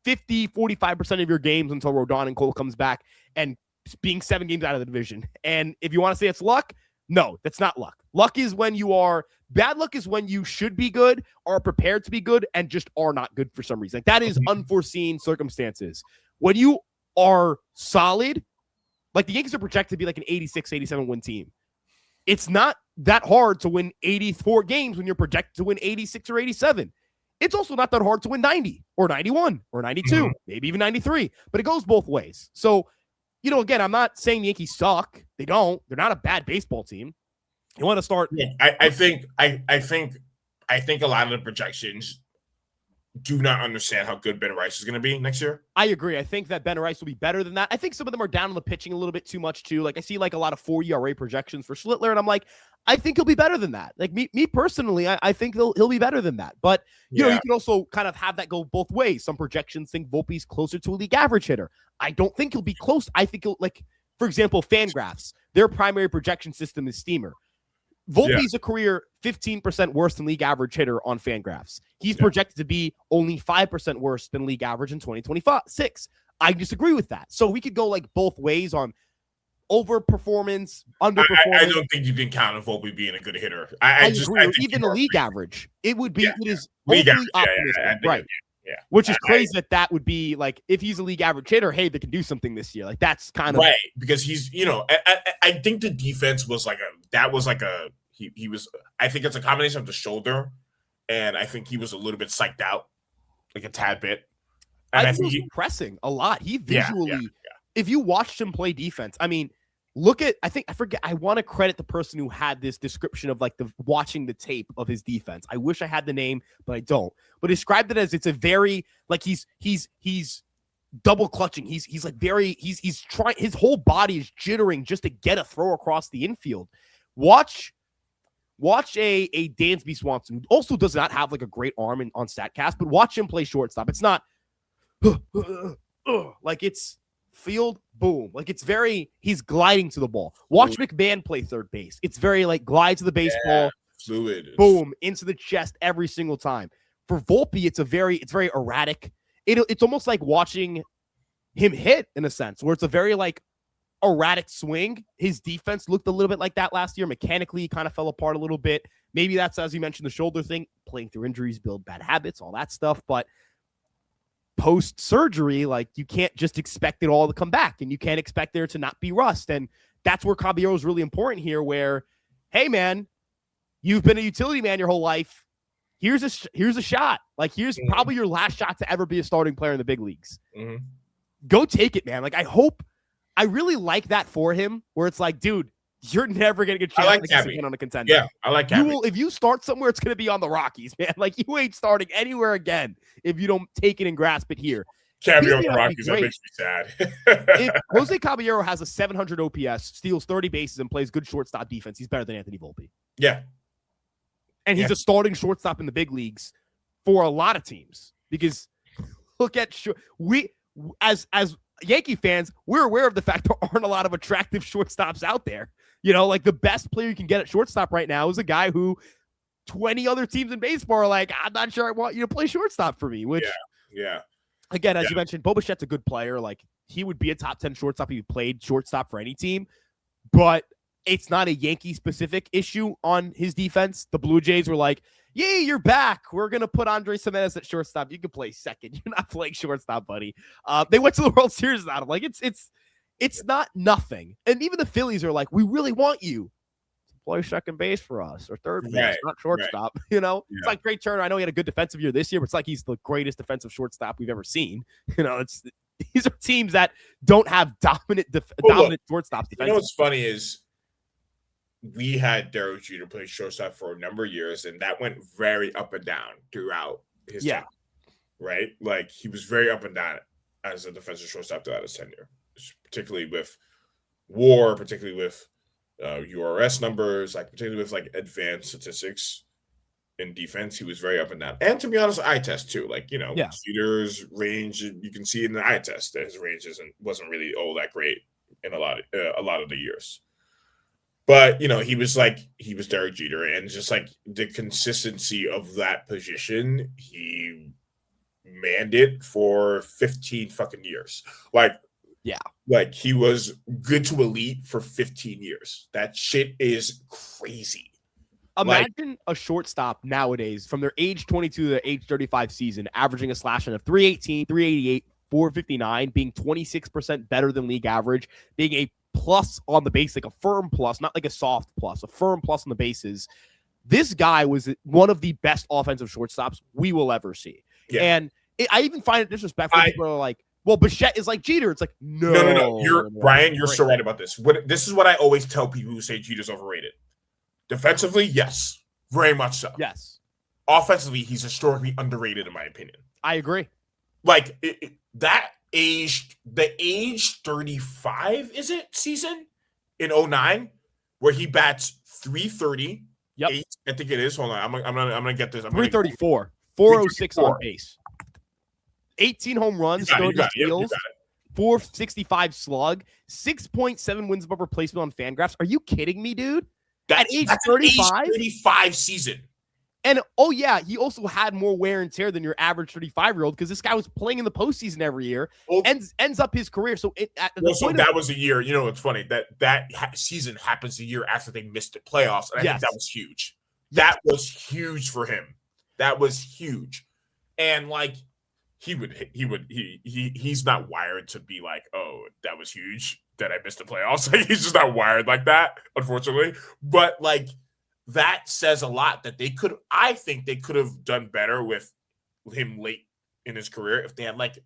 Speaker 3: 45% of your games until Rodon and Cole comes back and being 7 games out of the division. And if you want to say it's luck, no, that's not luck. Bad luck is when you should be good, are prepared to be good, and just are not good for some reason. Like, that is unforeseen circumstances. When you are solid, like the Yankees are projected to be like an 86, 87 win team. It's not that hard to win 84 games when you're projected to win 86 or 87. It's also not that hard to win 90 or 91 or 92, maybe even 93, but it goes both ways. So, again, I'm not saying the Yankees suck. They don't. They're not a bad baseball team. You want to start?
Speaker 1: Yeah, I think a lot of the projections do not understand how good Ben Rice is going to be next year.
Speaker 3: I agree. I think that Ben Rice will be better than that. I think some of them are down on the pitching a little bit too much too. Like, I see like a lot of 4 ERA projections for Schlittler, and I'm like, I think he'll be better than that. Like, me personally, I think he'll be better than that. But you know, you can also kind of have that go both ways. Some projections think Volpe's closer to a league average hitter. I don't think he'll be close. I think he'll, like, for example, Fangraphs, their primary projection system is Steamer. Volpe's a career 15% worse than league average hitter on Fangraphs. He's projected to be only 5% worse than league average in 2026. I disagree with that. So we could go like both ways on overperformance, underperformance.
Speaker 1: I don't think you can count on Volpe being a good hitter. I
Speaker 3: agree.
Speaker 1: think
Speaker 3: even the league average, it would be. It is
Speaker 1: league average,
Speaker 3: optimistic, right?
Speaker 1: Yeah.
Speaker 3: Which is crazy that would be like if he's a league average hitter, hey, they can do something this year. Like that's kind of
Speaker 1: right because he's I think the defense was he was. I think it's a combination of the shoulder, and I think he was a little bit psyched out, like a tad bit. And
Speaker 3: I think he was pressing a lot. He visually, if you watched him play defense, I mean, look at, I want to credit the person who had this description of like watching the tape of his defense. I wish I had the name, but I don't. But described it as it's a very, like he's double clutching. He's like very, he's trying, his whole body is jittering just to get a throw across the infield. Watch a Dansby Swanson, who also does not have like a great arm on StatCast, but watch him play shortstop. It's not like it's field, boom. Like it's very, he's gliding to the ball. Watch McMahon play third base. It's very like glide to the baseball,
Speaker 1: fluid,
Speaker 3: boom, into the chest every single time. For Volpe, it's very erratic. It's almost like watching him hit in a sense, where it's a very like erratic swing. His defense looked a little bit like that last year. Mechanically, he kind of fell apart a little bit. Maybe that's, as you mentioned, the shoulder thing, playing through injuries, build bad habits, all that stuff. But post-surgery, like you can't just expect it all to come back, and you can't expect there to not be rust. And that's where Caballero is really important here, where, hey, man, you've been a utility man your whole life. Here's a shot. Like, here's probably your last shot to ever be a starting player in the big leagues. Go take it, man. Like, I really like that for him, where it's like, dude, you're never going to get a chance to on a contender.
Speaker 1: Yeah, I like Cabby.
Speaker 3: If you start somewhere, it's going to be on the Rockies, man. Like, you ain't starting anywhere again if you don't take it and grasp it here.
Speaker 1: Cabby on the Rockies, that makes me sad.
Speaker 3: If Jose Caballero has a 700 OPS, steals 30 bases, and plays good shortstop defense, he's better than Anthony Volpe.
Speaker 1: Yeah.
Speaker 3: And he's a starting shortstop in the big leagues for a lot of teams. Because look at as Yankee fans, we're aware of the fact there aren't a lot of attractive shortstops out there. You know, like the best player you can get at shortstop right now is a guy who 20 other teams in baseball are like, I'm not sure I want you to play shortstop for me. Which, again, as you mentioned, Bo Bichette's a good player. Like, he would be a top 10 shortstop if he played shortstop for any team. But it's not a Yankee-specific issue on his defense. The Blue Jays were like, yay, you're back. We're going to put Andres Gimenez at shortstop. You can play second. You're not playing shortstop, buddy. They went to the World Series without him. Like, it's not nothing. And even the Phillies are like, we really want you to play second base for us or third base, not shortstop. Right. You know, it's like Trey Turner. I know he had a good defensive year this year, but it's like he's the greatest defensive shortstop we've ever seen. You know, these are teams that don't have dominant shortstops.
Speaker 1: You know what's funny is we had Derek Jeter play shortstop for a number of years, and that went very up and down throughout his tenure, right? Like, he was very up and down as a defensive shortstop throughout his tenure, particularly with WAR, particularly with URS numbers, like particularly with like advanced statistics in defense. He was very up and down. And to be honest, eye test too. Like, you know, Jeter's range, you can see in the eye test that his range wasn't really all that great in a lot of the years. But, you know, he was Derek Jeter, and just like the consistency of that position, he manned it for 15 fucking years. Like he was good to elite for 15 years. That shit is crazy.
Speaker 3: Imagine a shortstop nowadays from their age 22 to their age 35 season, averaging a slash line of 318, 388, 459, being 26% better than league average, being a plus on the base, like a firm plus, not like a soft plus, a firm plus on the bases. This guy was one of the best offensive shortstops we will ever see. Yeah. And I even find it disrespectful. People are like, well, Bichette is like Jeter. It's like, no.
Speaker 1: Brian, you're so right about this. This is what I always tell people who say Jeter's overrated. Defensively, yes. Very much so.
Speaker 3: Yes.
Speaker 1: Offensively, he's historically underrated, in my opinion.
Speaker 3: I agree.
Speaker 1: Like, the age 35, is it, season in 09, where he bats 330.
Speaker 3: Yep.
Speaker 1: I think it is. Hold on. I'm gonna get this.
Speaker 3: 334. 406 on base. 18 home runs, 30 steals. 465 slug, 6.7 wins above replacement on Fangraphs. Are you kidding me, dude? At age 35?
Speaker 1: 35 season.
Speaker 3: And, oh, yeah, he also had more wear and tear than your average 35-year-old because this guy was playing in the postseason every year, ends up his career. So
Speaker 1: that was a year. You know, it's funny that season happens a year after they missed the playoffs. And I think that was huge. That was huge for him. That was huge. And, like, he's not wired to be like, oh, that was huge that I missed the playoffs. Like, he's just not wired like that, unfortunately. But, like, that says a lot that I think they could have done better with him late in his career if they had like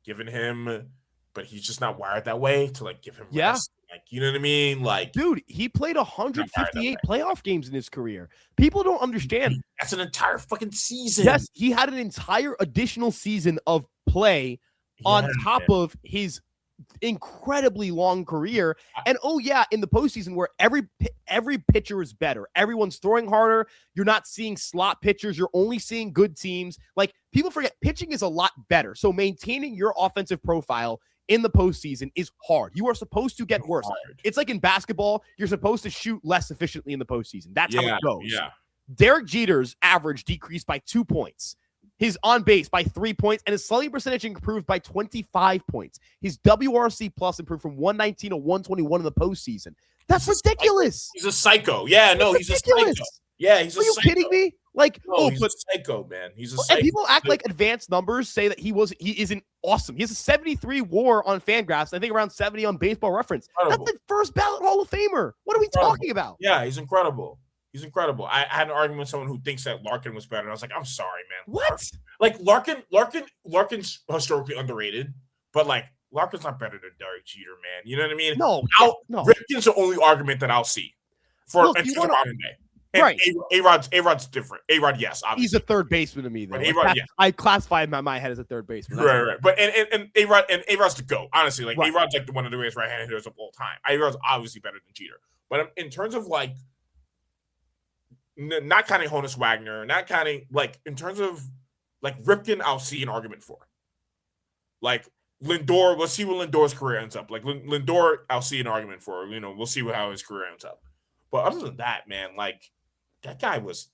Speaker 1: given him, but he's just not wired that way to like give him rest. Like, you know what I mean? Like,
Speaker 3: dude, he played 158 playoff games in his career. People don't understand.
Speaker 1: That's an entire fucking season.
Speaker 3: Yes, he had an entire additional season of play on top of his incredibly long career. And in the postseason where every pitcher is better, everyone's throwing harder, you're not seeing slot pitchers, you're only seeing good teams. Like, people forget pitching is a lot better. So maintaining your offensive profile in the postseason is hard. You are supposed to get worse. It's like in basketball, you're supposed to shoot less efficiently in the postseason. That's how it goes. Derek Jeter's average decreased by 2 points. His on base by 3 points, and his slugging percentage improved by 25 points. His WRC plus improved from 119 to 121 in the postseason. That's ridiculous.
Speaker 1: He's a psycho. Yeah, he's a psycho. Yeah, he's a psycho.
Speaker 3: Are you kidding me? Like,
Speaker 1: he's a psycho, man. He's a psycho.
Speaker 3: And people act like advanced numbers say that he isn't awesome. He has a 73 WAR on Fangraphs. I think around 70 on Baseball Reference. Incredible. That's the first ballot Hall of Famer. What are we talking about?
Speaker 1: Yeah, he's incredible. He's incredible. I had an argument with someone who thinks that Larkin was better. And I was like, I'm sorry, man.
Speaker 3: What?
Speaker 1: Like, Larkin's historically underrated, but like Larkin's not better than Derek Jeter, man. You know what I mean?
Speaker 3: No.
Speaker 1: Ripken's the only argument that I'll see for modern day. And
Speaker 3: right.
Speaker 1: A-Rod's different. A-Rod, yes, obviously.
Speaker 3: He's a third baseman to me, though.
Speaker 1: A-Rod, yes.
Speaker 3: I classify him in my head as a third baseman.
Speaker 1: Right. But and A-Rod's the GOAT. Honestly, like A-Rod's like one of the greatest right-handed hitters of all time. A-Rod's obviously better than Jeter. But in terms of like not counting Honus Wagner, not counting like in terms of like Ripken, I'll see an argument for. Like Lindor, let's see what Lindor's career ends up. Like Lindor, I'll see an argument for. You know, we'll see how his career ends up. But other than that, man, like that guy was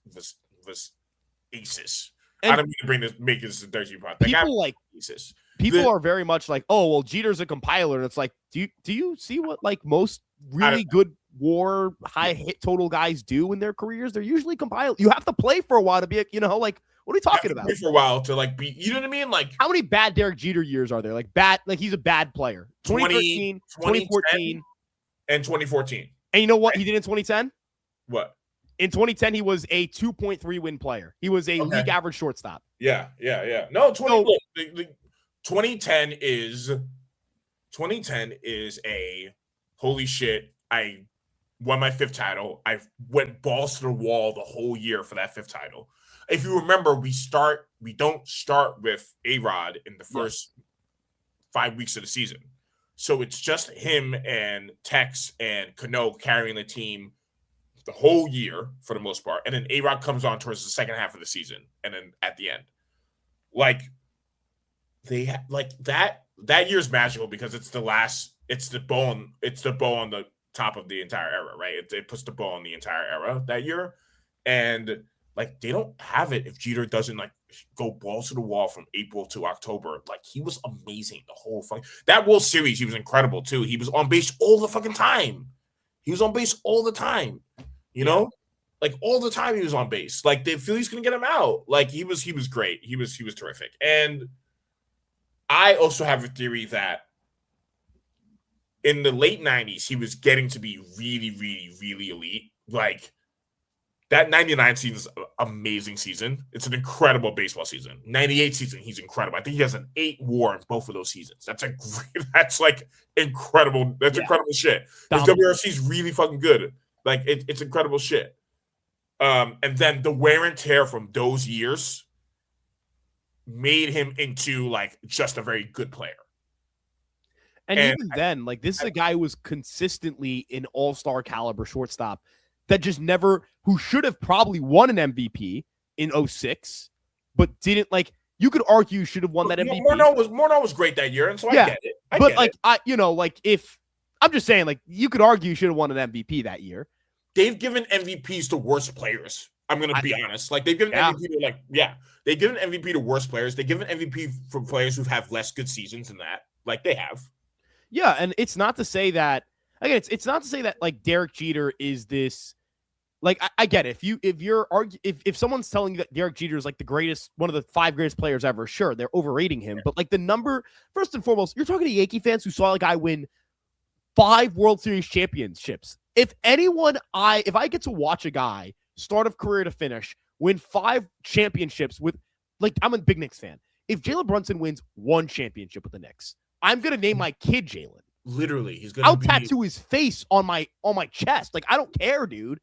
Speaker 1: aces. I don't mean to make this a dirty part.
Speaker 3: People like aces. People are very much like, oh well, Jeter's a compiler, and it's like, do you see what like most really good WAR high hit total guys do in their careers? They're usually compiled. You have to play for a while to be, like, what are we talking about?
Speaker 1: Play for a while to like be, you know what I mean? Like,
Speaker 3: how many bad Derek Jeter years are there? Like he's a bad player. 2013, 2014,
Speaker 1: and 2014.
Speaker 3: And you know what he did in 2010?
Speaker 1: What?
Speaker 3: In 2010, he was a 2.3 win player. He was a league average shortstop.
Speaker 1: Yeah. No, 2010 is a holy shit. I won my 5th title. I went balls to the wall the whole year for that 5th title. If you remember, we don't start with A-Rod in the first 5 weeks of the season. So it's just him and Tex and Cano carrying the team the whole year for the most part. And then A-Rod comes on towards the second half of the season. And then at the end, like that year's magical because it's the bow on the top of the entire era, right? It puts the bow on the entire era that year. And like they don't have it if Jeter doesn't like go balls to the wall from April to October. Like he was amazing the whole fucking that World Series. He was incredible too. He was on base all the fucking time. He was on base all the time. You know, like all the time he was on base. Like the Phillies gonna get him out. Like he was great. He was terrific. And I also have a theory that in the late 90s, he was getting to be really, really, really elite. Like that 99 season is an amazing season. It's an incredible baseball season. 98 season, he's incredible. I think he has an 8 WAR in both of those seasons. That's like incredible. That's incredible shit. His WRC is really fucking good. Like it's incredible shit. And then the wear and tear from those years made him into like just a very good player.
Speaker 3: And even then, like this is a guy who was consistently an all-star caliber shortstop that just never, who should have probably won an MVP in 06, but didn't like, You could argue should have won that MVP.
Speaker 1: Morneau was great that year, and so I get it.
Speaker 3: If I'm just saying, like, you could argue should have won an MVP that year.
Speaker 1: They've given MVPs to worst players. I'm going to be honest. Like, they've given MVP to, they've given MVP to worst players. They've given MVP for players who have less good seasons than that. Like, they have.
Speaker 3: Yeah, and it's not to say that, again, it's not to say that, like, Derek Jeter is this, like, I get it. If someone's telling you that Derek Jeter is, like, the greatest, one of the 5 greatest players ever, sure, they're overrating him. But, like, the number, first and foremost, you're talking to Yankee fans who saw a guy win 5 World Series championships. If I get to watch a guy start of career to finish, win 5 championships with, like, I'm a big Knicks fan. If Jalen Brunson wins 1 championship with the Knicks, I'm going to name my kid Jalen.
Speaker 1: Literally, he's going to
Speaker 3: tattoo his face on my chest. Like, I don't care, dude.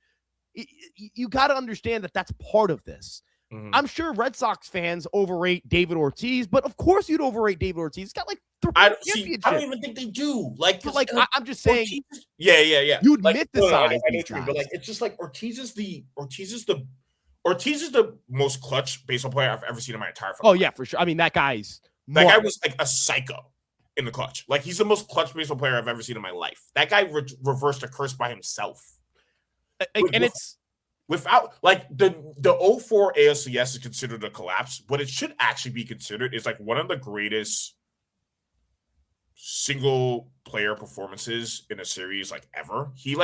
Speaker 3: You got to understand that that's part of this. Mm-hmm. I'm sure Red Sox fans overrate David Ortiz, but of course you'd overrate David Ortiz. He's got like 3 championships.
Speaker 1: I don't even think they do.
Speaker 3: I'm just saying.
Speaker 1: Ortiz, yeah.
Speaker 3: You mythicize these guys.
Speaker 1: But like, it's just like Ortiz is the most clutch baseball player I've ever seen in my entire life.
Speaker 3: Oh yeah, for sure. I mean, that guy
Speaker 1: was like a psycho in the clutch. Like, he's the most clutch baseball player I've ever seen in my life. That guy reversed a curse by himself. Without, like, the 04 ALCS is considered a collapse. What it should actually be considered is like one of the greatest single player performances in a series like ever. He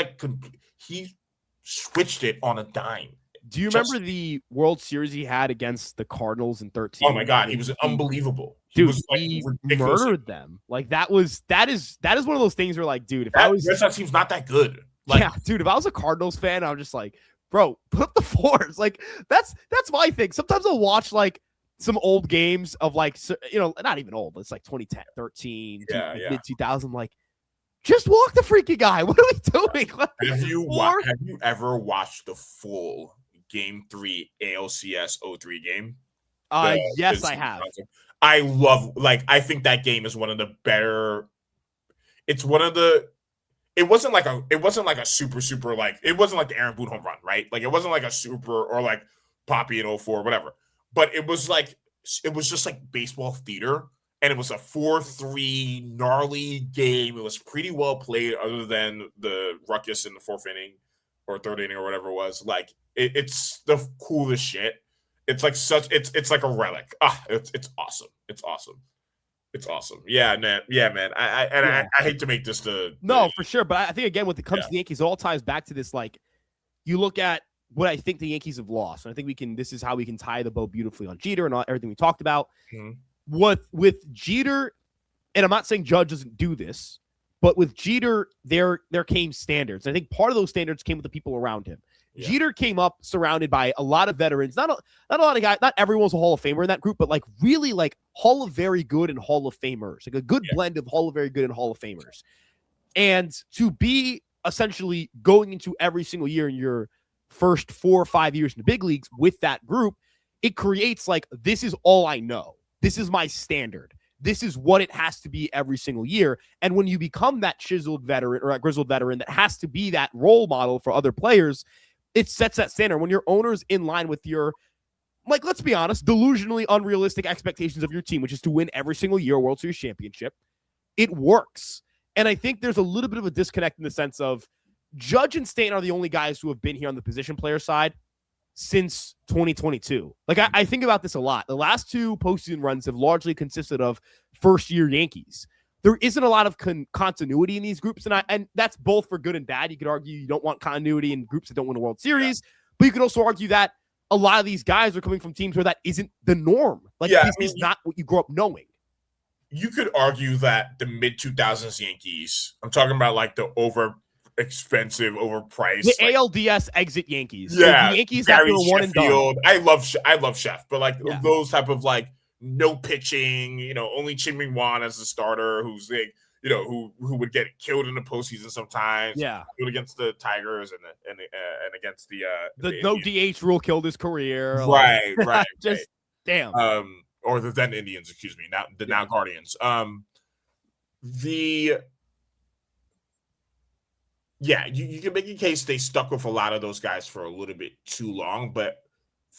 Speaker 1: switched it on a dime.
Speaker 3: Do you remember the World Series he had against the Cardinals in 13?
Speaker 1: Oh my God, he was unbelievable.
Speaker 3: He murdered them. Like, that is one of those things where, like, dude,
Speaker 1: that team's not that good. Like,
Speaker 3: yeah, dude, if I was a Cardinals fan, I'm just like, bro, put up the 4s. Like, that's my thing. Sometimes I'll watch, like, some old games of, like, not even old. It's like 2010, 13, mid 2000. Like, just walk the freaking guy. What are we doing? Like,
Speaker 1: have you ever watched the full Game 3 ALCS 03 game?
Speaker 3: Yes, I have.
Speaker 1: I think that game is one of the better. It's one of the. It wasn't like a super, like, it wasn't like the Aaron Boone home run, right? Like, it wasn't like a super or like Poppy in 04, whatever. But it was just like baseball theater. And it was a 4-3 gnarly game. It was pretty well played, other than the ruckus in the 4th inning or 3rd inning or whatever it was. Like, it's the coolest shit. It's like it's like a relic. It's awesome. It's awesome. It's awesome. Yeah, man. I hate to make this
Speaker 3: for sure. But I think, again, when it comes to the Yankees, it all ties back to this. Like, you look at what I think the Yankees have lost, and I think this is how we can tie the bow beautifully on Jeter and everything we talked about. Mm-hmm. With Jeter, and I'm not saying Judge doesn't do this, but with Jeter, there came standards. And I think part of those standards came with the people around him. Yeah. Jeter came up surrounded by a lot of veterans, not a lot of guys, not everyone's a Hall of Famer in that group, but like really like Hall of Very Good and Hall of Famers, like a good blend of Hall of Very Good and Hall of Famers. And to be essentially going into every single year in your first 4 or 5 years in the big leagues with that group, it creates like, this is all I know. This is my standard. This is what it has to be every single year. And when you become that chiseled veteran or that grizzled veteran that has to be that role model for other players, it sets that standard. When your owner's in line with your, like, let's be honest, delusionally unrealistic expectations of your team, which is to win every single year a World Series championship, it works. And I think there's a little bit of a disconnect in the sense of Judge and Stanton are the only guys who have been here on the position player side since 2022. Like, I think about this a lot. The last 2 postseason runs have largely consisted of first-year Yankees. There isn't a lot of continuity in these groups, and that's both for good and bad. You could argue you don't want continuity in groups that don't win a World Series, but you could also argue that a lot of these guys are coming from teams where that isn't the norm. Like, this is not what you grow up knowing.
Speaker 1: You could argue that the mid-2000s Yankees, I'm talking about like the expensive, overpriced,
Speaker 3: the ALDS exit Yankees.
Speaker 1: Yeah,
Speaker 3: the Yankees that were one and done.
Speaker 1: I love Chef, but like those type of like no pitching, only Ching Ming Wan as the starter, who's like, who would get killed in the postseason sometimes.
Speaker 3: Yeah,
Speaker 1: killed against the Tigers and against the
Speaker 3: no DH rule killed his career.
Speaker 1: Right.
Speaker 3: Just damn.
Speaker 1: Or the then Indians, excuse me, now Guardians. You can make a case they stuck with a lot of those guys for a little bit too long, but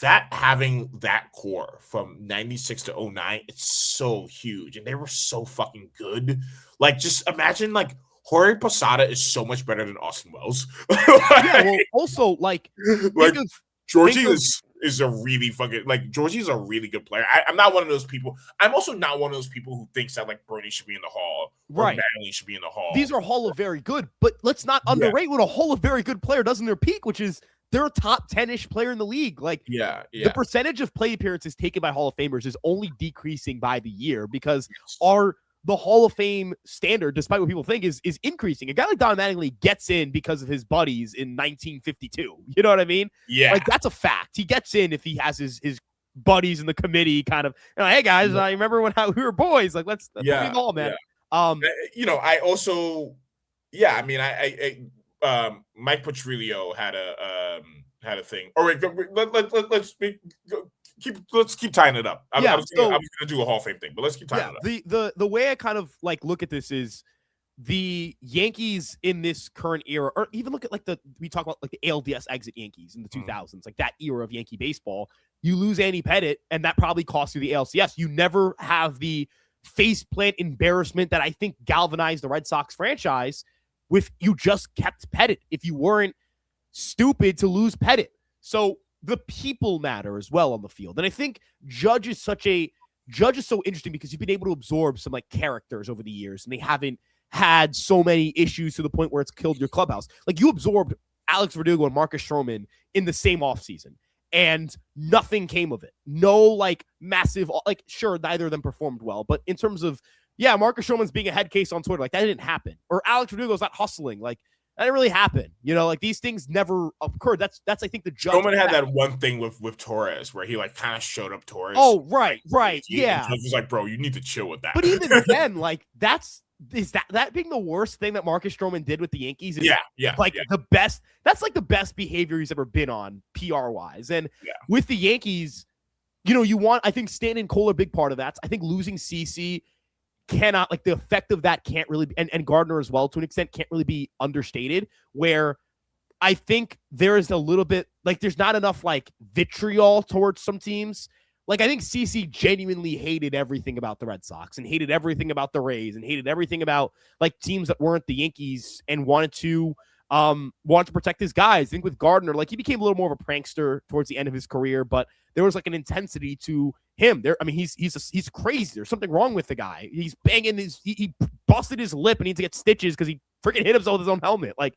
Speaker 1: that having that core from 96 to 09, it's so huge. And they were so fucking good. Like, just imagine, like, Jorge Posada is so much better than Austin Wells.
Speaker 3: Yeah, well, also, like,
Speaker 1: like Georgie
Speaker 3: think of-
Speaker 1: is a really fucking, like, Georgie's a really good player. I'm not one of those people. I'm also not one of those people who thinks that, like, Bernie should be in the Hall or
Speaker 3: Right.
Speaker 1: Manley should be in the Hall.
Speaker 3: These are Hall of very good, but let's not underrate what a Hall of very good player does in their peak, which is they're a top 10-ish player in the league. Like, the percentage of play appearances taken by Hall of Famers is only decreasing by the year because the Hall of Fame standard, despite what people think, is increasing. A guy like Don Mattingly gets in because of his buddies in 1952. You know what I mean?
Speaker 1: Yeah.
Speaker 3: Like, that's a fact. He gets in if he has his buddies in the committee kind of, hey guys, I remember when we were boys. Like, let's be all, man.
Speaker 1: I also, I mean, Mike Petrillo had a thing. All right, let's keep tying it up. I was gonna do a Hall of Fame thing, but let's keep tying it up.
Speaker 3: The way I kind of like look at this is the Yankees in this current era, or even look at like we talk about like the ALDS exit Yankees in the 2000s, like that era of Yankee baseball. You lose Andy Pettitte, and that probably costs you the ALCS. You never have the faceplant embarrassment that I think galvanized the Red Sox franchise. With you just kept Pettitte if you weren't stupid to lose Pettitte. So the people matter as well on the field. And I think Judge is so interesting because you've been able to absorb some like characters over the years, and they haven't had so many issues to the point where it's killed your clubhouse. Like, you absorbed Alex Verdugo and Marcus Stroman in the same offseason, and nothing came of it. No, like, massive, like, sure, neither of them performed well, but in terms of, Marcus Stroman's being a head case on Twitter, like, that didn't happen. Or Alex Verdugo's not hustling, like, that didn't really happen. You know, like, these things never occurred. That's I think the Judge.
Speaker 1: Stroman had that one thing with Torres where he like kind of showed up Torres.
Speaker 3: Oh, right, yeah.
Speaker 1: Judge was like, bro, you need to chill with that.
Speaker 3: But even then, like, is that being the worst thing that Marcus Stroman did with the Yankees? The best. That's like the best behavior he's ever been on PR wise. And with the Yankees, I think Stanton and Cole are a big part of that. I think losing CeCe cannot, like, the effect of that can't really be, and Gardner as well to an extent can't really be understated, where I think there is a little bit, like, there's not enough like vitriol towards some teams. Like, I think CeCe genuinely hated everything about the Red Sox and hated everything about the Rays and hated everything about like teams that weren't the Yankees, and wanted to protect his guys. I think with Gardner, like, he became a little more of a prankster towards the end of his career, but there was like an intensity to him there. I mean, he's crazy. There's something wrong with the guy. He's banging he busted his lip and needs to get stitches because he freaking hit himself with his own helmet. Like,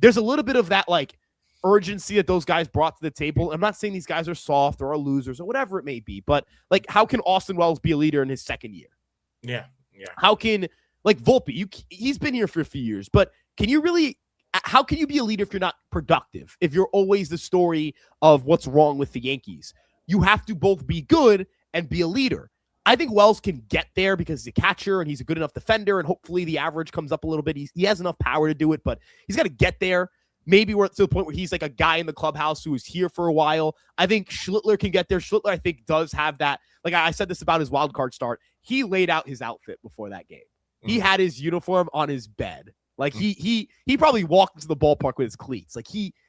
Speaker 3: there's a little bit of that like urgency that those guys brought to the table. I'm not saying these guys are soft or are losers or whatever it may be, but like, how can Austin Wells be a leader in his second year?
Speaker 1: Yeah.
Speaker 3: How can, like, Volpe? He's been here for a few years, but how can you be a leader if you're not productive? If you're always the story of what's wrong with the Yankees, you have to both be good and be a leader. I think Wells can get there because he's a catcher and he's a good enough defender, and hopefully the average comes up a little bit. He has enough power to do it, but he's got to get there. Maybe we're to the point where he's like a guy in the clubhouse who is here for a while. I think Schlittler can get there. Schlittler, I think, does have that. Like, I said this about his wild card start. He laid out his outfit before that game. He had his uniform on his bed. Like, he probably walked into the ballpark with his cleats. Like,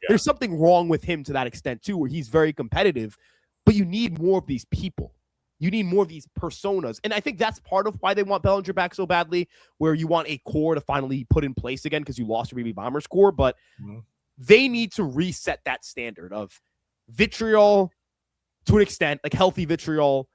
Speaker 3: there's something wrong with him to that extent too, where he's very competitive, but you need more of these people. You need more of these personas. And I think that's part of why they want Bellinger back so badly, where you want a core to finally put in place again because you lost your baby Bombers core. But they need to reset that standard of vitriol to an extent, like healthy vitriol.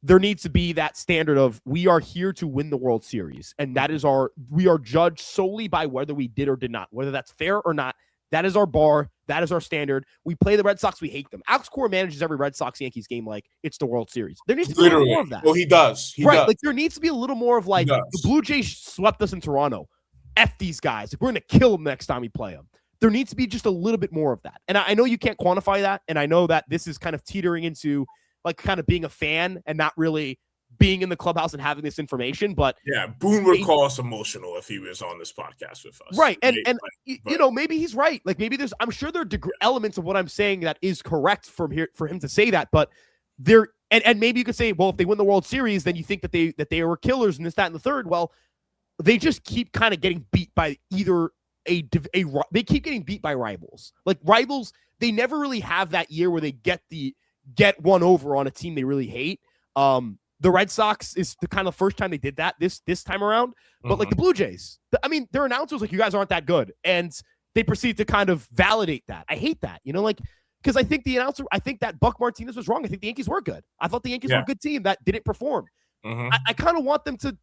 Speaker 3: There needs to be that standard of, we are here to win the World Series. And that is we are judged solely by whether we did or did not, whether that's fair or not. That is our bar. That is our standard. We play the Red Sox. We hate them. Alex Cora manages every Red Sox Yankees game like it's the World Series. There needs to be a little more of that.
Speaker 1: Well, he does. He does.
Speaker 3: Like, there needs to be a little more of like, the Blue Jays swept us in Toronto. F these guys. Like, we're going to kill them next time we play them. There needs to be just a little bit more of that. And I know you can't quantify that. And I know that this is kind of teetering into like kind of being a fan and not really being in the clubhouse and having this information. But
Speaker 1: Boone would call us emotional if he was on this podcast with us.
Speaker 3: Right. Maybe he's right. Like, maybe I'm sure there are elements of what I'm saying that is correct for him to say that, but and maybe you could say, well, if they win the World Series, then you think that they were killers and this, that, and the third. Well, they just keep kind of getting beat by either they keep getting beat by rivals. Like, rivals, they never really have that year where they get the get one over on a team they really hate. The Red Sox is the kind of first time they did that this time around. But like the Blue Jays, their announcer was like, you guys aren't that good. And they proceed to kind of validate that. I hate that, because I think I think that Buck Martinez was wrong. I think the Yankees were good. I thought the Yankees were a good team that didn't perform. I kind of want them to,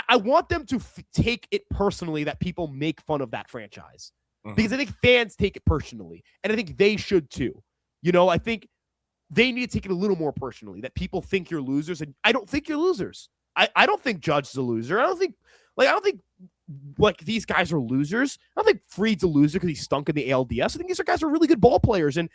Speaker 3: I want them to take it personally that people make fun of that franchise because I think fans take it personally. And I think they should too. I think they need to take it a little more personally that people think you're losers. And I don't think you're losers. I don't think Judge is a loser. I don't think these guys are losers. I don't think Fried's a loser because he stunk in the ALDS. I think these guys are really good ball players and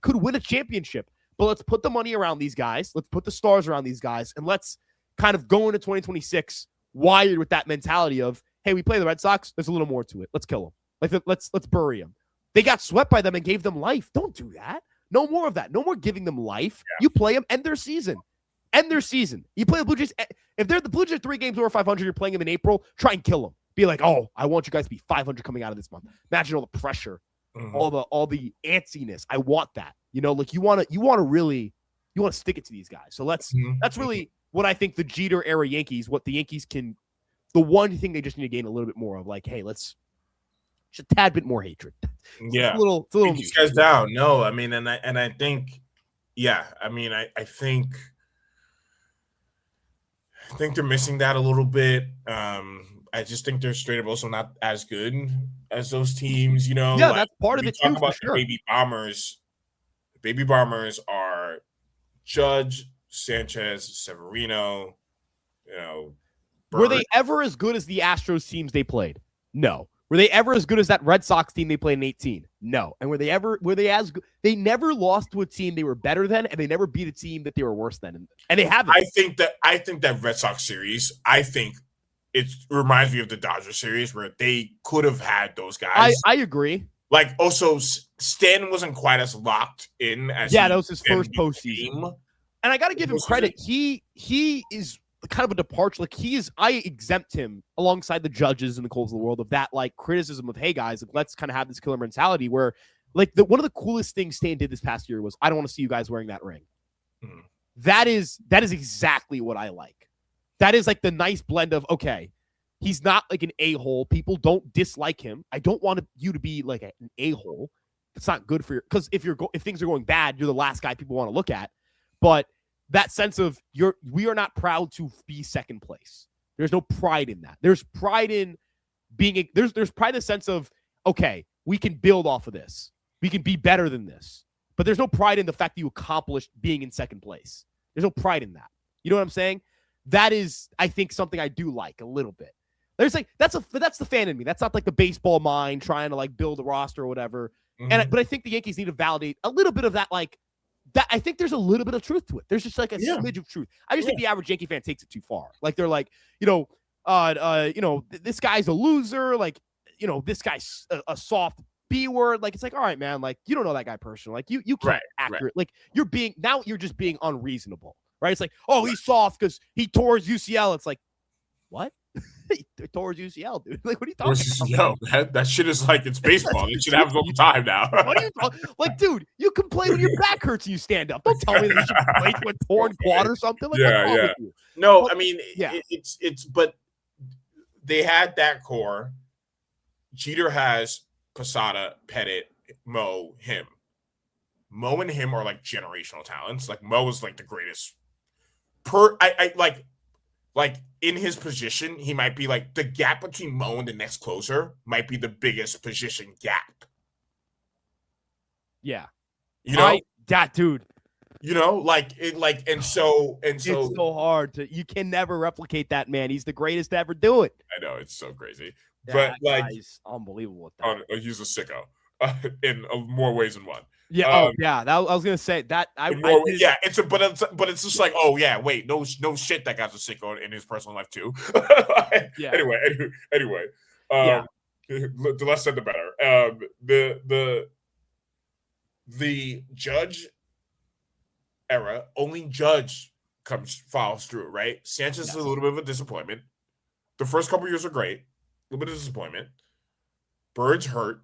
Speaker 3: could win a championship. But let's put the money around these guys. Let's put the stars around these guys. And let's kind of go into 2026 wired with that mentality of, hey, we play the Red Sox. There's a little more to it. Let's kill them. Let's bury them. They got swept by them and gave them life. Don't do that. No more of that. No more giving them life. Yeah. You play them, end their season. You play the Blue Jays. If they're the Blue Jays 3 games over 500, you're playing them in April, try and kill them. Be like, oh, I want you guys to be 500 coming out of this month. Imagine all the pressure, all the antsiness. I want that. You want to stick it to these guys. So that's really what I think the Jeter era Yankees, what the Yankees can, the one thing they just need to gain a little bit more of, like, hey, let's just a tad bit more hatred.
Speaker 1: Yeah.
Speaker 3: It's a little
Speaker 1: these guys down. No, and I think, I think they're missing that a little bit. I just think they're straight up also not as good as those teams, Yeah,
Speaker 3: that's part of it too.
Speaker 1: About
Speaker 3: for sure.
Speaker 1: Baby Bombers. The Baby Bombers are Judge, Sanchez, Severino, Bird.
Speaker 3: Were they ever as good as the Astros teams they played? No. Were they ever as good as that Red Sox team they played in 18? No. And were they as good? They never lost to a team they were better than, and they never beat a team that they were worse than. And they haven't.
Speaker 1: I think that Red Sox series, it reminds me of the Dodgers series where they could have had those guys.
Speaker 3: I agree.
Speaker 1: Like, also, Stanton wasn't quite as locked in as
Speaker 3: that was his first postseason. And I got to give him credit. He is kind of a departure. Like, I exempt him alongside the Judges and the Coles of the world of that, like, criticism of, hey guys, let's kind of have this killer mentality where, like, one of the coolest things Stan did this past year was, I don't want to see you guys wearing that ring. That is exactly what I like. That is like the nice blend of, okay, he's not like an a-hole. People don't dislike him. I don't want you to be like an a-hole. It's not good for because if things are going bad, you're the last guy people want to look at. But that sense of we are not proud to be second place. There's no pride in that. There's pride in being there's pride in the sense of, okay, we can build off of this. We can be better than this. But there's no pride in the fact that you accomplished being in second place. There's no pride in that. You know what I'm saying? That is, I think, something I do like a little bit. There's like that's the fan in me. That's not like the baseball mind trying to like build a roster or whatever. But I think the Yankees need to validate a little bit of that. Like that, I think there's a little bit of truth to it. There's just like a smidge of truth. I just think the average Yankee fan takes it too far. Like they're like, this guy's a loser. Like, this guy's a soft B word. Like, it's like, all right, man. Like, you don't know that guy personally. Like, you can't accurate. Like, you're just being unreasonable, right? It's like, oh, he's soft because he tore his UCL. It's like, what? He tore his UCL, dude. Like, what are you talking
Speaker 1: about? That shit is like, it's baseball. It should happen all the time now.
Speaker 3: What are you like, dude, you can play when your back hurts and you stand up. Don't tell me that you should play with a torn quad or something. Like,
Speaker 1: yeah. No, but, it's but they had that core. Jeter has Posada, Pettit, Mo, him. Mo and him are like generational talents. Like, Mo is like the greatest. Like in his position, he might be like the gap between Mo and the next closer might be the biggest position gap.
Speaker 3: Yeah,
Speaker 1: that
Speaker 3: dude.
Speaker 1: And so
Speaker 3: it's so hard to. You can never replicate that man. He's the greatest to ever do it.
Speaker 1: I know, it's so crazy,
Speaker 3: but like, he's unbelievable with that.
Speaker 1: He's a sicko in more ways than one.
Speaker 3: Yeah. I was gonna say that.
Speaker 1: But it's just like, oh yeah, wait, no shit. That guy's a sicko in his personal life too. Anyway. The less said, the better. The Judge era, only Judge follows through, right? Sanchez is a little bit of a disappointment. The first couple years are great, a little bit of disappointment. Bird's hurt.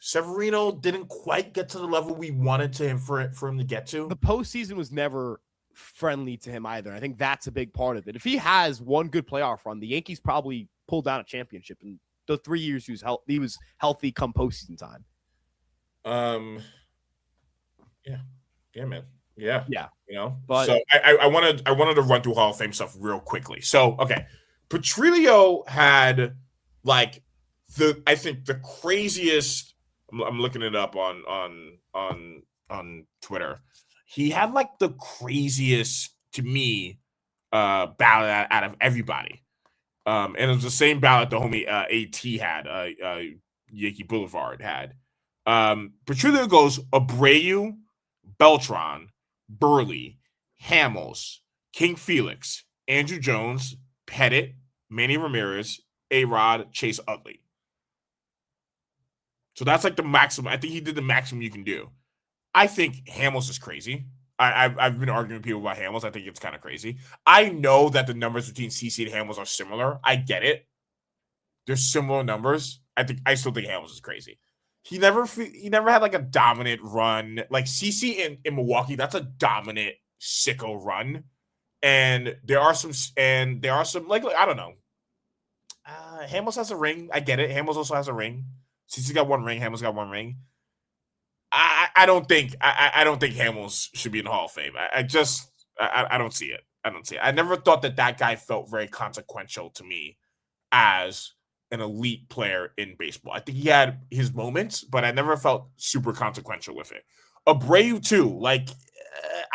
Speaker 1: Severino didn't quite get to the level we wanted for him to get to.
Speaker 3: The postseason was never friendly to him either. I think that's a big part of it. If he has one good playoff run, the Yankees probably pulled down a championship in the 3 years he was healthy come postseason time.
Speaker 1: Yeah, man. Yeah.
Speaker 3: But
Speaker 1: so I wanted to run through Hall of Fame stuff real quickly. So okay, Petrillo had like I think the craziest. I'm looking it up on Twitter. He had like the craziest to me ballot out of everybody. And it was the same ballot the homie AT had, Yankee Boulevard had. Petrillo goes Abreu, Beltran, Burley, Hamels, King Felix, Andrew Jones, Pettit, Manny Ramirez, A-Rod, Chase Utley. So that's like the maximum. I think he did the maximum you can do. I think Hamels is crazy. I've been arguing with people about Hamels. I think it's kind of crazy. I know that the numbers between CC and Hamels are similar. I get it. They're similar numbers. I still think Hamels is crazy. He never had like a dominant run. Like CC in Milwaukee, that's a dominant sicko run. And there are some like I don't know. Hamels has a ring. I get it. Hamels also has a ring. CC got one ring. Hamels got one ring. I don't think Hamels should be in the Hall of Fame. I don't see it. I don't see it. I never thought that guy felt very consequential to me as an elite player in baseball. I think he had his moments, but I never felt super consequential with it. Abreu too. Like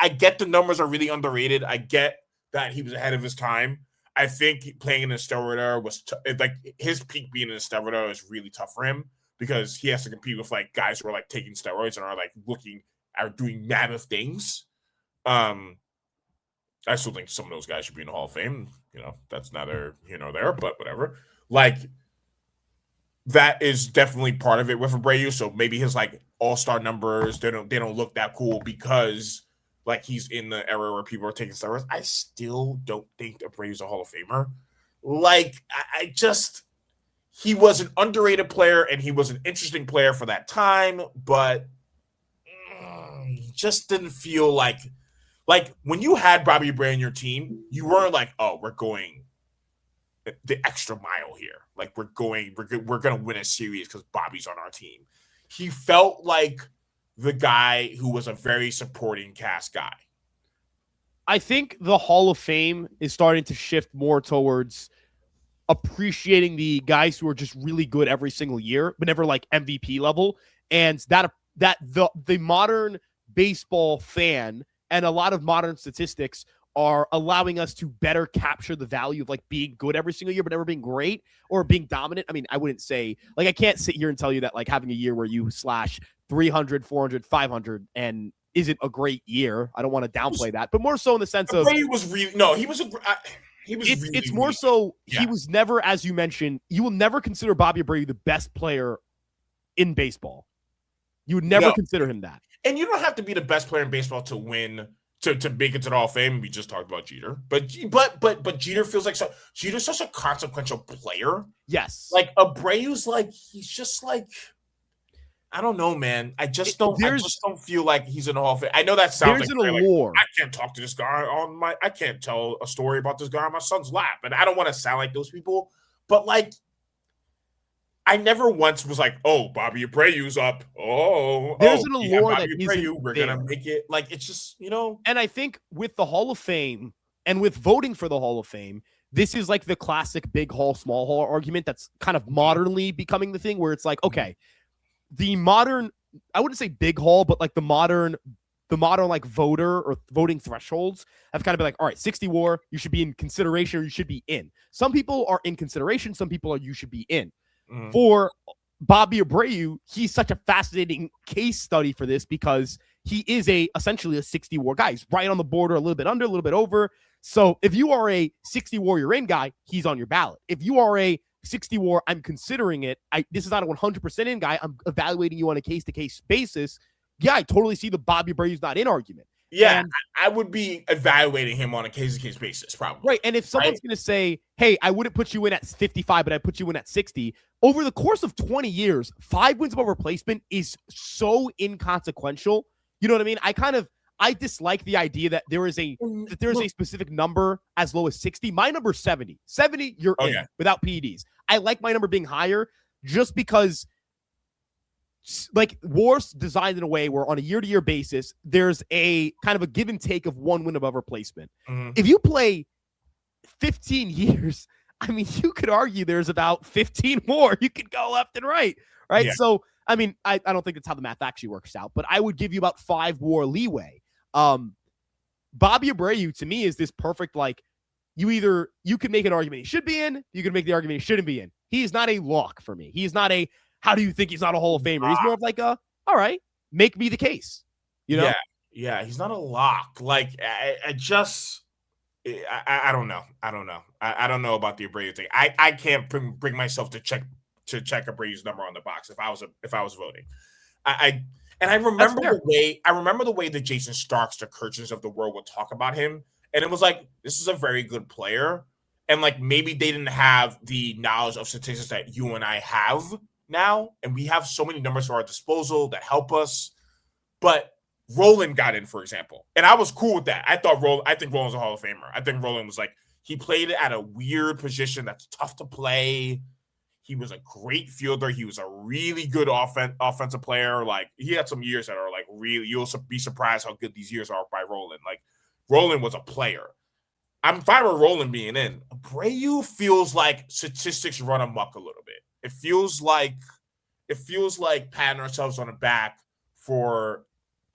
Speaker 1: I get the numbers are really underrated. I get that he was ahead of his time. I think playing in a steroid era was like his peak being in a steroid era is really tough for him because he has to compete with like guys who are like taking steroids and are doing mammoth things. I still think some of those guys should be in the Hall of Fame. That's neither here nor there, but whatever. Like that is definitely part of it with Abreu. So maybe his like all-star numbers they don't look that cool because like he's in the era where people are taking steroids. I still don't think Abreu's a Hall of Famer. Like he was an underrated player and he was an interesting player for that time, but he just didn't feel like when you had Bobby Abreu in your team, you weren't like, oh, we're going the extra mile here. Like we're going to win a series because Bobby's on our team. He felt like the guy who was a very supporting cast guy.
Speaker 3: I think the Hall of Fame is starting to shift more towards appreciating the guys who are just really good every single year, but never like MVP level. And that the modern baseball fan and a lot of modern statistics are allowing us to better capture the value of like being good every single year, but never being great or being dominant. I mean, I wouldn't say like, I can't sit here and tell you that like having a year where you slash 300, 400, 500 and isn't a great year. I don't want to downplay that, but more so in the sense of
Speaker 1: he was really, no, he was
Speaker 3: it's more so he was never, as you mentioned, you will never consider Bobby Abreu the best player in baseball. You would never consider him that.
Speaker 1: And you don't have to be the best player in baseball to win, to make it to the Hall of Fame. We just talked about Jeter, but Jeter feels like Jeter's such a consequential player.
Speaker 3: Yes,
Speaker 1: like Abreu's like he's just like I don't know, man. I just don't feel like he's in the Hall of Fame. I know that sounds
Speaker 3: like an allure.
Speaker 1: I can't talk to this guy I can't tell a story about this guy on my son's lap, and I don't want to sound like those people. But like, I never once was like, "Oh, Bobby Abreu's up."
Speaker 3: There's an allure that
Speaker 1: we're gonna make it. Like it's just
Speaker 3: And I think with the Hall of Fame and with voting for the Hall of Fame, this is like the classic big hall, small hall argument that's kind of modernly becoming the thing where it's like, okay, the modern, I wouldn't say big hall, but like the modern like voter or voting thresholds have kind of been like, all right, 60 WAR, you should be in consideration or you should be in. Some people are in consideration. Some people are, you should be in. For Bobby Abreu, he's such a fascinating case study for this because he is essentially a 60 WAR guy. He's right on the border, a little bit under, a little bit over. So if you are a 60 WAR you're in guy, he's on your ballot. If you are a 60 WAR, I'm considering it. This is not a 100% in guy. I'm evaluating you on a case-to-case basis. Yeah, I totally see the Bobby Abreu's not in argument.
Speaker 1: Yeah,
Speaker 3: And
Speaker 1: I would be evaluating him on a case-to-case basis, probably.
Speaker 3: right. And if someone's going to say, hey, I wouldn't put you in at 55, but I'd put you in at 60, over the course of 20 years, 5 wins above replacement is so inconsequential. You know what I mean? I dislike the idea that there is a specific number as low as 60. My number is 70. 70, you're in without PEDs. I like my number being higher just because like WAR's designed in a way where on a year-to-year basis, there's a kind of a give and take of 1 win above replacement.
Speaker 1: Mm-hmm.
Speaker 3: If you play 15 years, I mean, you could argue there's about 15 more. You could go left and right? Yeah. So, I mean, I don't think that's how the math actually works out, but I would give you about 5 WAR leeway. Bobby Abreu, to me, is this perfect, like, you could make an argument he should be in, you could make the argument he shouldn't be in. He is not a lock for me. He is not a, how do you think he's not a Hall of Famer? He's more of like all right, make me the case. You know?
Speaker 1: Yeah, he's not a lock. Like, I don't know. I don't know about the Abreu thing. I can't bring myself to check Abreu's number on the box if I was voting. I remember the way the Jason Starks, the Kirchens of the world would talk about him, and it was like, this is a very good player, and like maybe they didn't have the knowledge of statistics that you and I have now, and we have so many numbers at our disposal that help us. But Roland got in, for example, and I was cool with that. I think Roland's a Hall of Famer. I think Roland was like, he played at a weird position that's tough to play. He was a great fielder. He was a really good offensive player. Like, he had some years that are like really, you'll be surprised how good these years are by Roland. Like, Roland was a player. I'm fine with Roland being in. Abreu feels like statistics run amok a little bit. It feels like patting ourselves on the back for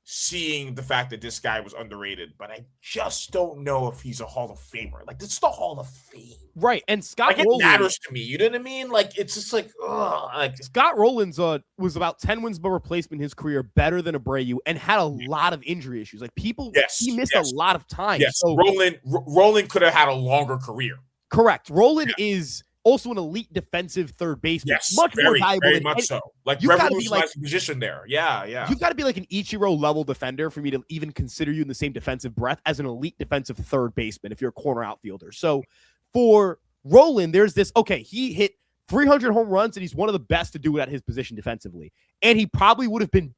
Speaker 1: seeing the fact that this guy was underrated, but I just don't know if he's a Hall of Famer. Like, this is the Hall of Fame,
Speaker 3: right? And Scott
Speaker 1: Rowland,
Speaker 3: it
Speaker 1: matters to me. You know what I mean? Like, it's just like,
Speaker 3: Scott Rowland's was about 10 wins by replacement in his career, better than Abreu, and had a lot of injury issues. Like, he missed a lot of time.
Speaker 1: Yes,
Speaker 3: so
Speaker 1: Roland could have had a longer career.
Speaker 3: Correct. Roland is also an elite defensive third baseman.
Speaker 1: Yes,
Speaker 3: much more valuable
Speaker 1: very
Speaker 3: than
Speaker 1: much so. Like,
Speaker 3: you've got to be like
Speaker 1: position there. Yeah.
Speaker 3: You've got to be like an Ichiro level defender for me to even consider you in the same defensive breath as an elite defensive third baseman if you're a corner outfielder. So for Roland, there's this, okay, he hit 300 home runs and he's one of the best to do it at his position defensively. And he probably would have been,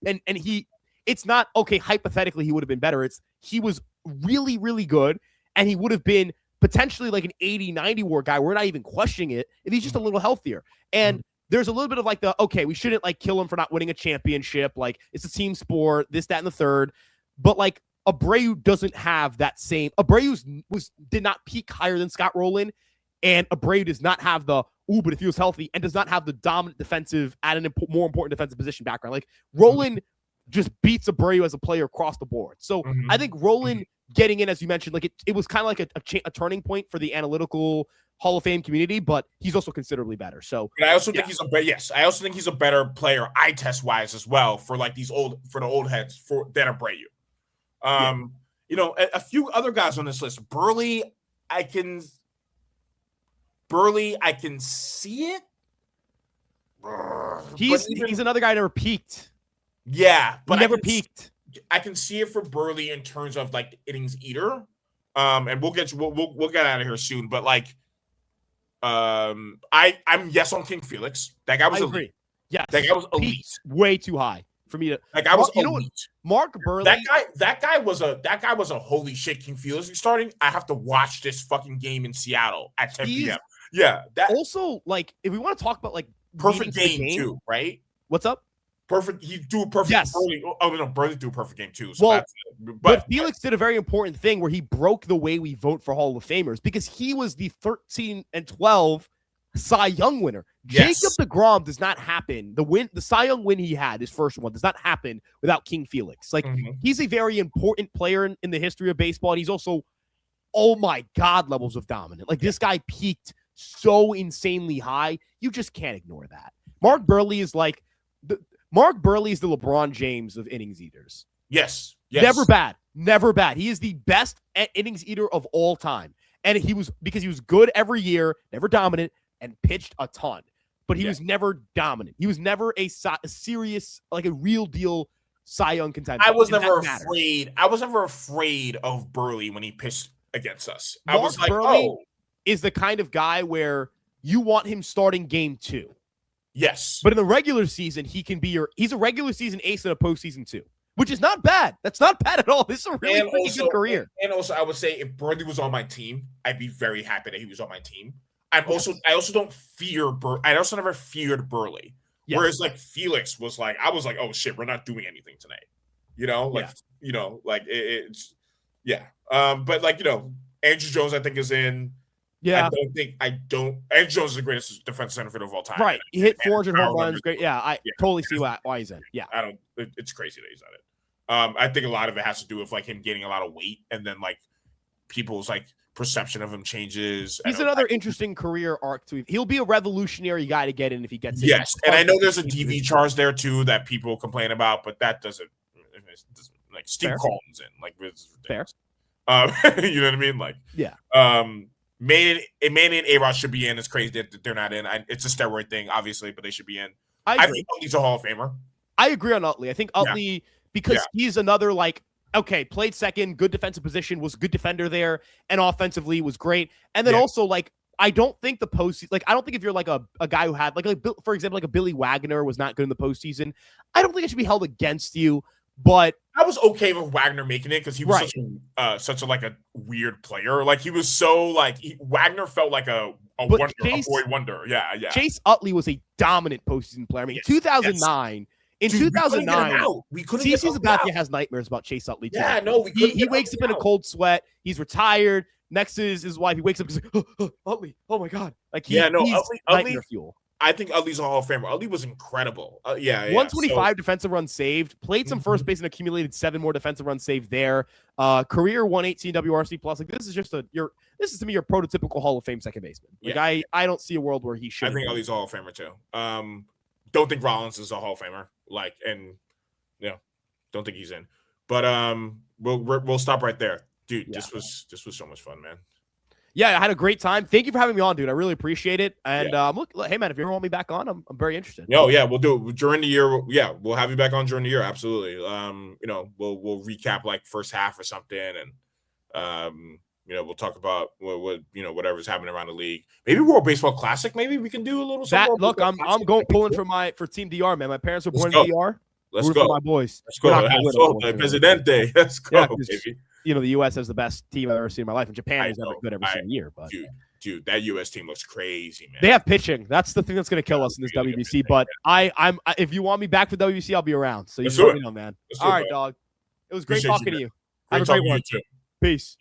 Speaker 3: it's not, okay, hypothetically he would have been better. He was really, really good, and he would have been potentially like an 80-90 WAR guy. We're not even questioning it if he's just a little healthier. And there's a little bit of like we shouldn't like kill him for not winning a championship. Like, it's a team sport, this, that, and the third. But like, Abreu doesn't have that same. Abreu did not peak higher than Scott Rowland, and Abreu does not have the but if he was healthy, and does not have the dominant defensive at an more important defensive position background. Like, Rowland just beats Abreu as a player across the board. So I think Rowland getting in, as you mentioned, like it was kind of like a turning point for the analytical Hall of Fame community, but he's also considerably better. So,
Speaker 1: but I also think I also think he's a better player eye test wise as well for like the old heads than Abreu. You know, a few other guys on this list. Burley, I can see it.
Speaker 3: He's another guy that never peaked.
Speaker 1: Yeah, but
Speaker 3: he never peaked.
Speaker 1: I can see it for Burley in terms of like innings eater. And we'll get out of here soon. But like, I'm yes on King Felix. That guy was elite.
Speaker 3: Yes,
Speaker 1: that guy was elite.
Speaker 3: Way too high for me to.
Speaker 1: That guy was elite.
Speaker 3: Mark Burley.
Speaker 1: That guy was a holy shit King Felix. Starting, I have to watch this fucking game in Seattle at 10 p.m. Yeah. That
Speaker 3: also, like, if we want to talk about like
Speaker 1: perfect game too, right?
Speaker 3: What's up?
Speaker 1: Perfect. He threw a perfect.
Speaker 3: Yes.
Speaker 1: Burley threw a perfect game too. So
Speaker 3: but Felix did a very important thing where he broke the way we vote for Hall of Famers, because he was the 13 and 12 Cy Young winner.
Speaker 1: Yes.
Speaker 3: Jacob deGrom does not happen. The Cy Young win he had, his first one, does not happen without King Felix. Like, he's a very important player in the history of baseball, and he's also, oh my God, levels of dominant. Like, this guy peaked so insanely high. You just can't ignore that. Mark Burley is the LeBron James of innings eaters.
Speaker 1: Yes.
Speaker 3: Never bad. He is the best innings eater of all time. And because he was good every year, never dominant, and pitched a ton. But he was never dominant. He was never a serious, like a real deal Cy Young contender.
Speaker 1: I was
Speaker 3: and
Speaker 1: never
Speaker 3: that matters.
Speaker 1: afraid. I was never afraid of Burley when he pitched against us. I
Speaker 3: Mark
Speaker 1: was like,
Speaker 3: Burley
Speaker 1: oh,
Speaker 3: is the kind of guy where you want him starting game 2.
Speaker 1: yes.
Speaker 3: But in the regular season, he's a regular season ace in a postseason 2, which is not bad. That's not bad at all. This is a really good career.
Speaker 1: And also, I would say if Burley was on my team, I'd be very happy that he was on my team. I also don't fear I also never feared Burley. Yes. Whereas like Felix was like, I was like, oh shit, we're not doing anything tonight. It's but like, Andrew Jones, I think, is in.
Speaker 3: Yeah.
Speaker 1: Andrew Jones is the greatest defensive center fielder of all time.
Speaker 3: Right. He hit 400 home runs. Great. Yeah. I totally see why he's in. Yeah.
Speaker 1: It's crazy that he's on it. I think a lot of it has to do with like him gaining a lot of weight, and then like people's like perception of him changes.
Speaker 3: He's another interesting career arc to. He'll be a revolutionary guy to get in if he gets in.
Speaker 1: Yes, and I know there's a DV charge there too that people complain about, but that doesn't like Steve Carlton's in, like, it's ridiculous. You know what I mean? Like,
Speaker 3: yeah.
Speaker 1: Manny and A-Rod should be in. It's crazy that they're not in. It's a steroid thing, obviously, but they should be in. I think he's a Hall of Famer.
Speaker 3: I agree on Utley. I think Utley, because he's another, like, okay, played second, good defensive position, was a good defender there, and offensively was great. And then also, like, I don't think the postseason, like, I don't think if you're like a guy who had, like, for example, like a Billy Wagner was not good in the postseason, I don't think it should be held against you. But
Speaker 1: I was okay with Wagner making it because he was such a like a weird player. Like he was so like Wagner felt like a boy wonder. Yeah.
Speaker 3: Chase Utley was a dominant postseason player. I mean, 2009. In 2009, CC Sabathia has nightmares about Chase Utley too.
Speaker 1: Yeah, no,
Speaker 3: he wakes up in a cold sweat. He's retired. Next to his wife, he wakes up and he's like, Utley, oh my god! Like he's nightmare fuel.
Speaker 1: I think Utley's a Hall of Famer. Utley was incredible.
Speaker 3: 125 defensive runs saved. Played some first base and accumulated 7 more defensive runs saved there. Career 118 WRC plus. Like this is to me your prototypical Hall of Fame second baseman. Like I don't see a world where he should.
Speaker 1: I think Utley's a Hall of Famer too. Don't think Rollins is a Hall of Famer. Like, and don't think he's in. But we'll stop right there, dude. Yeah. This was so much fun, man.
Speaker 3: Yeah, I had a great time. Thank you for having me on, dude. I really appreciate it. And look, hey man, if you ever want me back on, I'm very interested.
Speaker 1: We'll do it during the year. Yeah, we'll have you back on during the year. Absolutely. We'll recap like first half or something, and we'll talk about what whatever's happening around the league. Maybe World Baseball Classic. Maybe we can do a little.
Speaker 3: Look, I'm pulling for Team DR, man. My parents were born in DR.
Speaker 1: Let's go,
Speaker 3: my boys.
Speaker 1: Let's go. Presidente. Let's go, baby.
Speaker 3: The U.S. has the best team I've ever seen in my life, and Japan is never good every single year. But
Speaker 1: dude, that U.S. team looks crazy, man.
Speaker 3: They have pitching. That's the thing that's going to kill us in this WBC. But I'm if you want me back for WBC, I'll be around. So you let me know, man. All right, dog. It was great talking to you.
Speaker 1: Have a great one.
Speaker 3: Peace.